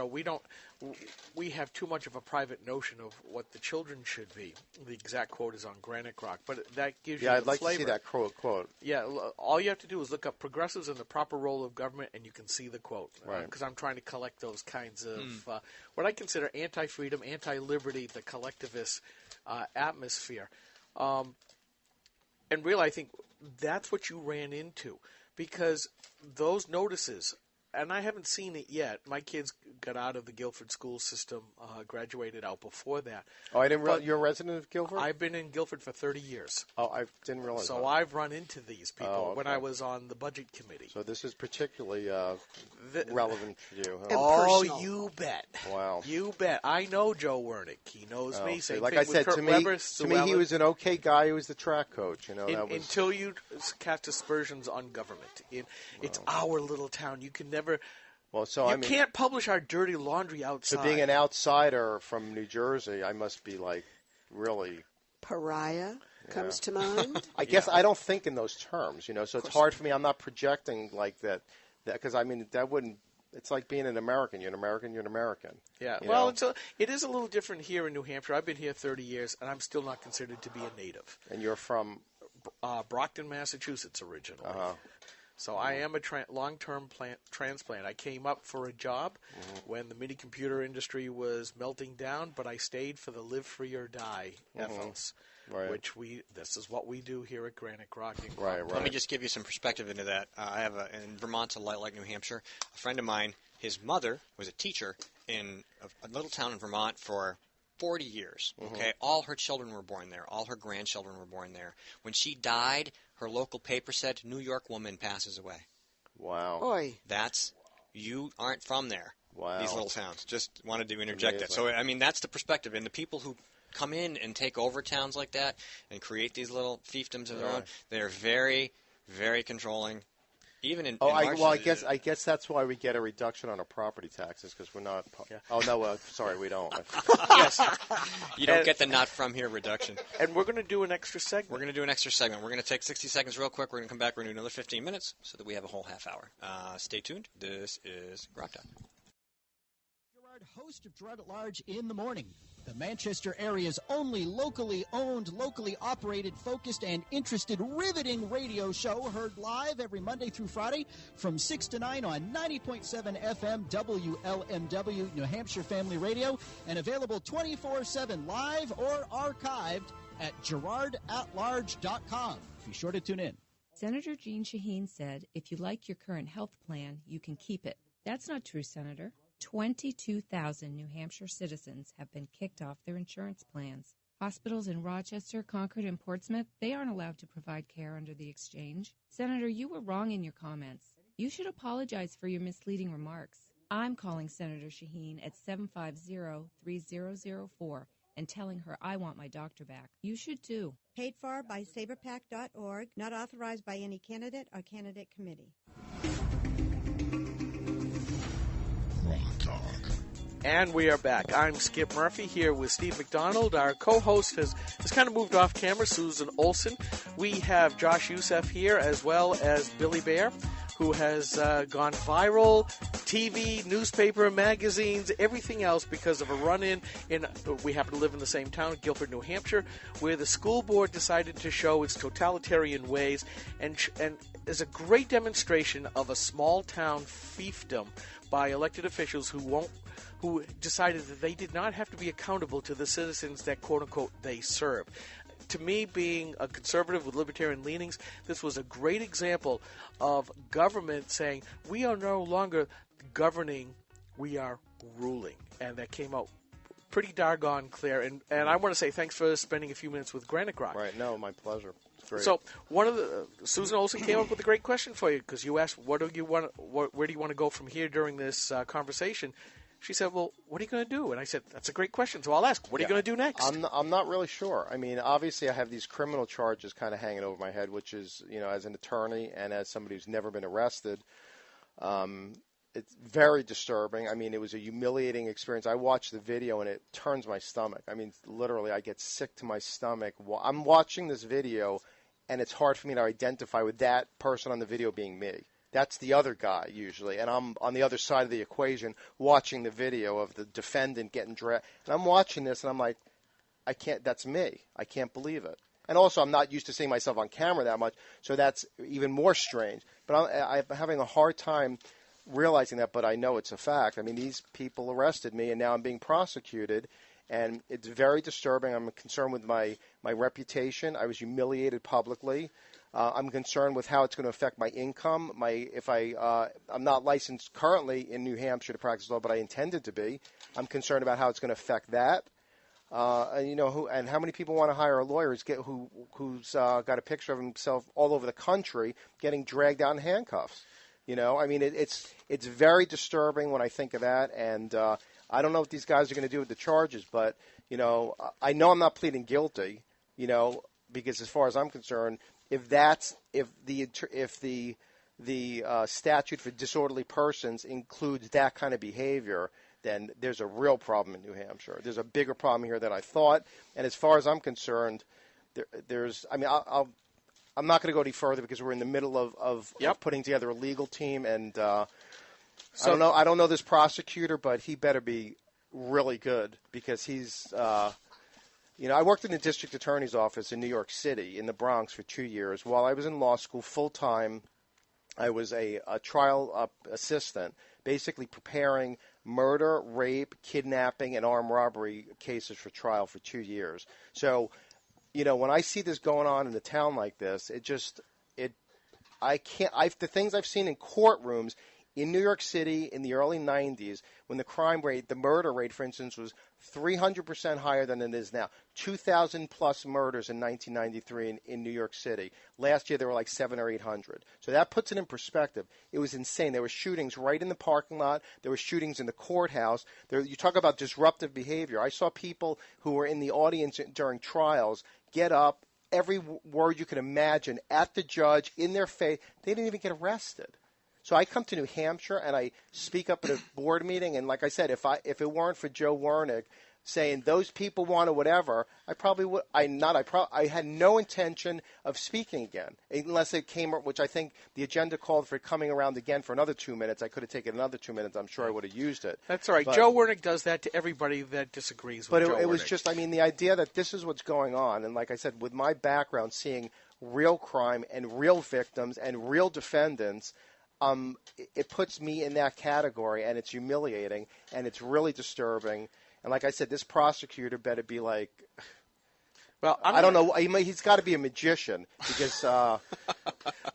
we have too much of a private notion of what the children should be. The exact quote is on Granite Rock, but that gives you the I'd like flavor. to see that quote. Yeah, all you have to do is look up progressives and the proper role of government, and you can see the quote. Right. Because I'm trying to collect those kinds of what I consider anti-freedom, anti-liberty, the collectivist atmosphere. And really, I think that's what you ran into, because those notices, and I haven't seen it yet. My kids got out of the Guilford school system, graduated out before that. Oh, I didn't realize you're a resident of Guilford? I've been in Guilford for 30 years. Oh, I didn't realize So that. I've run into these people when okay. I was on the budget committee. So this is particularly relevant to you, huh? Oh, you bet. Wow. You bet. I know Joe Wernick. He knows me. Same like thing I with said, Kurt to me, Weber, to me, he was an okay guy. He was the track coach. Until you cast aspersions on government. It's our little town. You can never... Well, so you can't publish our dirty laundry outside. So being an outsider from New Jersey, I must be really pariah comes to mind. I guess I don't think in those terms, So it's hard for me. I'm not projecting like that because that wouldn't. It's like being an American. You're an American. You're an American. Yeah. Well, it is a little different here in New Hampshire. I've been here 30 years, and I'm still not considered to be a native. And you're from Brockton, Massachusetts, originally. Uh-huh. So I am a long-term transplant. I came up for a job when the mini computer industry was melting down, but I stayed for the live free or die ethos, which this is what we do here at Granite Rock. Right. Let me just give you some perspective into that. I have in Vermont, like New Hampshire, a friend of mine, his mother was a teacher in a little town in Vermont for 40 years. Okay, all her children were born there. All her grandchildren were born there. When she died, her local paper said, "New York woman passes away." Wow. Oy. You aren't from there. Wow. These little towns. Just wanted to interject that. So, that's the perspective. And the people who come in and take over towns like that and create these little fiefdoms of their own, they're very, very controlling. Even in I guess that's why we get a reduction on our property taxes, because we're not. Oh no, sorry, we don't. Yes, you don't get the not from here reduction. And we're going to do an extra segment. We're going to take 60 seconds real quick. We're going to come back. We're going to do another 15 minutes so that we have a whole half hour. Stay tuned. This is Grok Talk. Host of Gerard at Large in the Morning, the Manchester area's only locally owned, locally operated, focused, and interested, riveting radio show, heard live every Monday through Friday from 6 to 9 on 90.7 FM WLMW New Hampshire Family Radio, and available 24/7 live or archived at GerardAtLarge.com. Be sure to tune in. Senator Jeanne Shaheen said, if you like your current health plan, you can keep it. That's not true, Senator. 22,000 New Hampshire citizens have been kicked off their insurance plans. Hospitals in Rochester, Concord, and Portsmouth, they aren't allowed to provide care under the exchange. Senator, you were wrong in your comments. You should apologize for your misleading remarks. I'm calling Senator Shaheen at 750-3004 and telling her I want my doctor back. You should too. Paid for by SaberPac.org, not authorized by any candidate or candidate committee. And we are back. I'm Skip Murphy here with Steve McDonald. Our co-host has kind of moved off camera, Susan Olson. We have Josh Youssef here, as well as Billy Bear, who has gone viral, TV, newspaper, magazines, everything else because of a run-in. We happen to live in the same town, Guilford, New Hampshire, where the school board decided to show its totalitarian ways and is a great demonstration of a small-town fiefdom by elected officials who decided that they did not have to be accountable to the citizens that, quote-unquote, they serve. To me, being a conservative with libertarian leanings, this was a great example of government saying, we are no longer governing, we are ruling. And that came out pretty doggone clear. And I want to say thanks for spending a few minutes with Granite Rock. Right, no, my pleasure. Great. So Susan Olson came up with a great question for you, because you asked, where do you want to go from here during this conversation? She said, well, what are you going to do? And I said, that's a great question, so I'll ask, what are you going to do next? I'm not really sure. I mean, obviously I have these criminal charges kind of hanging over my head, which is, as an attorney and as somebody who's never been arrested, it's very disturbing. I mean, it was a humiliating experience. I watched the video and it turns my stomach. I mean, literally, I get sick to my stomach. I'm watching this video and it's hard for me to identify with that person on the video being me. That's the other guy usually, and I'm on the other side of the equation watching the video of the defendant getting dragged. And I'm watching this, and I'm like, I can't. That's me. I can't believe it. And also, I'm not used to seeing myself on camera that much, so that's even more strange. But I'm having a hard time realizing that, but I know it's a fact. I mean, these people arrested me, and now I'm being prosecuted, and it's very disturbing. I'm concerned with my reputation. I was humiliated publicly. I'm concerned with how it's going to affect my income. I'm not licensed currently in New Hampshire to practice law, but I intended to be. I'm concerned about how it's going to affect that. And how many people want to hire a lawyer who's got a picture of himself all over the country getting dragged out in handcuffs? I mean, it's very disturbing when I think of that, and I don't know what these guys are going to do with the charges, but I know I'm not pleading guilty, because as far as I'm concerned, if the statute for disorderly persons includes that kind of behavior, then there's a real problem in New Hampshire. There's a bigger problem here than I thought, and as far as I'm concerned, I'm not going to go any further because we're in the middle of putting together a legal team, and I don't know this prosecutor, but he better be really good because he's. I worked in the district attorney's office in New York City, in the Bronx, for 2 years. While I was in law school full-time, I was a trial assistant, basically preparing murder, rape, kidnapping, and armed robbery cases for trial for 2 years. So, when I see this going on in a town like this, the things I've seen in courtrooms in New York City in the early 90s, when the crime rate, the murder rate, for instance, was 300% higher than it is now. 2,000 plus murders in 1993 in New York City. Last year there were like 700 or 800. So that puts it in perspective. It was insane. There were shootings right in the parking lot. There were shootings in the courthouse. You talk about disruptive behavior. I saw people who were in the audience during trials get up, every word you can imagine, at the judge, in their face. They didn't even get arrested. So I come to New Hampshire and I speak up at a board meeting, and like I said, if it weren't for Joe Wernick saying those people wanted whatever, I probably would. I had no intention of speaking again, unless it came, which I think the agenda called for coming around again for another 2 minutes. I could have taken another 2 minutes. I'm sure I would have used it. That's all right. But Joe Wernick does that to everybody that disagrees with Joe Wernick. But it was just, the idea that this is what's going on, and like I said, with my background, seeing real crime and real victims and real defendants. It puts me in that category, and it's humiliating, and it's really disturbing. And like I said, this prosecutor better be like, well, I don't know. He's got to be a magician because.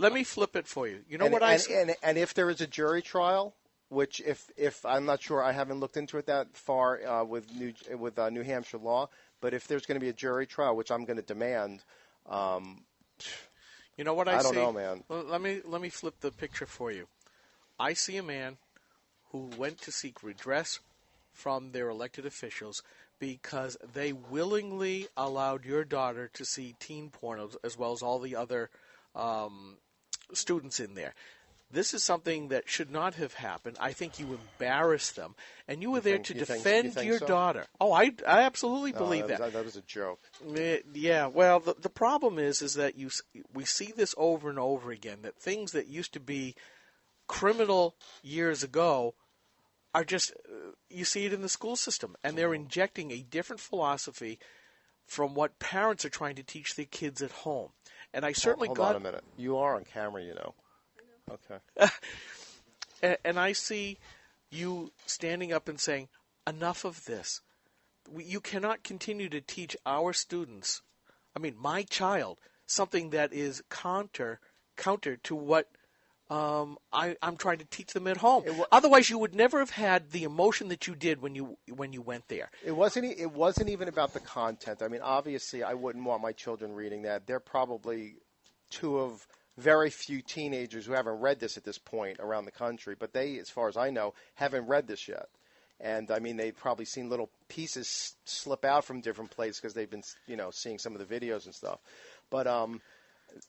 Let me flip it for you. You know and if there is a jury trial, which if I'm not sure, I haven't looked into it that far with New Hampshire law, but if there's going to be a jury trial, which I'm going to demand. You know what I see? I don't know, man. Well, let me flip the picture for you. I see a man who went to seek redress from their elected officials because they willingly allowed your daughter to see teen porn as well as all the other students in there. This is something that should not have happened. I think you embarrassed them, and you were there to defend your daughter. Oh, I absolutely believe that. That was a joke. Yeah, well, the problem is that we see this over and over again, that things that used to be criminal years ago are just, you see it in the school system, and they're injecting a different philosophy from what parents are trying to teach their kids at home. And I certainly Hold on a minute. You are on camera, Okay. And I see you standing up and saying, enough of this. You cannot continue to teach our students, my child, something that is counter to what I'm trying to teach them at home. Otherwise, you would never have had the emotion that you did when you went there. It wasn't even about the content. Obviously, I wouldn't want my children reading that. They're probably two of very few teenagers who haven't read this at this point around the country, but they, as far as I know, haven't read this yet. And I mean, they've probably seen little pieces slip out from different places because they've been, seeing some of the videos and stuff. But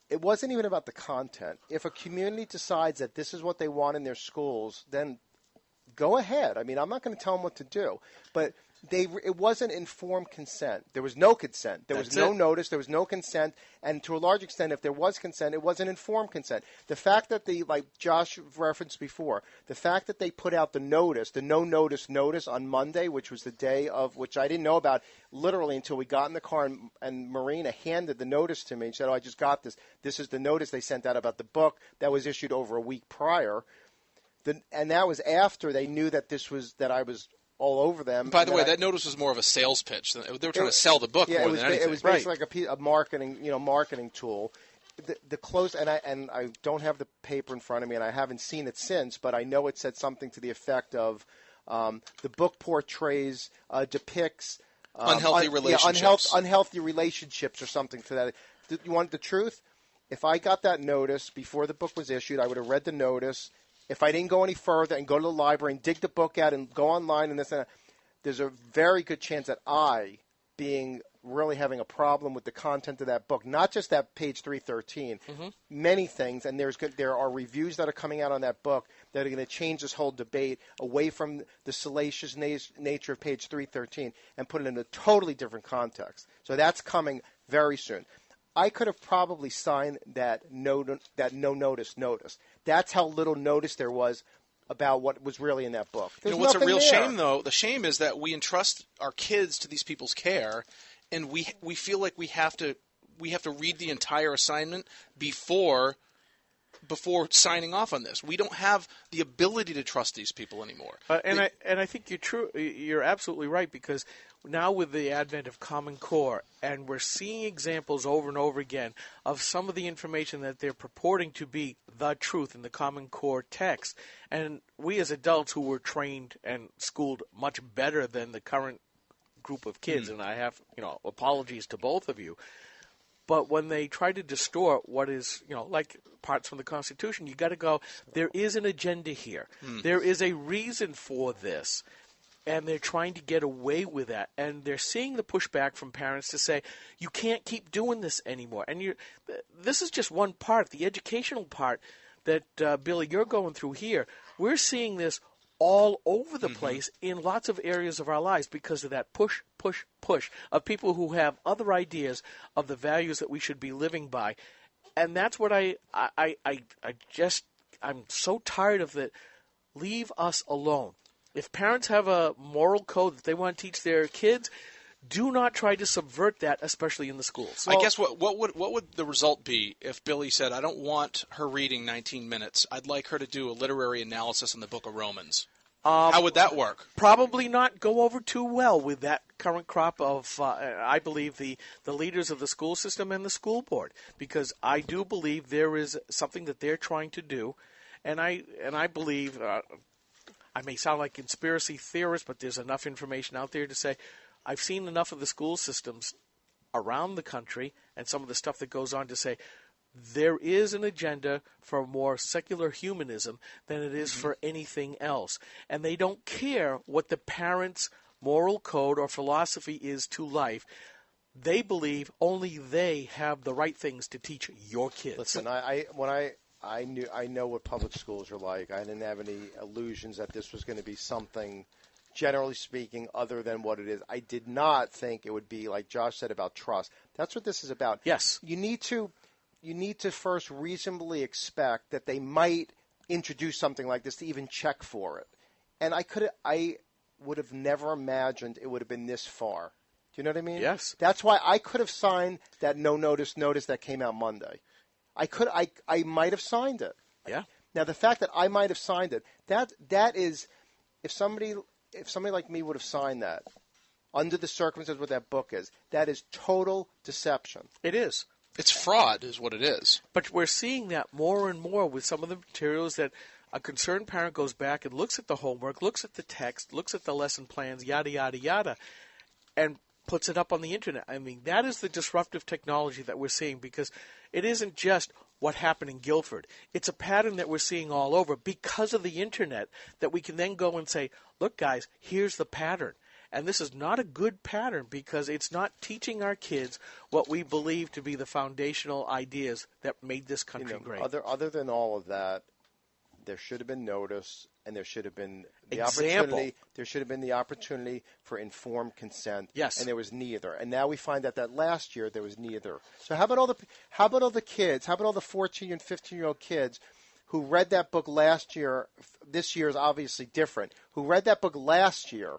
it wasn't even about the content. If a community decides that this is what they want in their schools, then go ahead. I mean, I'm not going to tell them what to do. But it wasn't informed consent. There was no consent. There was no notice. There was no consent. And to a large extent, if there was consent, it wasn't informed consent. The fact that like Josh referenced before, the fact that they put out the notice, the no-notice notice on Monday, which was the day of, which I didn't know about literally until we got in the car and Marina handed the notice to me and said, I just got this. This is the notice they sent out about the book that was issued over a week prior. And that was after they knew that I was all over them. By the way, that notice was more of a sales pitch. They were trying to sell the book more than anything. It was basically like a marketing tool. The close, and I don't have the paper in front of me, and I haven't seen it since, but I know it said something to the effect of the book portrays, depicts unhealthy relationships. Unhealthy relationships or something to that. You want the truth? If I got that notice before the book was issued, I would have read the notice. If I didn't go any further and go to the library and dig the book out and go online and this and that, there's a very good chance that I, being really having a problem with the content of that book, not just that page 313, many things, and there are reviews that are coming out on that book that are going to change this whole debate away from the salacious nature of page 313 and put it in a totally different context. So that's coming very soon. I could have probably signed that no-notice notice. That's how little notice there was about what was really in that book. What's a real shame, though? The shame is that we entrust our kids to these people's care, and we feel like we have to read the entire assignment before signing off on this. We don't have the ability to trust these people anymore. I think you're absolutely right, because now with the advent of Common Core, and we're seeing examples over and over again of some of the information that they're purporting to be the truth in the Common Core text. And we as adults who were trained and schooled much better than the current group of kids, and I have, apologies to both of you, but when they try to distort what is, like parts from the Constitution, you got to go, there is an agenda here. There is a reason for this. And they're trying to get away with that. And they're seeing the pushback from parents to say, you can't keep doing this anymore. And this is just one part, the educational part that, Billy, you're going through here. We're seeing this all over the place in lots of areas of our lives because of that push of people who have other ideas of the values that we should be living by. And that's what I'm so tired of it. Leave us alone. If parents have a moral code that they want to teach their kids, do not try to subvert that, especially in the schools. I guess what would the result be if Billy said, I don't want her reading 19 minutes. I'd like her to do a literary analysis in the book of Romans. How would that work? Probably not go over too well with that current crop of, I believe, the leaders of the school system and the school board, because I do believe there is something that they're trying to do, and I believe... I may sound like a conspiracy theorist, but there's enough information out there to say I've seen enough of the school systems around the country and some of the stuff that goes on to say there is an agenda for more secular humanism than it is for anything else. And they don't care what the parents' moral code or philosophy is to life. They believe only they have the right things to teach your kids. Listen, I know what public schools are like. I didn't have any illusions that this was going to be something, generally speaking, other than what it is. I did not think it would be like Josh said about trust. That's what this is about. Yes. You need to first reasonably expect that they might introduce something like this to even check for it. And I would have never imagined it would have been this far. Do you know what I mean? Yes. That's why I could have signed that notice that came out Monday. I might have signed it. Yeah. Now the fact that I might have signed it, that is, if somebody like me would have signed that, under the circumstances what that book is, that is total deception. It is. It's fraud, is what it is. But we're seeing that more and more with some of the materials that a concerned parent goes back and looks at the homework, looks at the text, looks at the lesson plans, yada yada yada, and puts it up on the internet. I mean, that is the disruptive technology that we're seeing, because it isn't just what happened in Guilford. It's a pattern that we're seeing all over because of the internet, that we can then go and say, look, guys, here's the pattern. And this is not a good pattern, because it's not teaching our kids what we believe to be the foundational ideas that made this country great. Other than all of that, there should have been notice, and there should have been the Example. opportunity. There should have been the opportunity for informed consent. Yes. And there was neither. And now we find out that last year there was neither. So how about all the kids? How about all the 14 and 15-year-old kids who read that book last year? This year is obviously different. Who read that book last year,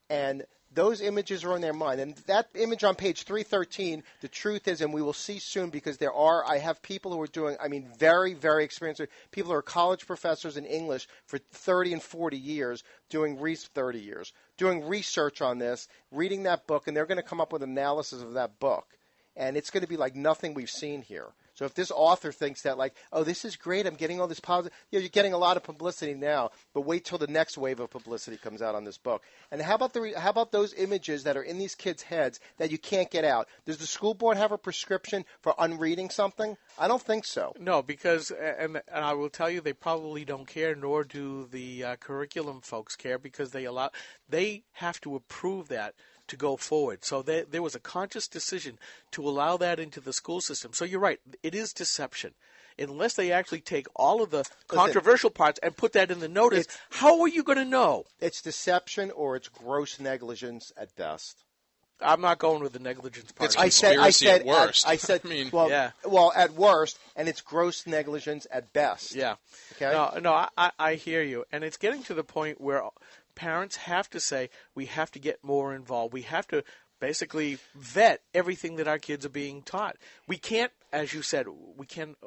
and those images are on their mind. And that image on page 313, the truth is, and we will see soon, because I have people who are doing, very, very experienced people who are college professors in English for 30 and 40 years, doing 30 years, doing research on this, reading that book, and they're going to come up with analysis of that book. And it's going to be like nothing we've seen here. So if this author thinks that, like, oh, this is great, I'm getting all this positive, you're getting a lot of publicity now, but wait till the next wave of publicity comes out on this book. And how about those images that are in these kids' heads that you can't get out? Does the school board have a prescription for unreading something? I don't think so. No, because, and I will tell you, they probably don't care, nor do the curriculum folks care, because they have to approve that to go forward. So there was a conscious decision to allow that into the school system. So you're right, it is deception. Unless they actually take all of the controversial parts and put that in the notice, how are you going to know? It's deception, or it's gross negligence at best. I'm not going with the negligence part. It's conspiracy at worst. Well, at worst, and it's gross negligence at best. Yeah. Okay. No, I hear you, and it's getting to the point where parents have to say, we have to get more involved. We have to basically vet everything that our kids are being taught. We can't, as you said,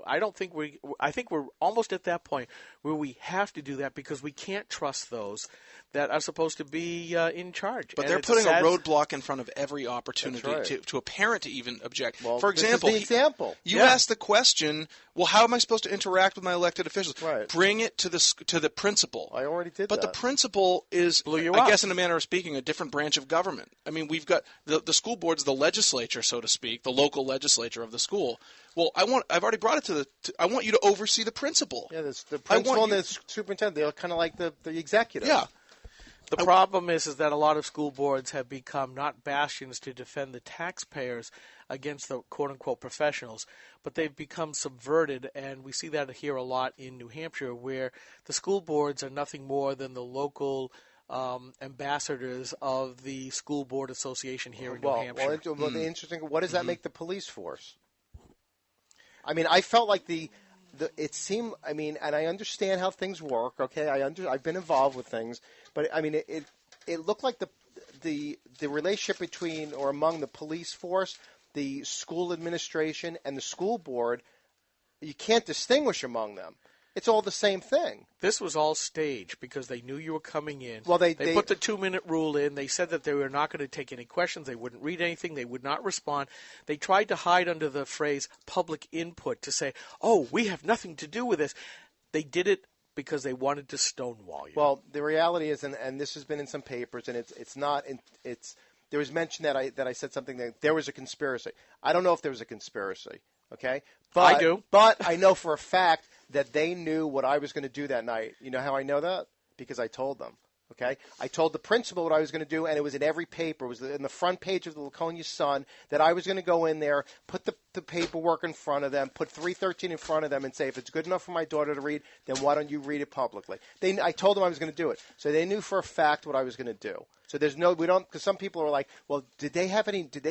I think we're almost at that point where we have to do that, because we can't trust those that are supposed to be in charge. But they're putting a roadblock in front of every opportunity to a parent to even object. Well, for example, this is the example. You asked the question, well, how am I supposed to interact with my elected officials? Right. Bring it to the principal. I already did but that. the principal is, I guess in a manner of speaking, a different branch of government. I mean, we've got the school board's the legislature, so to speak, the local legislature of the school. Well, I've already brought it I want you to oversee the principal. Yeah, the principal and the superintendent, they're kind of like the executive. Yeah. The problem is that a lot of school boards have become not bastions to defend the taxpayers against the quote-unquote professionals, but they've become subverted, and we see that here a lot in New Hampshire, where the school boards are nothing more than the local ambassadors of the school board association here in New Hampshire. Well, the interesting. What does that make the police force? I mean, I felt like it seemed. I mean, and I understand how things work. Okay, I've been involved with things, but I mean, it looked like the relationship between or among the police force, the school administration, and the school board, you can't distinguish among them. It's all the same thing. This was all staged because they knew you were coming in. Well, they put the 2-minute rule in. They said that they were not going to take any questions. They wouldn't read anything. They would not respond. They tried to hide under the phrase public input to say, oh, we have nothing to do with this. They did it because they wanted to stonewall you. Well, the reality is, and this has been in some papers, and there was mention that I said something that there was a conspiracy. I don't know if there was a conspiracy. Okay, I do. But I know for a fact that they knew what I was going to do that night. You know how I know that? Because I told them. Okay, I told the principal what I was going to do, and it was in every paper. It was in the front page of the Laconia Sun that I was going to go in there, put the paperwork in front of them, put 313 in front of them, and say, if it's good enough for my daughter to read, then why don't you read it publicly? I told them I was going to do it, so they knew for a fact what I was going to do. So because some people are like, well, did they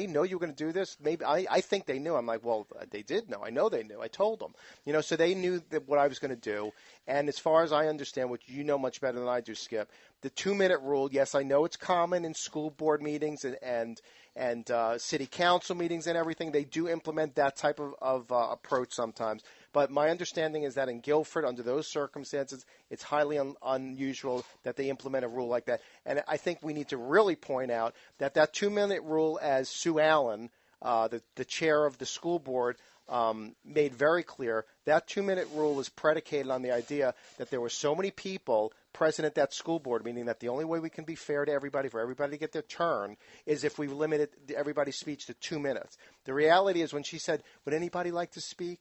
know you were going to do this? Maybe I think they knew. I'm like, well, they did know. I know they knew. I told them. So they knew what I was going to do. And as far as I understand, which you know much better than I do, Skip, the 2-minute rule, yes, I know it's common in school board meetings and city council meetings and everything. They do implement that type of approach sometimes. But my understanding is that in Guilford, under those circumstances, it's highly unusual that they implement a rule like that. And I think we need to really point out that 2-minute rule, as Sue Allen, the chair of the school board, made very clear that 2-minute rule was predicated on the idea that there were so many people present at that school board, meaning that the only way we can be fair to everybody, for everybody to get their turn, is if we limited everybody's speech to 2 minutes. The reality is when she said, would anybody like to speak?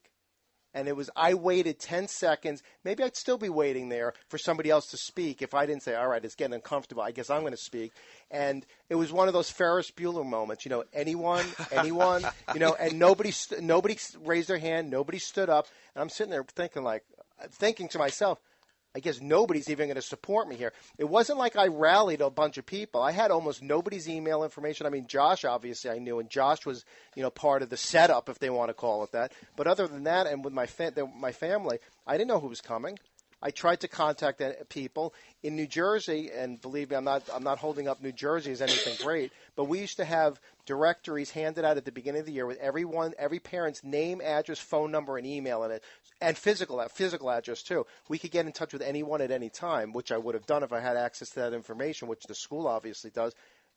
And I waited 10 seconds. Maybe I'd still be waiting there for somebody else to speak if I didn't say, all right, it's getting uncomfortable. I guess I'm going to speak. And it was one of those Ferris Bueller moments, anyone, and nobody raised their hand. Nobody stood up. And I'm sitting there thinking to myself, I guess nobody's even going to support me here. It wasn't like I rallied a bunch of people. I had almost nobody's email information. I mean, Josh, obviously, I knew, and Josh was, part of the setup, if they want to call it that. But other than that, and with my family, I didn't know who was coming. I tried to contact people in New Jersey, and believe me, I'm not holding up New Jersey as anything great, but we used to have directories handed out at the beginning of the year with every parent's name, address, phone number, and email in it, and physical address too. We could get in touch with anyone at any time, which I would have done if I had access to that information, which the school obviously does.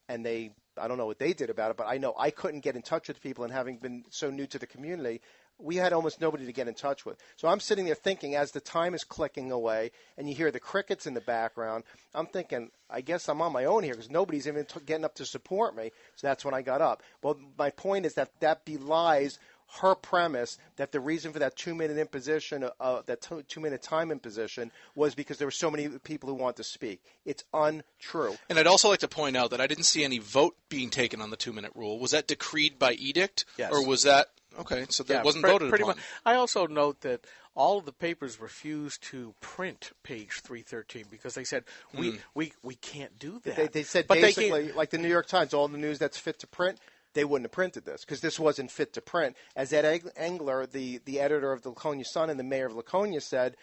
And I don't know what they did about it, but I know I couldn't get in touch with people, and having been so new to the community, we had almost nobody to get in touch with. So I'm sitting there thinking, as the time is clicking away and you hear the crickets in the background, I'm thinking, I guess I'm on my own here because nobody's even getting up to support me. So that's when I got up. Well, my point is that belies her premise that the reason for that 2-minute imposition, that 2-minute time imposition, was because there were so many people who want to speak. It's untrue. And I'd also like to point out that I didn't see any vote being taken on the 2-minute rule. Was that decreed by edict? Yes. Or was that... Okay, so that wasn't voted pretty upon. Much. I also note that all of the papers refused to print page 313 because they said we can't do that. They said, but basically, like the New York Times, all the news that's fit to print, they wouldn't have printed this because this wasn't fit to print. As Ed Engler, the editor of the Laconia Sun and the mayor of Laconia, said,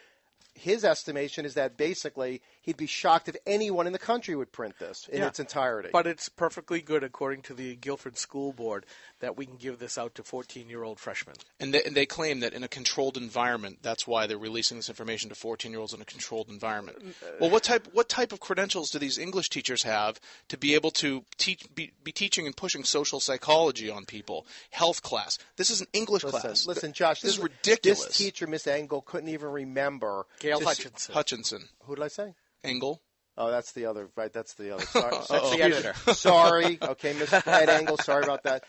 his estimation is that basically he'd be shocked if anyone in the country would print this in its entirety. But it's perfectly good, according to the Guilford School Board, that we can give this out to 14-year-old freshmen. And they claim that in a controlled environment, that's why they're releasing this information to 14-year-olds in a controlled environment. Well, what type of credentials do these English teachers have to be able to be teaching and pushing social psychology on people? Health class. This is an English class. Listen, Josh, this is ridiculous. This teacher, Miss Engel, couldn't even remember. Gail Hutchinson. Hutchinson. Who did I say? Engel. Oh, that's the other. Right, that's the other. Sorry, that's the editor. Sorry. Okay, Miss Ed Engel. Sorry about that.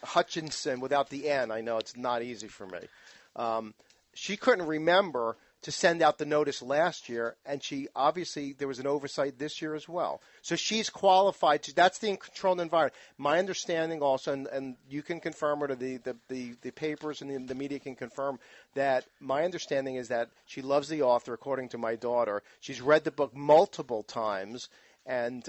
Hutchinson without the N. I know it's not easy for me. She couldn't remember to send out the notice last year, and there was an oversight this year as well. So she's qualified to. That's the controlled environment. My understanding also, and you can confirm it, or the papers and the media can confirm that. My understanding is that she loves the author, according to my daughter. She's read the book multiple times, and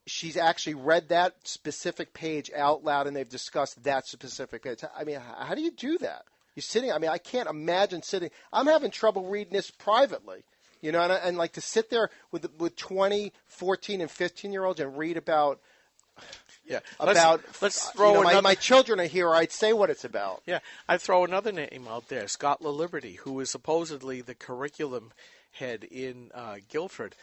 she's actually read that specific page out loud, and they've discussed that specific page. I mean, how do you do that? You're sitting. I mean, I can't imagine sitting. I'm having trouble reading this privately, and like to sit there with 20, 14, and 15-year-olds and read about. Yeah, let's throw another. My children are here. I'd say what it's about. Yeah, I'd throw another name out there, Scott LaLiberty, who is supposedly the curriculum head in Guilford.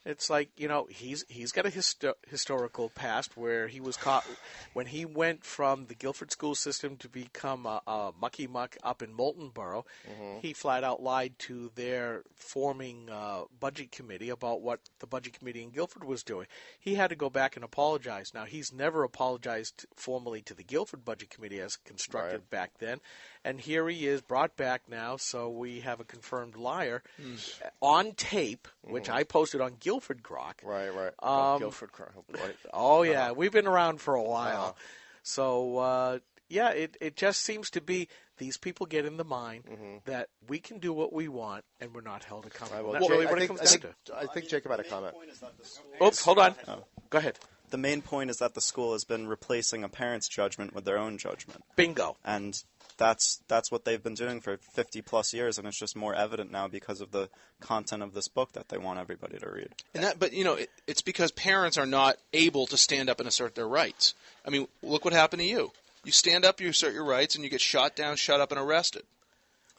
It's like, he's got a historical past where he was caught when he went from the Guilford school system to become a mucky muck up in Moulton Borough. Mm-hmm. He flat out lied to their forming budget committee about what the budget committee in Guilford was doing. He had to go back and apologize. Now, he's never apologized formally to the Guilford budget committee as constructed back then. And here he is brought back now, so we have a confirmed liar on tape, which I posted on Guilford Grok. Right. Guilford Grok. Oh, boy. Oh yeah. We've been around for a while. So, it just seems to be these people get in the mind that we can do what we want and we're not held accountable. That's really what it comes down to. I think Jacob had a comment. Oops, hold on. Go ahead. The main point is that the school has been replacing a parent's judgment with their own judgment. Bingo. And that's what they've been doing for 50-plus years, and it's just more evident now because of the content of this book that they want everybody to read. But it's because parents are not able to stand up and assert their rights. I mean, look what happened to you. You stand up, you assert your rights, and you get shot down, shut up, and arrested.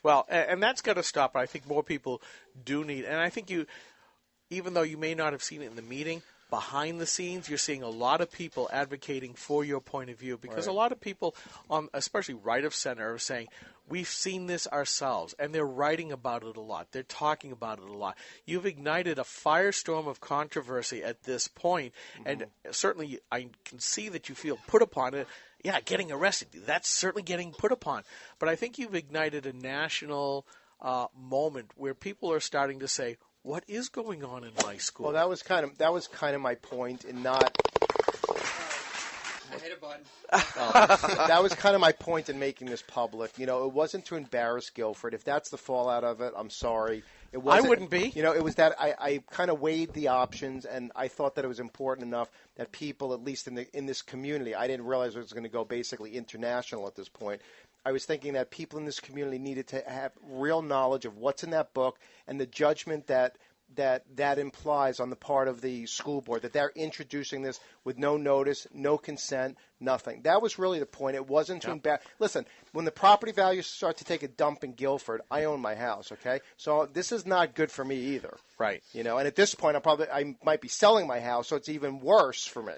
Well, and that's got to stop. I think more people do need, and I think even though you may not have seen it in the meeting, behind the scenes, you're seeing a lot of people advocating for your point of view because Right. a lot of people, especially right of center, are saying, we've seen this ourselves, and they're writing about it a lot. They're talking about it a lot. You've ignited a firestorm of controversy at this point, and certainly I can see that you feel put upon it. Yeah, getting arrested, that's certainly getting put upon. But I think you've ignited a national moment where people are starting to say, what is going on in my school? Well, that was kind of my point in not. I hit a button. That was kind of my point in making this public. You know, it wasn't to embarrass Guilford. If that's the fallout of it, I'm sorry. It wasn't, I wouldn't be. You know, it was that I kind of weighed the options, and I thought that it was important enough that people, at least in this community, I didn't realize it was going to go basically international at this point. I was thinking that people in this community needed to have real knowledge of what's in that book and the judgment that implies on the part of the school board, that they're introducing this with no notice, no consent, nothing. That was really the point. It wasn't to embarrass. Listen, when the property values start to take a dump in Guilford, I own my house, okay? So this is not good for me either. Right. You know, and at this point, I might be selling my house, so it's even worse for me.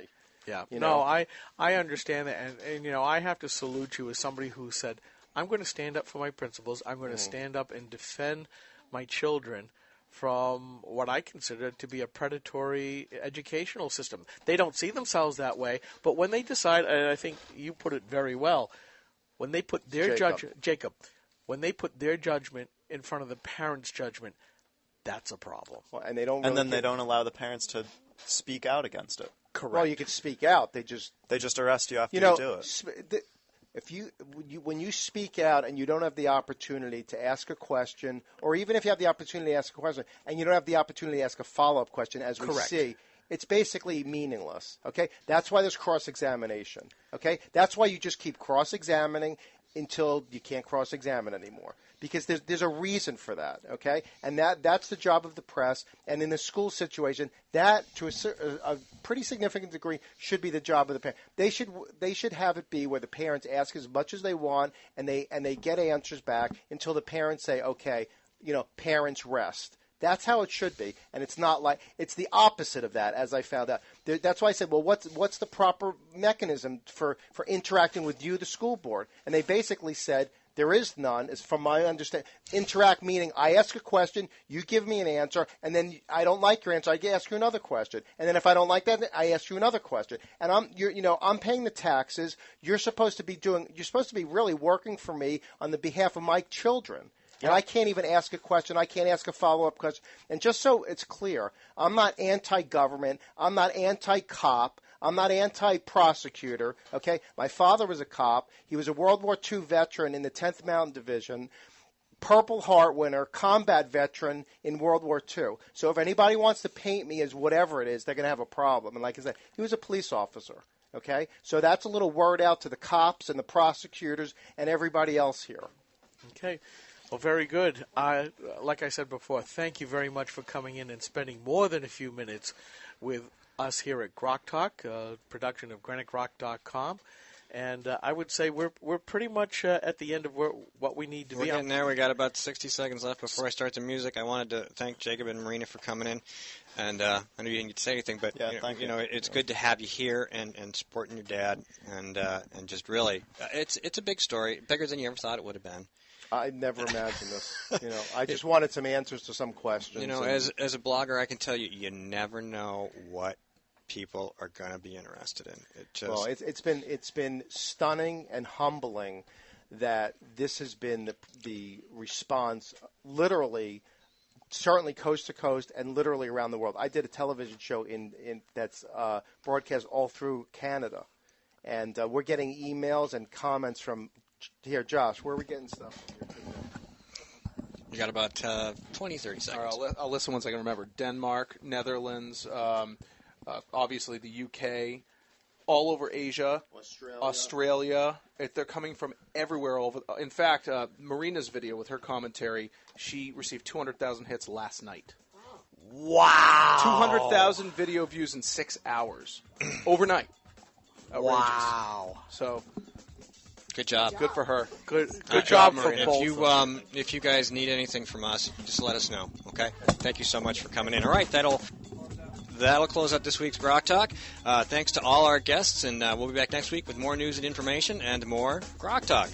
Yeah. You No, know? I understand that, and you know, I have to salute you as somebody who said, I'm going to stand up for my principles. I'm going to stand up and defend my children from what I consider to be a predatory educational system. They don't see themselves that way, but when they decide, and I think you put it very well, when they put their Jacob, when they put their judgment in front of the parents' judgment, that's a problem. Well, and they don't. And then they don't allow the parents to speak out against it. Correct. Well, you could speak out. They just arrest you after you do it. If when you speak out and you don't have the opportunity to ask a question, or even if you have the opportunity to ask a question and you don't have the opportunity to ask a follow-up question, as we Correct. see, it's basically meaningless. Okay, that's why there's cross-examination. Okay, that's why you just keep cross-examining until you can't cross-examine anymore, because there's a reason for that. Okay, and that's the job of the press. And in the school situation, that to a pretty significant degree should be the job of the parent. They should have it be where the parents ask as much as they want, and they get answers back until the parents say, okay, you know, parents rest. That's how it should be, and it's not like it's the opposite of that, as I found out. That's why I said, well, what's the proper mechanism for interacting with you, the school board? And they basically said there is none, is from my understanding. Interact meaning I ask a question, you give me an answer, and then I don't like your answer, I ask you another question, and then if I don't like that, I ask you another question. And I'm paying the taxes. You're supposed to be really working for me on the behalf of my children. And I can't even ask a question. I can't ask a follow-up question. And just so it's clear, I'm not anti-government. I'm not anti-cop. I'm not anti-prosecutor. Okay? My father was a cop. He was a World War II veteran in the 10th Mountain Division, Purple Heart winner, combat veteran in World War II. So if anybody wants to paint me as whatever it is, they're going to have a problem. And like I said, he was a police officer. Okay? So that's a little word out to the cops and the prosecutors and everybody else here. Okay. Well, very good. Like I said before, thank you very much for coming in and spending more than a few minutes with us here at Grok Talk, production of GraniteGrok.com. And I would say we're pretty much at the end of what we need to be. We're getting there. We got about 60 seconds left before I start the music. I wanted to thank Jacob and Marina for coming in. And I know you didn't get to say anything, but you know, it's good to have you here and supporting your dad and just really, it's a big story, bigger than you ever thought it would have been. I never imagined this. You know, I just wanted some answers to some questions. You know, as a blogger, I can tell you, you never know what people are going to be interested in. Well, it's been stunning and humbling that this has been the response, literally, certainly coast to coast and literally around the world. I did a television show that's broadcast all through Canada, and we're getting emails and comments from. Here, Josh, where are we getting stuff? You got about 20, 30 seconds. All right, I'll listen once I can remember. Denmark, Netherlands, obviously the UK, all over Asia, Australia. They're coming from everywhere. In fact, Marina's video with her commentary, she received 200,000 hits last night. Wow! 200,000 video views in 6 hours. Overnight. Outrageous. Wow. So... Good job. Good for her. Good job for Marina. both. If you guys need anything from us, just let us know. Okay. Thank you so much for coming in. All right, that'll that'll close out this week's Grok Talk. Thanks to all our guests, and we'll be back next week with more news and information and more Grok Talk.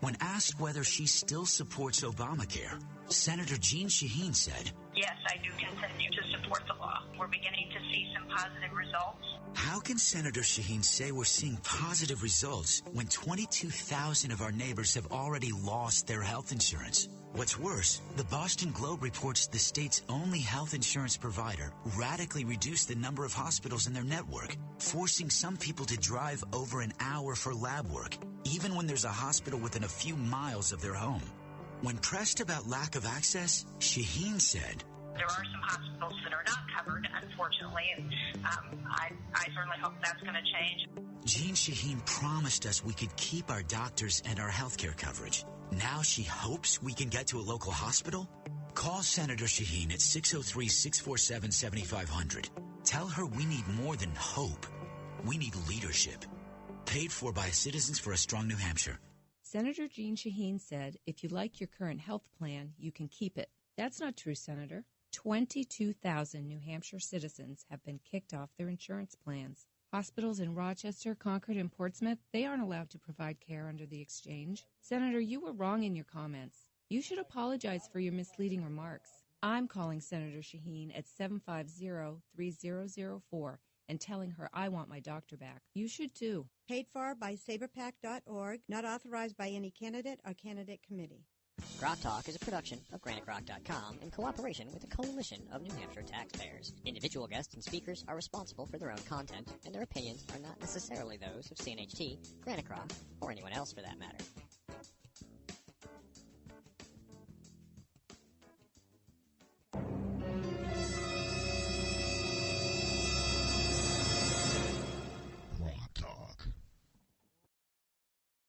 When asked whether she still supports Obamacare, Senator Jean Shaheen said, Yes, I do continue to support the law. We're beginning to see some positive results. how can Senator Shaheen say we're seeing positive results when 22,000 of our neighbors have already lost their health insurance? What's worse, the Boston Globe reports the state's only health insurance provider radically reduced the number of hospitals in their network, forcing some people to drive over an hour for lab work, even when there's a hospital within a few miles of their home. When pressed about lack of access, Shaheen said, There are some hospitals that are not covered, unfortunately, and I certainly hope that's going to change. Jean Shaheen promised us we could keep our doctors and our healthcare coverage. Now she hopes we can get to a local hospital? Call Senator Shaheen at 603-647-7500. Tell her we need more than hope. We need leadership. Paid for by Citizens for a Strong New Hampshire. Senator Jean Shaheen said, if you like your current health plan, you can keep it. That's not true, Senator. 22,000 New Hampshire citizens have been kicked off their insurance plans. Hospitals in Rochester, Concord, and Portsmouth, they aren't allowed to provide care under the exchange. Senator, you were wrong in your comments. You should apologize for your misleading remarks. I'm calling Senator Shaheen at 750-3004 and telling her I want my doctor back. You should too. Paid for by saberpack.org, not authorized by any candidate or candidate committee. Grok Talk is a production of GraniteGrok.com in cooperation with a coalition of New Hampshire taxpayers. Individual guests and speakers are responsible for their own content, and their opinions are not necessarily those of CNHT, Granite Grok, or anyone else for that matter.